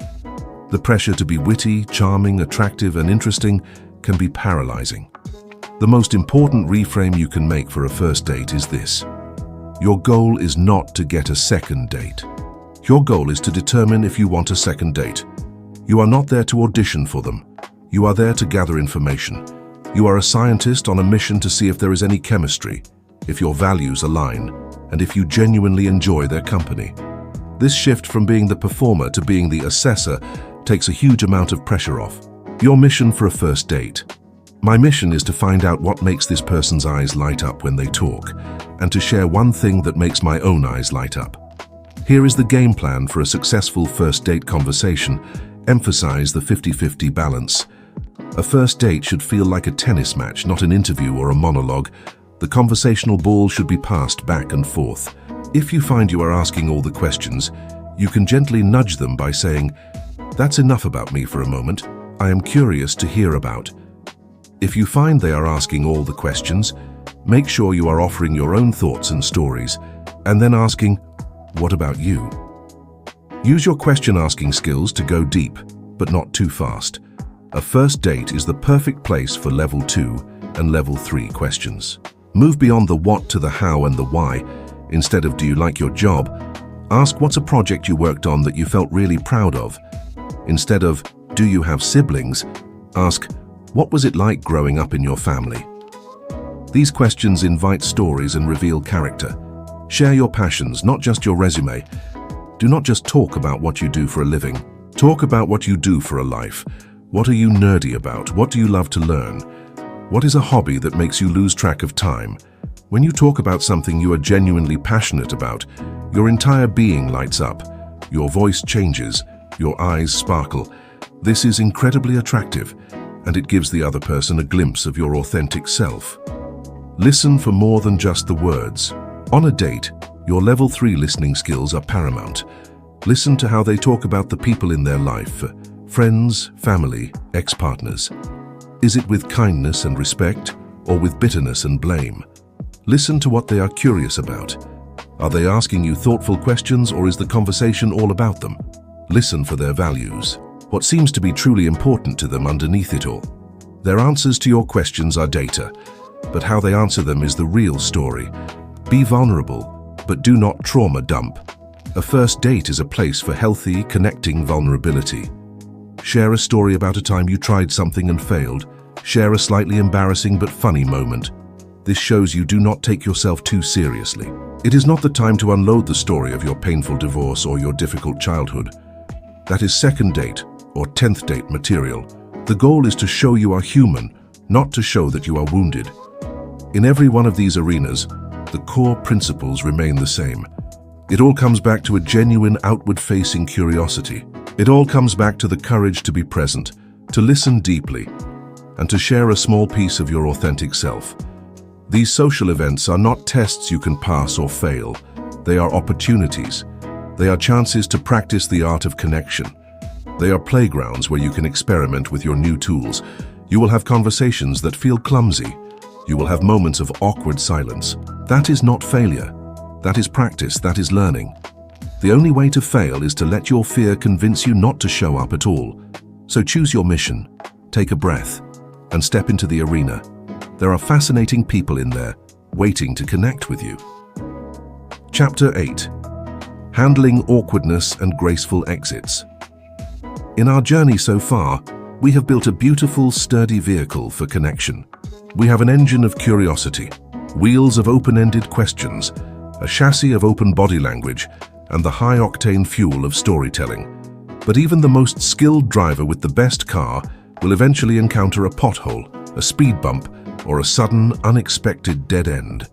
The pressure to be witty, charming, attractive, and interesting can be paralyzing. The most important reframe you can make for a first date is this: your goal is not to get a second date. Your goal is to determine if you want a second date. You are not there to audition for them. You are there to gather information. You are a scientist on a mission to see if there is any chemistry, if your values align, and if you genuinely enjoy their company. This shift from being the performer to being the assessor takes a huge amount of pressure off. Your mission for a first date. My mission is to find out what makes this person's eyes light up when they talk, and to share one thing that makes my own eyes light up. Here is the game plan for a successful first date conversation. Emphasize the 50-50 balance. A first date should feel like a tennis match, not an interview or a monologue. The conversational ball should be passed back and forth. If you find you are asking all the questions, you can gently nudge them by saying, "That's enough about me for a moment. I am curious to hear about." If you find they are asking all the questions, make sure you are offering your own thoughts and stories, and then asking, "What about you?" Use your question-asking skills to go deep, but not too fast. A first date is the perfect place for level 2 and level 3 questions. Move beyond the what to the how and the why. Instead of "Do you like your job?" ask "What's a project you worked on that you felt really proud of?" Instead of "Do you have siblings?" ask "What was it like growing up in your family?" These questions invite stories and reveal character. Share your passions, not just your resume. Do not just talk about what you do for a living. Talk about what you do for a life. What are you nerdy about? What do you love to learn? What is a hobby that makes you lose track of time? When you talk about something you are genuinely passionate about, your entire being lights up. Your voice changes. Your eyes sparkle. This is incredibly attractive, and it gives the other person a glimpse of your authentic self. Listen for more than just the words. On a date, your level 3 listening skills are paramount. Listen to how they talk about the people in their life, friends, family, ex-partners. Is it with kindness and respect, or with bitterness and blame? Listen to what they are curious about. Are they asking you thoughtful questions, or is the conversation all about them? Listen for their values. What seems to be truly important to them underneath it all? Their answers to your questions are data, but how they answer them is the real story. Be vulnerable, but do not trauma dump. A first date is a place for healthy, connecting vulnerability. Share a story about a time you tried something and failed. Share a slightly embarrassing but funny moment. This shows you do not take yourself too seriously. It is not the time to unload the story of your painful divorce or your difficult childhood. That is second date or 10th date material. The goal is to show you are human, not to show that you are wounded. In every one of these arenas, the core principles remain the same. It all comes back to a genuine outward-facing curiosity. It all comes back to the courage to be present, to listen deeply, and to share a small piece of your authentic self. These social events are not tests you can pass or fail. They are opportunities. They are chances to practice the art of connection. They are playgrounds where you can experiment with your new tools. You will have conversations that feel clumsy. You will have moments of awkward silence. That is not failure. That is practice. That is learning. The only way to fail is to let your fear convince you not to show up at all. So choose your mission, take a breath, and step into the arena. There are fascinating people in there, waiting to connect with you. Chapter 8. Handling awkwardness and graceful exits. In our journey so far, we have built a beautiful, sturdy vehicle for connection. We have an engine of curiosity, wheels of open-ended questions, a chassis of open body language, and the high-octane fuel of storytelling. But even the most skilled driver with the best car will eventually encounter a pothole, a speed bump, or a sudden, unexpected dead end.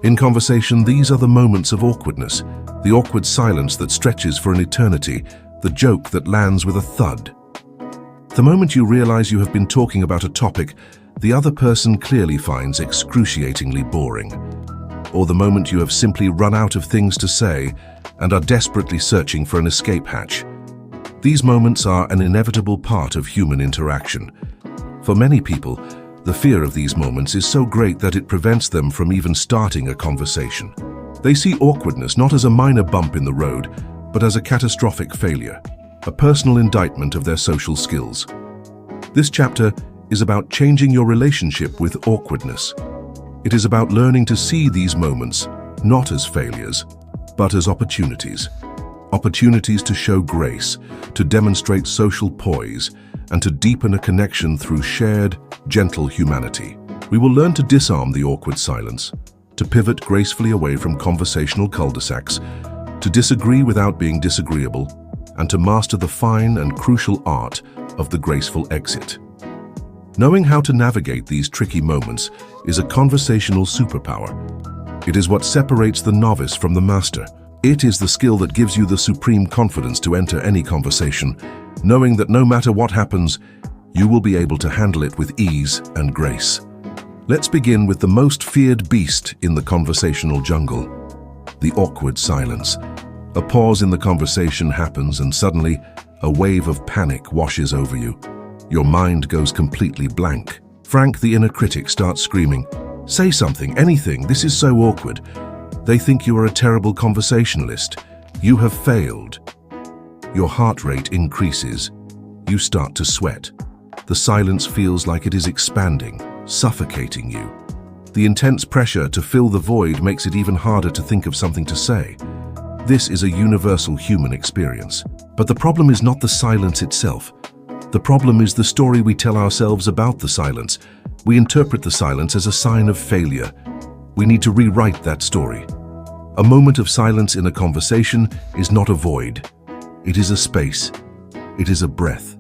In conversation, these are the moments of awkwardness, the awkward silence that stretches for an eternity, the joke that lands with a thud. The moment you realize you have been talking about a topic the other person clearly finds excruciatingly boring, or the moment you have simply run out of things to say and are desperately searching for an escape hatch. These moments are an inevitable part of human interaction. For many people, the fear of these moments is so great that it prevents them from even starting a conversation. They see awkwardness not as a minor bump in the road, but as a catastrophic failure, a personal indictment of their social skills. This chapter is about changing your relationship with awkwardness. It is about learning to see these moments not as failures, but as opportunities. Opportunities to show grace, to demonstrate social poise, and to deepen a connection through shared, gentle humanity. We will learn to disarm the awkward silence, to pivot gracefully away from conversational cul-de-sacs, to disagree without being disagreeable, and to master the fine and crucial art of the graceful exit. Knowing how to navigate these tricky moments is a conversational superpower. It is what separates the novice from the master. It is the skill that gives you the supreme confidence to enter any conversation, knowing that no matter what happens, you will be able to handle it with ease and grace. Let's begin with the most feared beast in the conversational jungle, the awkward silence. A pause in the conversation happens and suddenly a wave of panic washes over you. Your mind goes completely blank. Frank, the inner critic, starts screaming, "Say something, anything, this is so awkward." They think you are a terrible conversationalist. You have failed. Your heart rate increases. You start to sweat. The silence feels like it is expanding, suffocating you. The intense pressure to fill the void makes it even harder to think of something to say. This is a universal human experience. But the problem is not the silence itself. The problem is the story we tell ourselves about the silence. We interpret the silence as a sign of failure. We need to rewrite that story. A moment of silence in a conversation is not a void. It is a space. It is a breath.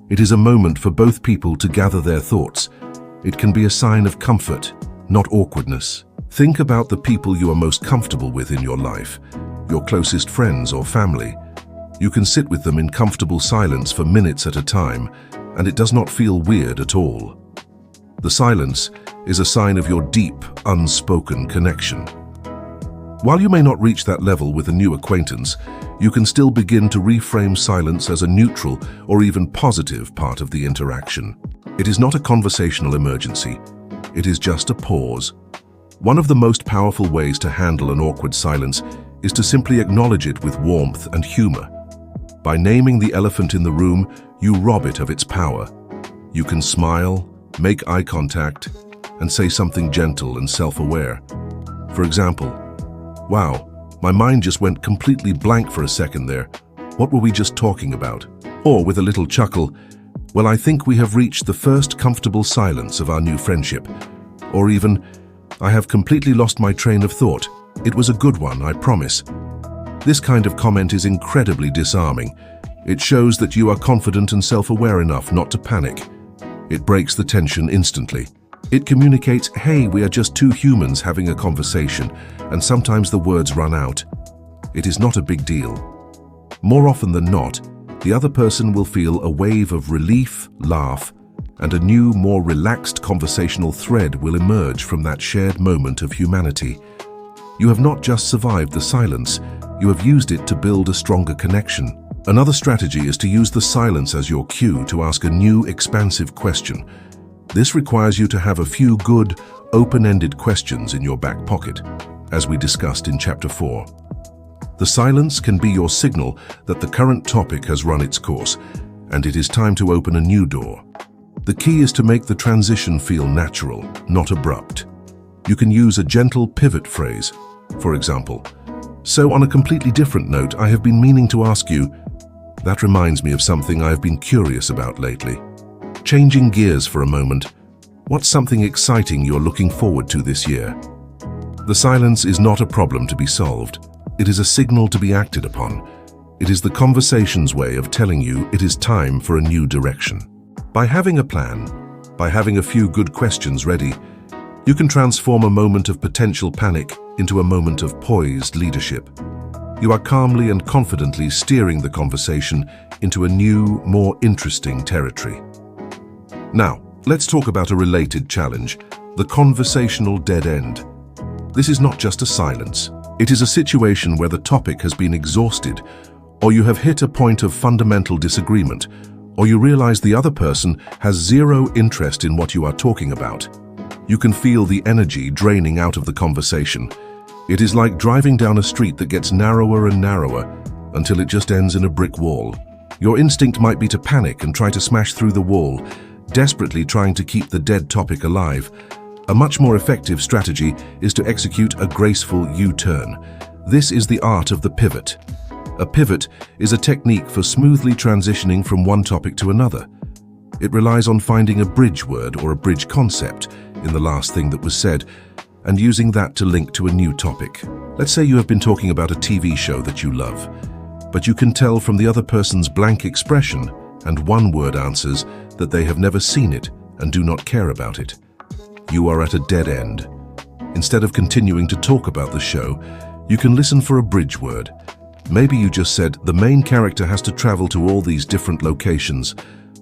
It is a moment for both people to gather their thoughts. It can be a sign of comfort, not awkwardness. Think about the people you are most comfortable with in your life, your closest friends or family. You can sit with them in comfortable silence for minutes at a time, and it does not feel weird at all. The silence is a sign of your deep, unspoken connection. While you may not reach that level with a new acquaintance, you can still begin to reframe silence as a neutral or even positive part of the interaction. It is not a conversational emergency. It is just a pause. One of the most powerful ways to handle an awkward silence is to simply acknowledge it with warmth and humor. By naming the elephant in the room, you rob it of its power. You can smile, make eye contact, and say something gentle and self-aware. For example, "Wow, my mind just went completely blank for a second there. What were we just talking about?" Or with a little chuckle, "Well, I think we have reached the first comfortable silence of our new friendship." Or even, "I have completely lost my train of thought. It was a good one, I promise." This kind of comment is incredibly disarming. It shows that you are confident and self-aware enough not to panic. It breaks the tension instantly. It communicates, "Hey, we are just two humans having a conversation, and sometimes the words run out." It is not a big deal. More often than not, the other person will feel a wave of relief, laugh, and a new, more relaxed conversational thread will emerge from that shared moment of humanity. You have not just survived the silence, you have used it to build a stronger connection. Another strategy is to use the silence as your cue to ask a new, expansive question. This requires you to have a few good, open-ended questions in your back pocket, as we discussed in Chapter 4. The silence can be your signal that the current topic has run its course, and it is time to open a new door. The key is to make the transition feel natural, not abrupt. You can use a gentle pivot phrase. For example, "So on a completely different note, I have been meaning to ask you," That reminds me of something I've been curious about lately. Changing gears for a moment, what's something exciting you're looking forward to this year? The silence is not a problem to be solved. It is a signal to be acted upon. It is the conversation's way of telling you it is time for a new direction. By having a plan, by having a few good questions ready, you can transform a moment of potential panic into a moment of poised leadership. You are calmly and confidently steering the conversation into a new, more interesting territory. Now, let's talk about a related challenge, the conversational dead end. This is not just a silence. It is a situation where the topic has been exhausted, or you have hit a point of fundamental disagreement, or you realize the other person has zero interest in what you are talking about. You can feel the energy draining out of the conversation. It is like driving down a street that gets narrower and narrower until it just ends in a brick wall. Your instinct might be to panic and try to smash through the wall, desperately trying to keep the dead topic alive. A much more effective strategy is to execute a graceful U-turn. This is the art of the pivot. A pivot is a technique for smoothly transitioning from one topic to another. It relies on finding a bridge word or a bridge concept in the last thing that was said, and using that to link to a new topic. Let's say you have been talking about a TV show that you love, but you can tell from the other person's blank expression and one-word answers that they have never seen it and do not care about it. You are at a dead end. Instead of continuing to talk about the show, you can listen for a bridge word. Maybe you just said the main character has to travel to all these different locations.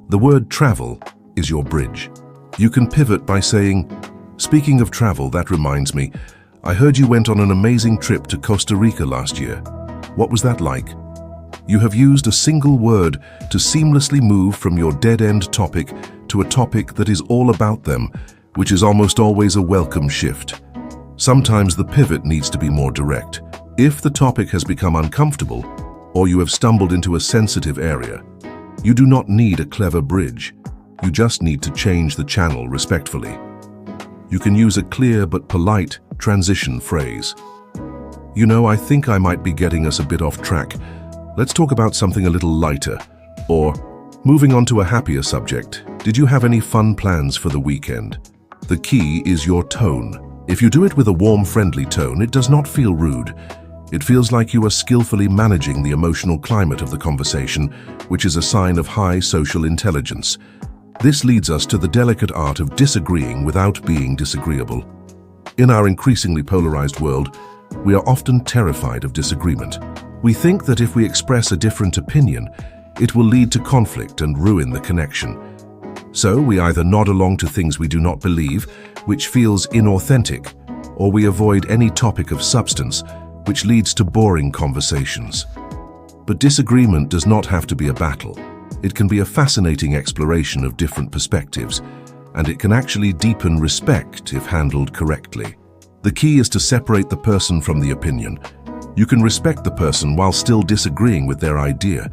The word travel is your bridge. You can pivot by saying, "Speaking of travel, that reminds me, I heard you went on an amazing trip to Costa Rica last year. What was that like?" You have used a single word to seamlessly move from your dead-end topic to a topic that is all about them, which is almost always a welcome shift. Sometimes the pivot needs to be more direct. If the topic has become uncomfortable, or you have stumbled into a sensitive area, you do not need a clever bridge. You just need to change the channel respectfully. You can use a clear but polite transition phrase. "You know, I think I might be getting us a bit off track. Let's talk about something a little lighter." Or, "Moving on to a happier subject, did you have any fun plans for the weekend?" The key is your tone. If you do it with a warm, friendly tone, it does not feel rude. It feels like you are skillfully managing the emotional climate of the conversation, which is a sign of high social intelligence. This leads us to the delicate art of disagreeing without being disagreeable. In our increasingly polarized world, we are often terrified of disagreement. We think that if we express a different opinion, it will lead to conflict and ruin the connection. So we either nod along to things we do not believe, which feels inauthentic, or we avoid any topic of substance, which leads to boring conversations. But disagreement does not have to be a battle. It can be a fascinating exploration of different perspectives, and it can actually deepen respect if handled correctly. The key is to separate the person from the opinion. You can respect the person while still disagreeing with their idea.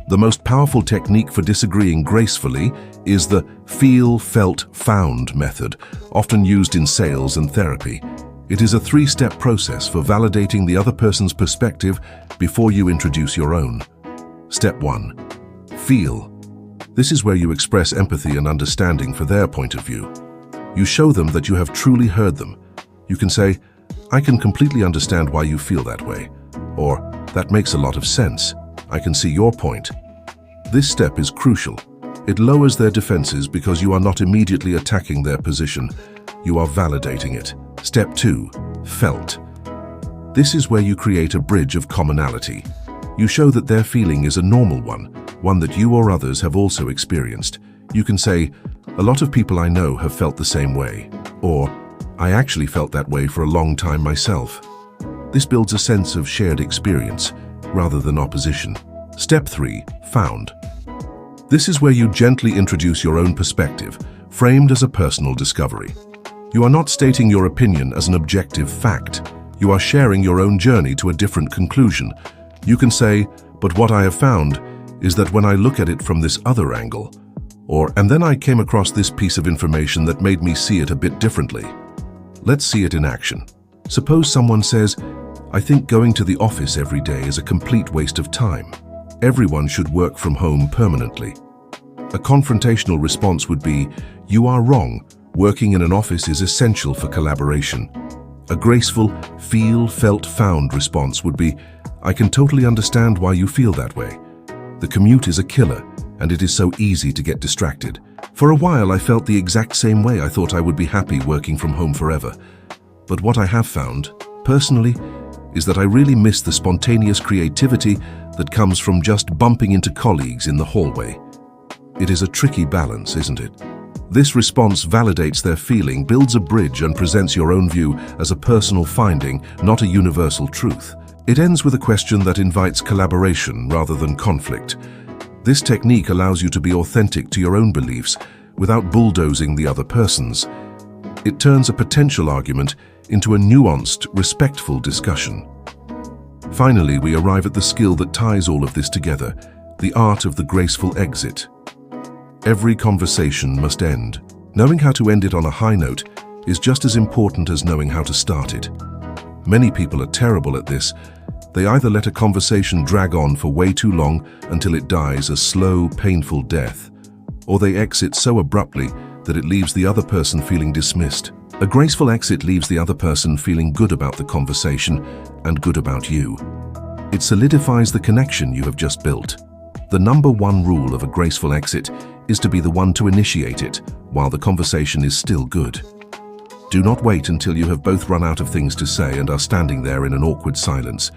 The most powerful technique for disagreeing gracefully is the feel, felt, found method, often used in sales and therapy. It is a three-step process for validating the other person's perspective before you introduce your own. Step 1. Feel. This is where you express empathy and understanding for their point of view. You show them that you have truly heard them. You can say, "I can completely understand why you feel that way," or "That makes a lot of sense. I can see your point." This step is crucial. It lowers their defenses because you are not immediately attacking their position. You are validating it. Step 2. Felt. This is where you create a bridge of commonality. You show that their feeling is a normal one that you or others have also experienced. You can say, "A lot of people I know have felt the same way," or "I actually felt that way for a long time myself." This builds a sense of shared experience rather than opposition. Step 3. Found. This is where you gently introduce your own perspective, framed as a personal discovery. You are not stating your opinion as an objective fact. You are sharing your own journey to a different conclusion. You can say, "But what I have found is that when I look at it from this other angle," or "and then I came across this piece of information that made me see it a bit differently." Let's see it in action. Suppose someone says, "I think going to the office every day is a complete waste of time." everyone should work from home permanently. A confrontational response would be, "You are wrong. Working in an office is essential for collaboration." A graceful, feel, felt, found response would be, "I can totally understand why you feel that way. The commute is a killer, and it is so easy to get distracted. For a while, I felt the exact same way. I thought I would be happy working from home forever. But what I have found, personally, is that I really miss the spontaneous creativity that comes from just bumping into colleagues in the hallway." It is a tricky balance, isn't it? This response validates their feeling, builds a bridge, and presents your own view as a personal finding, not a universal truth. It ends with a question that invites collaboration rather than conflict. This technique allows you to be authentic to your own beliefs without bulldozing the other person's. It turns a potential argument into a nuanced, respectful discussion. Finally, we arrive at the skill that ties all of this together, the art of the graceful exit. Every conversation must end. Knowing how to end it on a high note is just as important as knowing how to start it. Many people are terrible at this. They either let a conversation drag on for way too long until it dies a slow, painful death, or they exit so abruptly that it leaves the other person feeling dismissed. A graceful exit leaves the other person feeling good about the conversation and good about you. It solidifies the connection you have just built. The number one rule of a graceful exit is to be the one to initiate it while the conversation is still good. Do not wait until you have both run out of things to say and are standing there in an awkward silence.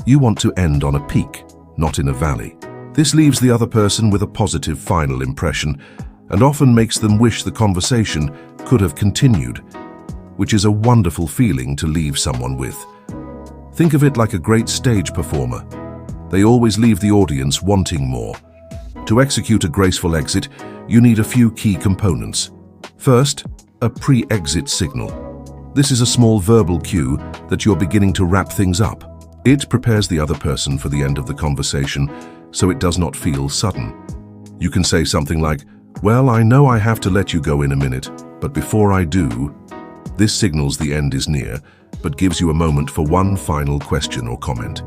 You want to end on a peak, not in a valley. This leaves the other person with a positive final impression and often makes them wish the conversation could have continued, which is a wonderful feeling to leave someone with. Think of it like a great stage performer. They always leave the audience wanting more. To execute a graceful exit, you need a few key components. First, a pre-exit signal. This is a small verbal cue that you're beginning to wrap things up. It prepares the other person for the end of the conversation, so it does not feel sudden. You can say something like, "Well, I know I have to let you go in a minute, but before I do..." This signals the end is near, but gives you a moment for one final question or comment.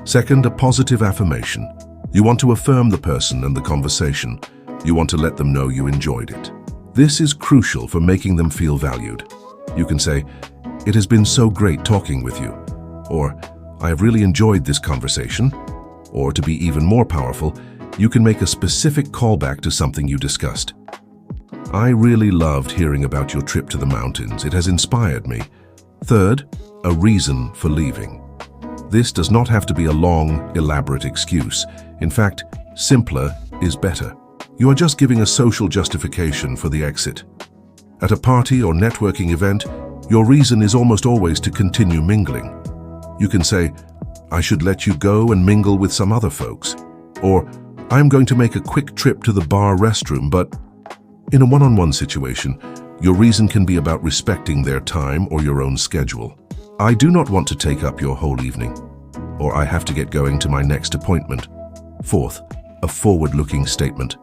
Second, a positive affirmation. You want to affirm the person and the conversation. You want to let them know you enjoyed it. This is crucial for making them feel valued. You can say, "It has been so great talking with you," or "I have really enjoyed this conversation." Or to be even more powerful, you can make a specific callback to something you discussed. "I really loved hearing about your trip to the mountains. It has inspired me." Third, a reason for leaving. This does not have to be a long, elaborate excuse. In fact, simpler is better. You are just giving a social justification for the exit. At a party or networking event, your reason is almost always to continue mingling. You can say, "I should let you go and mingle with some other folks," or "I'm going to make a quick trip to the bar restroom, but..." In a one-on-one situation, your reason can be about respecting their time or your own schedule. "I do not want to take up your whole evening," or "I have to get going to my next appointment." Fourth, a forward-looking statement.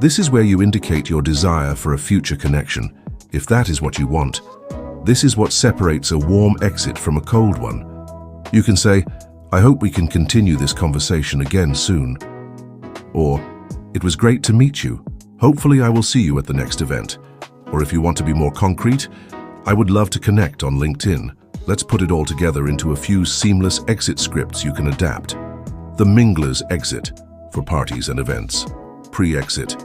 This is where you indicate your desire for a future connection, if that is what you want. This is what separates a warm exit from a cold one. You can say, "I hope we can continue this conversation again soon." Or, "It was great to meet you. Hopefully I will see you at the next event." Or if you want to be more concrete, "I would love to connect on LinkedIn. Let's put it all together into a few seamless exit scripts you can adapt." The mingler's exit for parties and events. Pre-exit.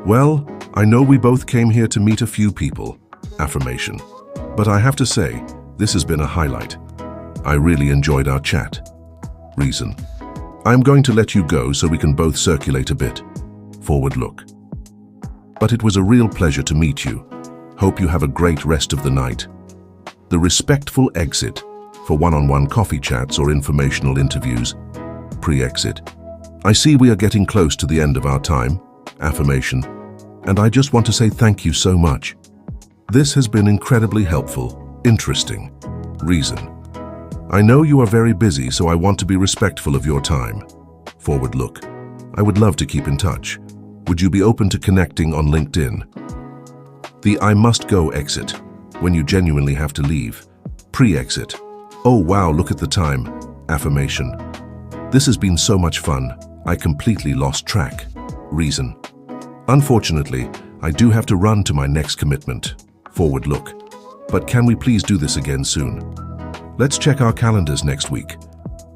"Well, I know we both came here to meet a few people." Affirmation. "But I have to say, this has been a highlight. I really enjoyed our chat." Reason. "I'm going to let you go so we can both circulate a bit." Forward look. "But it was a real pleasure to meet you. Hope you have a great rest of the night." The respectful exit for one-on-one coffee chats or informational interviews. Pre-exit. "I see we are getting close to the end of our time." Affirmation. "And I just want to say thank you so much. This has been incredibly helpful, interesting." Reason. "I know you are very busy, so I want to be respectful of your time." Forward look. "I would love to keep in touch. Would you be open to connecting on LinkedIn?" The "I must go" exit, when you genuinely have to leave. Pre-exit. "Oh wow, look at the time." Affirmation. "This has been so much fun. I completely lost track. Reason: unfortunately, I do have to run to my next commitment. Forward look. But can we please do this again soon? Let's check our calendars next week.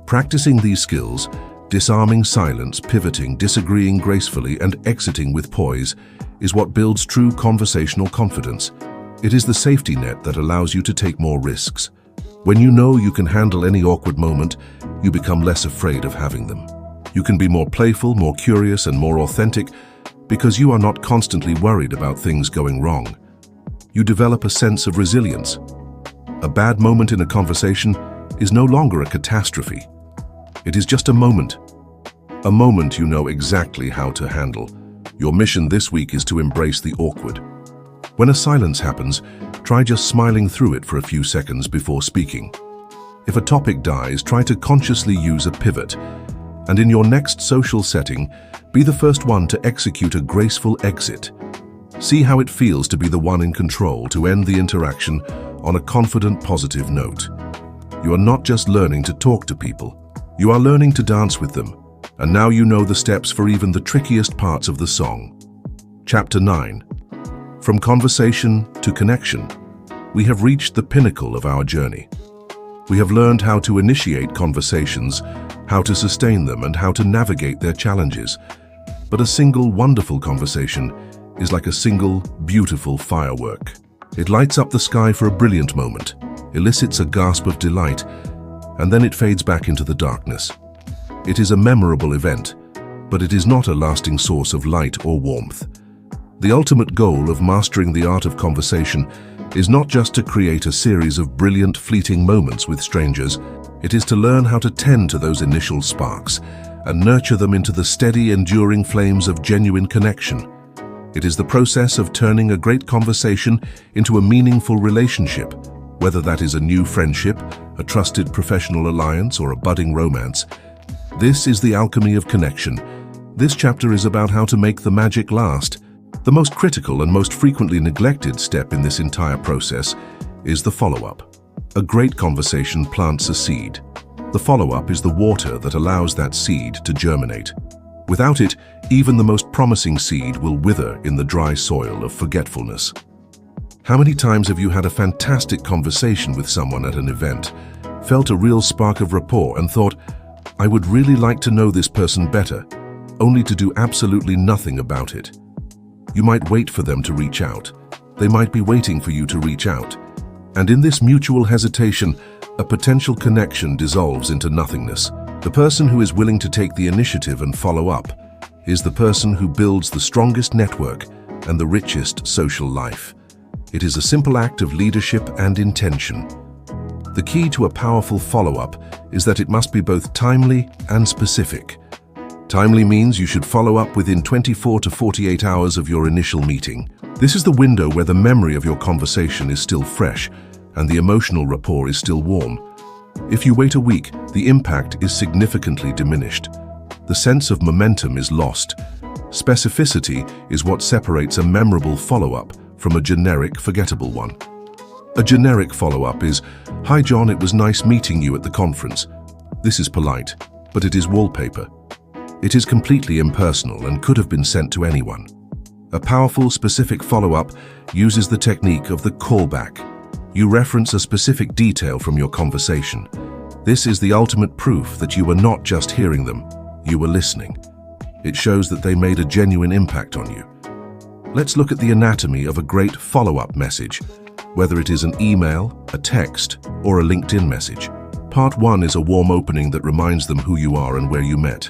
Practicing these skills, disarming silence, pivoting, disagreeing gracefully, and exiting with poise, is what builds true conversational confidence. It is the safety net that allows you to take more risks. When you know you can handle any awkward moment, you become less afraid of having them. You can be more playful, more curious, and more authentic because you are not constantly worried about things going wrong. You develop a sense of resilience. A bad moment in a conversation is no longer a catastrophe. It is just a moment. A moment you know exactly how to handle. Your mission this week is to embrace the awkward. When a silence happens, try just smiling through it for a few seconds before speaking. If a topic dies, try to consciously use a pivot. And in your next social setting, be the first one to execute a graceful exit. See how it feels to be the one in control, to end the interaction on a confident, positive note. You are not just learning to talk to people, you are learning to dance with them. And now you know the steps for even the trickiest parts of the song. Chapter 9. From conversation to connection, we have reached the pinnacle of our journey. We have learned how to initiate conversations, how to sustain them, and how to navigate their challenges. But a single wonderful conversation is like a single beautiful firework. It lights up the sky for a brilliant moment, elicits a gasp of delight, and then it fades back into the darkness. It is a memorable event, but it is not a lasting source of light or warmth. The ultimate goal of mastering the art of conversation is not just to create a series of brilliant, fleeting moments with strangers. It is to learn how to tend to those initial sparks and nurture them into the steady, enduring flames of genuine connection. It is the process of turning a great conversation into a meaningful relationship, whether that is a new friendship, a trusted professional alliance, or a budding romance. This is the alchemy of connection. This chapter is about how to make the magic last. The most critical and most frequently neglected step in this entire process is the follow-up. A great conversation plants a seed. The follow-up is the water that allows that seed to germinate. Without it, even the most promising seed will wither in the dry soil of forgetfulness. How many times have you had a fantastic conversation with someone at an event, felt a real spark of rapport, and thought, "I would really like to know this person better," only to do absolutely nothing about it? You might wait for them to reach out. They might be waiting for you to reach out. And in this mutual hesitation, a potential connection dissolves into nothingness. The person who is willing to take the initiative and follow up is the person who builds the strongest network and the richest social life. It is a simple act of leadership and intention. The key to a powerful follow-up is that it must be both timely and specific. Timely means you should follow up within 24 to 48 hours of your initial meeting. This is the window where the memory of your conversation is still fresh and the emotional rapport is still warm. If you wait a week, the impact is significantly diminished. The sense of momentum is lost. Specificity is what separates a memorable follow-up from a generic, forgettable one. A generic follow-up is, "Hi John, it was nice meeting you at the conference." This is polite, but it is wallpaper. It is completely impersonal and could have been sent to anyone. A powerful, specific follow-up uses the technique of the callback. You reference a specific detail from your conversation. This is the ultimate proof that you were not just hearing them, you were listening. It shows that they made a genuine impact on you. Let's look at the anatomy of a great follow-up message, whether it is an email, a text, or a LinkedIn message. Part 1 is a warm opening that reminds them who you are and where you met.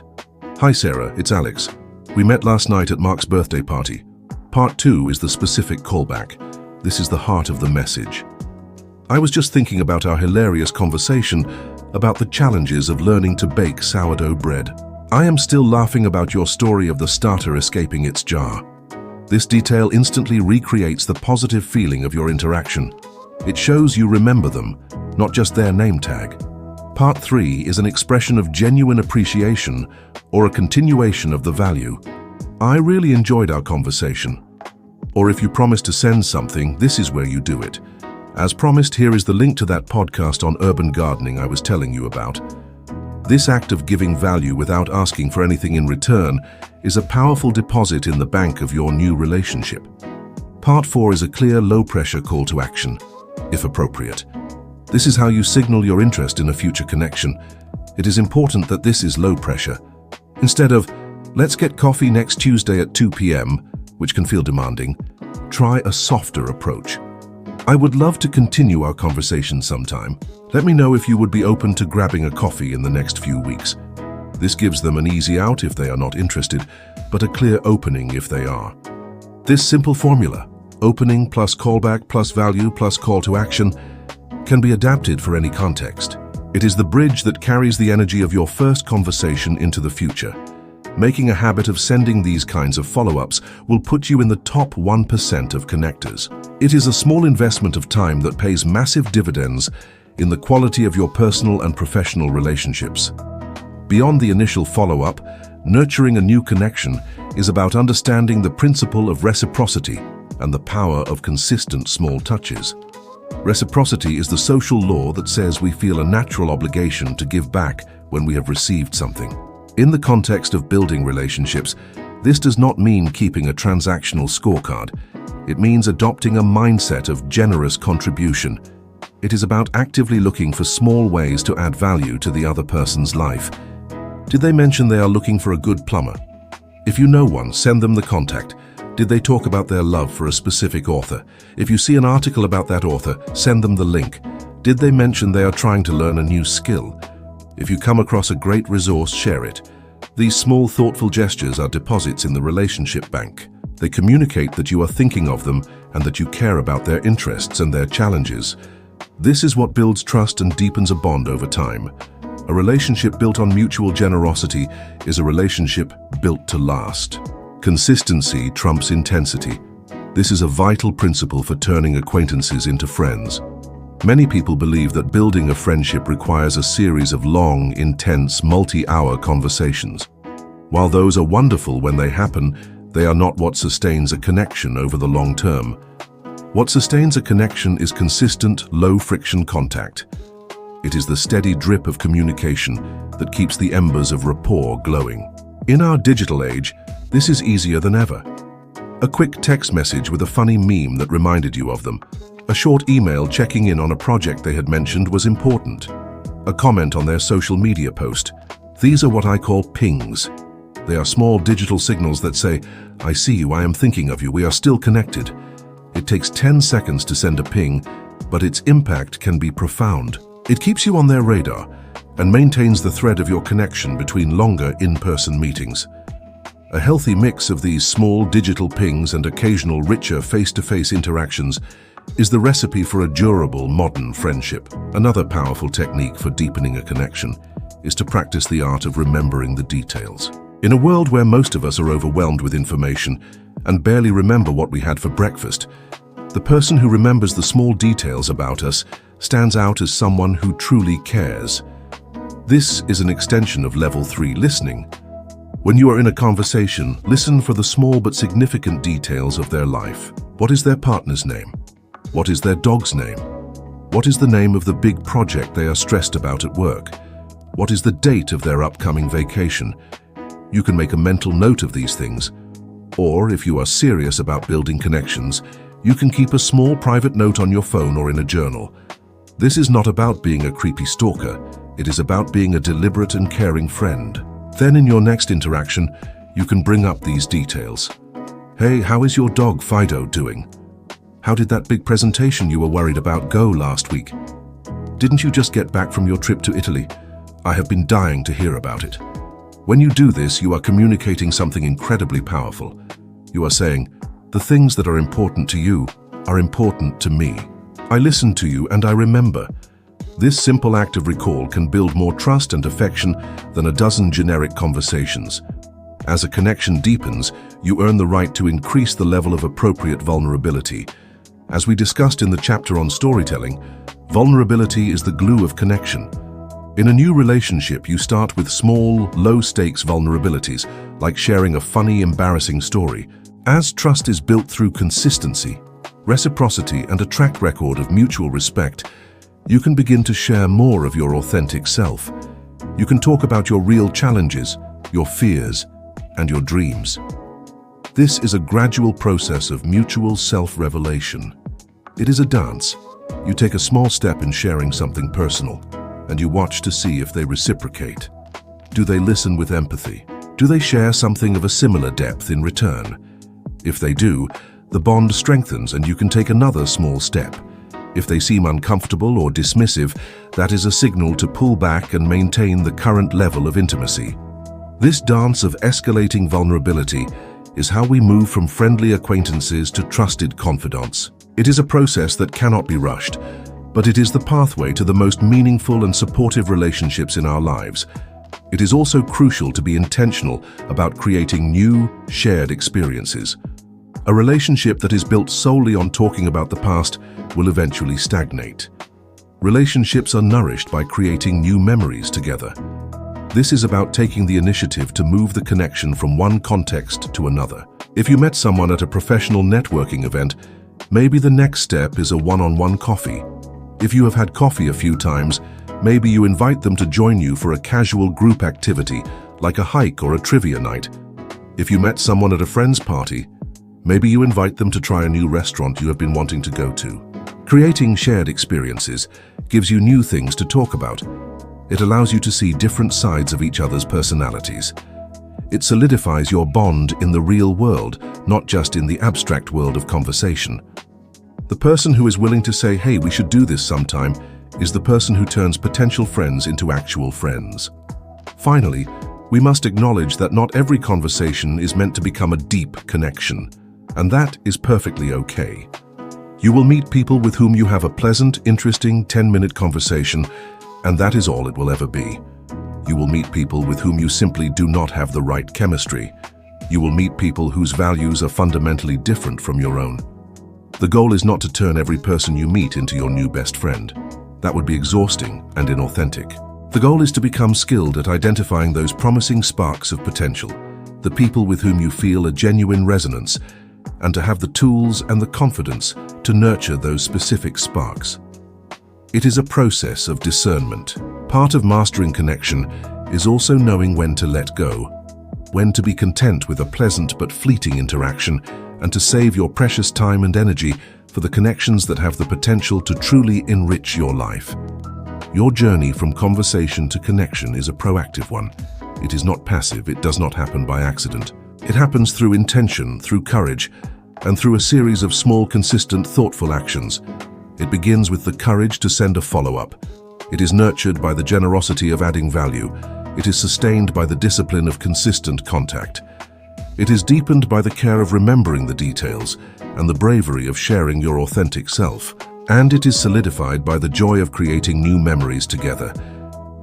"Hi Sarah, it's Alex. We met last night at Mark's birthday party." Part 2 is the specific callback. This is the heart of the message. "I was just thinking about our hilarious conversation about the challenges of learning to bake sourdough bread. I am still laughing about your story of the starter escaping its jar." This detail instantly recreates the positive feeling of your interaction. It shows you remember them, not just their name tag. Part 3 is an expression of genuine appreciation or a continuation of the value. "I really enjoyed our conversation." Or if you promise to send something, this is where you do it. As promised, here is the link to that podcast on urban gardening I was telling you about. This act of giving value without asking for anything in return is a powerful deposit in the bank of your new relationship. Part 4 is a clear, low-pressure call to action, if appropriate. This is how you signal your interest in a future connection. It is important that this is low pressure. Instead of, "Let's get coffee next Tuesday at 2 p.m., which can feel demanding, try a softer approach. "I would love to continue our conversation sometime. Let me know if you would be open to grabbing a coffee in the next few weeks." This gives them an easy out if they are not interested, but a clear opening if they are. This simple formula, opening plus callback plus value plus call to action, can be adapted for any context. It is the bridge that carries the energy of your first conversation into the future. Making a habit of sending these kinds of follow-ups will put you in the top 1% of connectors. It is a small investment of time that pays massive dividends in the quality of your personal and professional relationships. Beyond the initial follow-up, nurturing a new connection is about understanding the principle of reciprocity and the power of consistent small touches. Reciprocity is the social law that says we feel a natural obligation to give back when we have received something. In the context of building relationships, this does not mean keeping a transactional scorecard. It means adopting a mindset of generous contribution. It is about actively looking for small ways to add value to the other person's life. Did they mention they are looking for a good plumber? If you know one, send them the contact. Did they talk about their love for a specific author? If you see an article about that author, send them the link. Did they mention they are trying to learn a new skill? If you come across a great resource, share it. These small, thoughtful gestures are deposits in the relationship bank. They communicate that you are thinking of them and that you care about their interests and their challenges. This is what builds trust and deepens a bond over time. A relationship built on mutual generosity is a relationship built to last. Consistency trumps intensity. This is a vital principle for turning acquaintances into friends. Many people believe that building a friendship requires a series of long, intense, multi-hour conversations. While those are wonderful when they happen, they are not what sustains a connection over the long term. What sustains a connection is consistent, low-friction contact. It is the steady drip of communication that keeps the embers of rapport glowing. In our digital age, this is easier than ever. A quick text message with a funny meme that reminded you of them. A short email checking in on a project they had mentioned was important. A comment on their social media post. These are what I call pings. They are small digital signals that say, "I see you, I am thinking of you, we are still connected." It takes 10 seconds to send a ping, but its impact can be profound. It keeps you on their radar and maintains the thread of your connection between longer in-person meetings. A healthy mix of these small digital pings and occasional richer face-to-face interactions is the recipe for a durable modern friendship. Another powerful technique for deepening a connection is to practice the art of remembering the details. In a world where most of us are overwhelmed with information and barely remember what we had for breakfast, the person who remembers the small details about us stands out as someone who truly cares. This is an extension of level 3 listening. When you are in a conversation, listen for the small but significant details of their life. What is their partner's name? What is their dog's name? What is the name of the big project they are stressed about at work? What is the date of their upcoming vacation? You can make a mental note of these things. Or, if you are serious about building connections, you can keep a small private note on your phone or in a journal. This is not about being a creepy stalker. It is about being a deliberate and caring friend. Then in your next interaction, you can bring up these details. Hey, how is your dog Fido doing? How did that big presentation you were worried about go last week? Didn't you just get back from your trip to Italy? I have been dying to hear about it. When you do this, you are communicating something incredibly powerful. You are saying, the things that are important to you are important to me. I listen to you and I remember. This simple act of recall can build more trust and affection than a dozen generic conversations. As a connection deepens, you earn the right to increase the level of appropriate vulnerability. As we discussed in the chapter on storytelling, vulnerability is the glue of connection. In a new relationship, you start with small, low-stakes vulnerabilities, like sharing a funny, embarrassing story. As trust is built through consistency, reciprocity, and a track record of mutual respect, you can begin to share more of your authentic self. You can talk about your real challenges, your fears, and your dreams. This is a gradual process of mutual self-revelation. It is a dance. You take a small step in sharing something personal, and you watch to see if they reciprocate. Do they listen with empathy? Do they share something of a similar depth in return? If they do, the bond strengthens and you can take another small step. If they seem uncomfortable or dismissive, that is a signal to pull back and maintain the current level of intimacy. This dance of escalating vulnerability is how we move from friendly acquaintances to trusted confidants. It is a process that cannot be rushed, but it is the pathway to the most meaningful and supportive relationships in our lives. It is also crucial to be intentional about creating new, shared experiences. A relationship that is built solely on talking about the past will eventually stagnate. Relationships are nourished by creating new memories together. This is about taking the initiative to move the connection from one context to another. If you met someone at a professional networking event, maybe the next step is a one-on-one coffee. If you have had coffee a few times, maybe you invite them to join you for a casual group activity, like a hike or a trivia night. If you met someone at a friend's party, maybe you invite them to try a new restaurant you have been wanting to go to. Creating shared experiences gives you new things to talk about. It allows you to see different sides of each other's personalities. It solidifies your bond in the real world, not just in the abstract world of conversation. The person who is willing to say, "Hey, we should do this sometime," is the person who turns potential friends into actual friends. Finally, we must acknowledge that not every conversation is meant to become a deep connection, and that is perfectly okay. You will meet people with whom you have a pleasant, interesting 10-minute conversation, and that is all it will ever be. You will meet people with whom you simply do not have the right chemistry. You will meet people whose values are fundamentally different from your own. The goal is not to turn every person you meet into your new best friend. That would be exhausting and inauthentic. The goal is to become skilled at identifying those promising sparks of potential, the people with whom you feel a genuine resonance, and to have the tools and the confidence to nurture those specific sparks. It is a process of discernment. Part of mastering connection is also knowing when to let go, when to be content with a pleasant but fleeting interaction, and to save your precious time and energy for the connections that have the potential to truly enrich your life. Your journey from conversation to connection is a proactive one. It is not passive, it does not happen by accident. It happens through intention, through courage, and through a series of small, consistent, thoughtful actions. It begins with the courage to send a follow-up. It is nurtured by the generosity of adding value. It is sustained by the discipline of consistent contact. It is deepened by the care of remembering the details and the bravery of sharing your authentic self. And it is solidified by the joy of creating new memories together.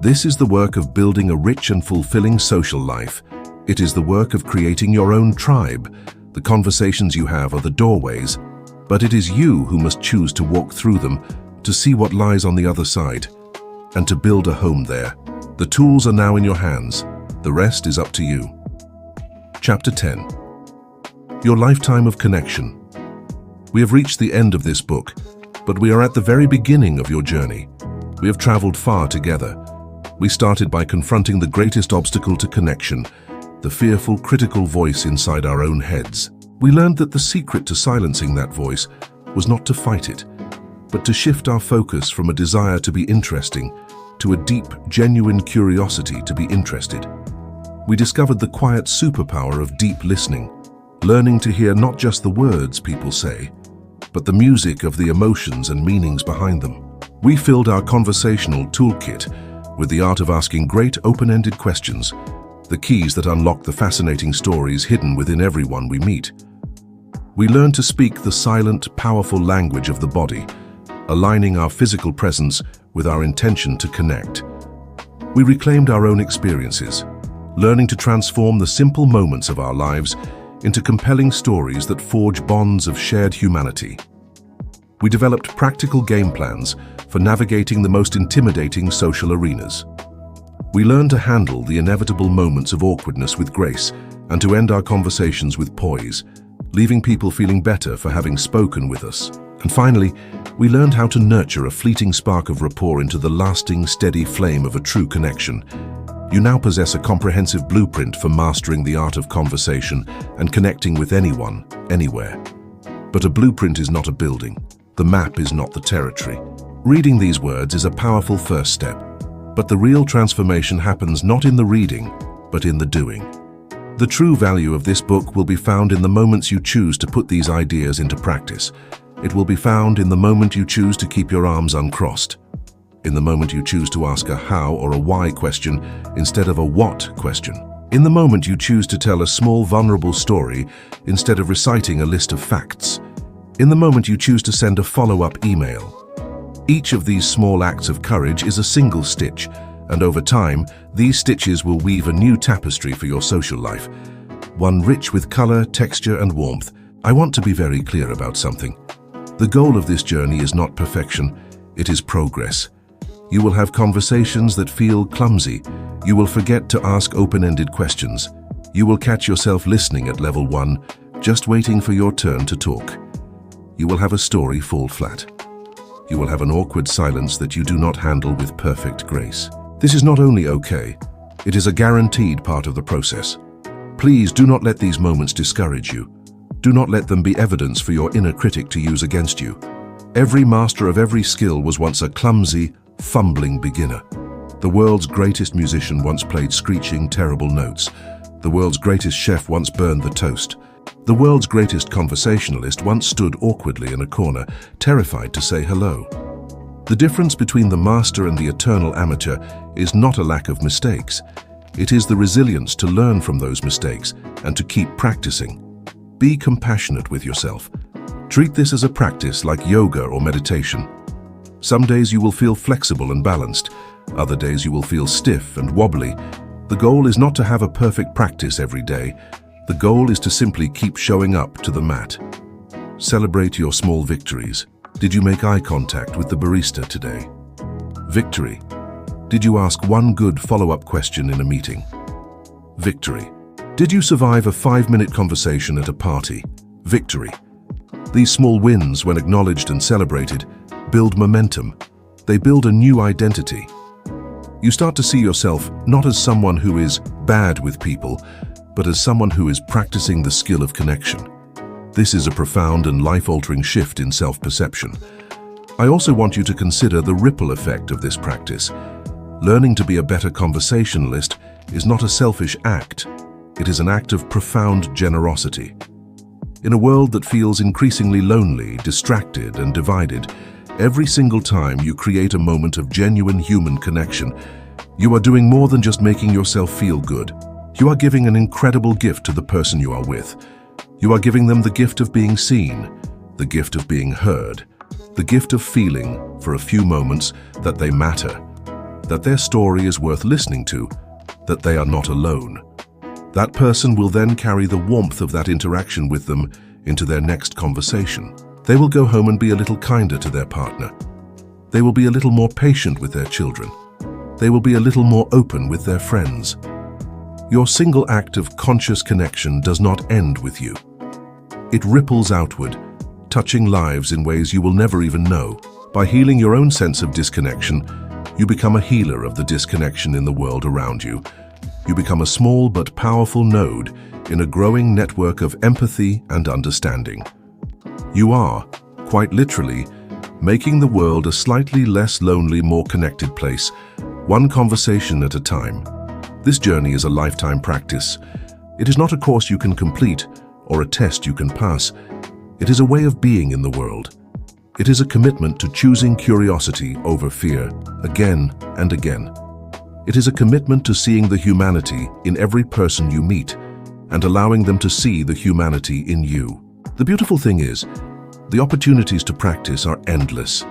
This is the work of building a rich and fulfilling social life. It is the work of creating your own tribe. The conversations you have are the doorways, but it is you who must choose to walk through them, to see what lies on the other side, and to build a home there. The tools are now in your hands. The rest is up to you. Chapter 10. Your Lifetime of Connection. We have reached the end of this book, but we are at the very beginning of your journey. We have traveled far together. We started by confronting the greatest obstacle to connection, the fearful, critical voice inside our own heads. We learned that the secret to silencing that voice was not to fight it, but to shift our focus from a desire to be interesting to a deep, genuine curiosity to be interested. We discovered the quiet superpower of deep listening, learning to hear not just the words people say, but the music of the emotions and meanings behind them. We filled our conversational toolkit with the art of asking great open-ended questions, the keys that unlock the fascinating stories hidden within everyone we meet. We learned to speak the silent, powerful language of the body, aligning our physical presence with our intention to connect. We reclaimed our own experiences, learning to transform the simple moments of our lives into compelling stories that forge bonds of shared humanity. We developed practical game plans for navigating the most intimidating social arenas. We learned to handle the inevitable moments of awkwardness with grace and to end our conversations with poise, leaving people feeling better for having spoken with us. And finally, we learned how to nurture a fleeting spark of rapport into the lasting, steady flame of a true connection. You now possess a comprehensive blueprint for mastering the art of conversation and connecting with anyone, anywhere. But a blueprint is not a building. The map is not the territory. Reading these words is a powerful first step, but the real transformation happens not in the reading, but in the doing. The true value of this book will be found in the moments you choose to put these ideas into practice. It will be found in the moment you choose to keep your arms uncrossed, in the moment you choose to ask a how or a why question instead of a what question, in the moment you choose to tell a small vulnerable story instead of reciting a list of facts, in the moment you choose to send a follow-up email. Each of these small acts of courage is a single stitch, and over time, these stitches will weave a new tapestry for your social life, one rich with color, texture, and warmth. I want to be very clear about something. The goal of this journey is not perfection, it is progress. You will have conversations that feel clumsy. You will forget to ask open-ended questions. You will catch yourself listening at level 1, just waiting for your turn to talk. You will have a story fall flat. You will have an awkward silence that you do not handle with perfect grace. This is not only okay, it is a guaranteed part of the process. Please do not let these moments discourage you. Do not let them be evidence for your inner critic to use against you. Every master of every skill was once a clumsy, fumbling beginner. The world's greatest musician once played screeching, terrible notes. The world's greatest chef once burned the toast. The world's greatest conversationalist once stood awkwardly in a corner, terrified to say hello. The difference between the master and the eternal amateur is not a lack of mistakes. It is the resilience to learn from those mistakes and to keep practicing. Be compassionate with yourself. Treat this as a practice like yoga or meditation. Some days you will feel flexible and balanced. Other days you will feel stiff and wobbly. The goal is not to have a perfect practice every day. The goal is to simply keep showing up to the mat. Celebrate your small victories. Did you make eye contact with the barista today? Victory. Did you ask one good follow-up question in a meeting? Victory. Did you survive a 5-minute conversation at a party? Victory. These small wins, when acknowledged and celebrated, build momentum. They build a new identity. You start to see yourself not as someone who is bad with people, but as someone who is practicing the skill of connection. This is a profound and life-altering shift in self-perception. I also want you to consider the ripple effect of this practice. Learning to be a better conversationalist is not a selfish act. It is an act of profound generosity. In a world that feels increasingly lonely, distracted, and divided, every single time you create a moment of genuine human connection, you are doing more than just making yourself feel good. You are giving an incredible gift to the person you are with. You are giving them the gift of being seen, the gift of being heard, the gift of feeling, for a few moments, that they matter, that their story is worth listening to, that they are not alone. That person will then carry the warmth of that interaction with them into their next conversation. They will go home and be a little kinder to their partner. They will be a little more patient with their children. They will be a little more open with their friends. Your single act of conscious connection does not end with you. It ripples outward, touching lives in ways you will never even know. By healing your own sense of disconnection, you become a healer of the disconnection in the world around you. You become a small but powerful node in a growing network of empathy and understanding. You are, quite literally, making the world a slightly less lonely, more connected place, one conversation at a time. This journey is a lifetime practice. It is not a course you can complete or a test you can pass. It is a way of being in the world. It is a commitment to choosing curiosity over fear, again and again. It is a commitment to seeing the humanity in every person you meet and allowing them to see the humanity in you. The beautiful thing is, the opportunities to practice are endless.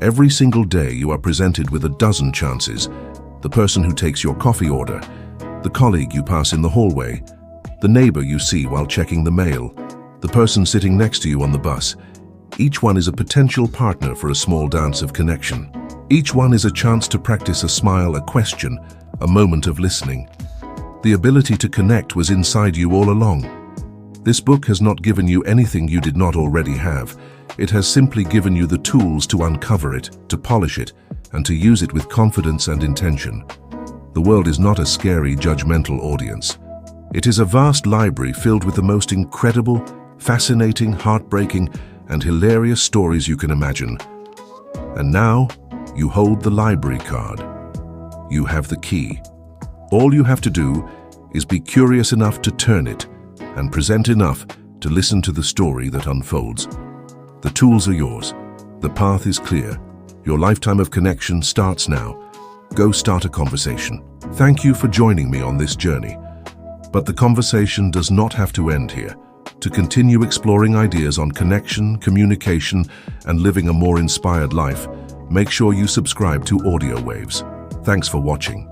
Every single day you are presented with a dozen chances. The person who takes your coffee order, the colleague you pass in the hallway, the neighbor you see while checking the mail, the person sitting next to you on the bus. Each one is a potential partner for a small dance of connection. Each one is a chance to practice a smile, a question, a moment of listening. The ability to connect was inside you all along. This book has not given you anything you did not already have. It has simply given you the tools to uncover it, to polish it, and to use it with confidence and intention. The world is not a scary, judgmental audience. It is a vast library filled with the most incredible, fascinating, heartbreaking, and hilarious stories you can imagine. And now, you hold the library card. You have the key. All you have to do is be curious enough to turn it and present enough to listen to the story that unfolds. The tools are yours. The path is clear. Your lifetime of connection starts now. Go start a conversation. Thank you for joining me on this journey. But the conversation does not have to end here. To continue exploring ideas on connection, communication, and living a more inspired life, make sure you subscribe to AudioWaves. Thanks for watching.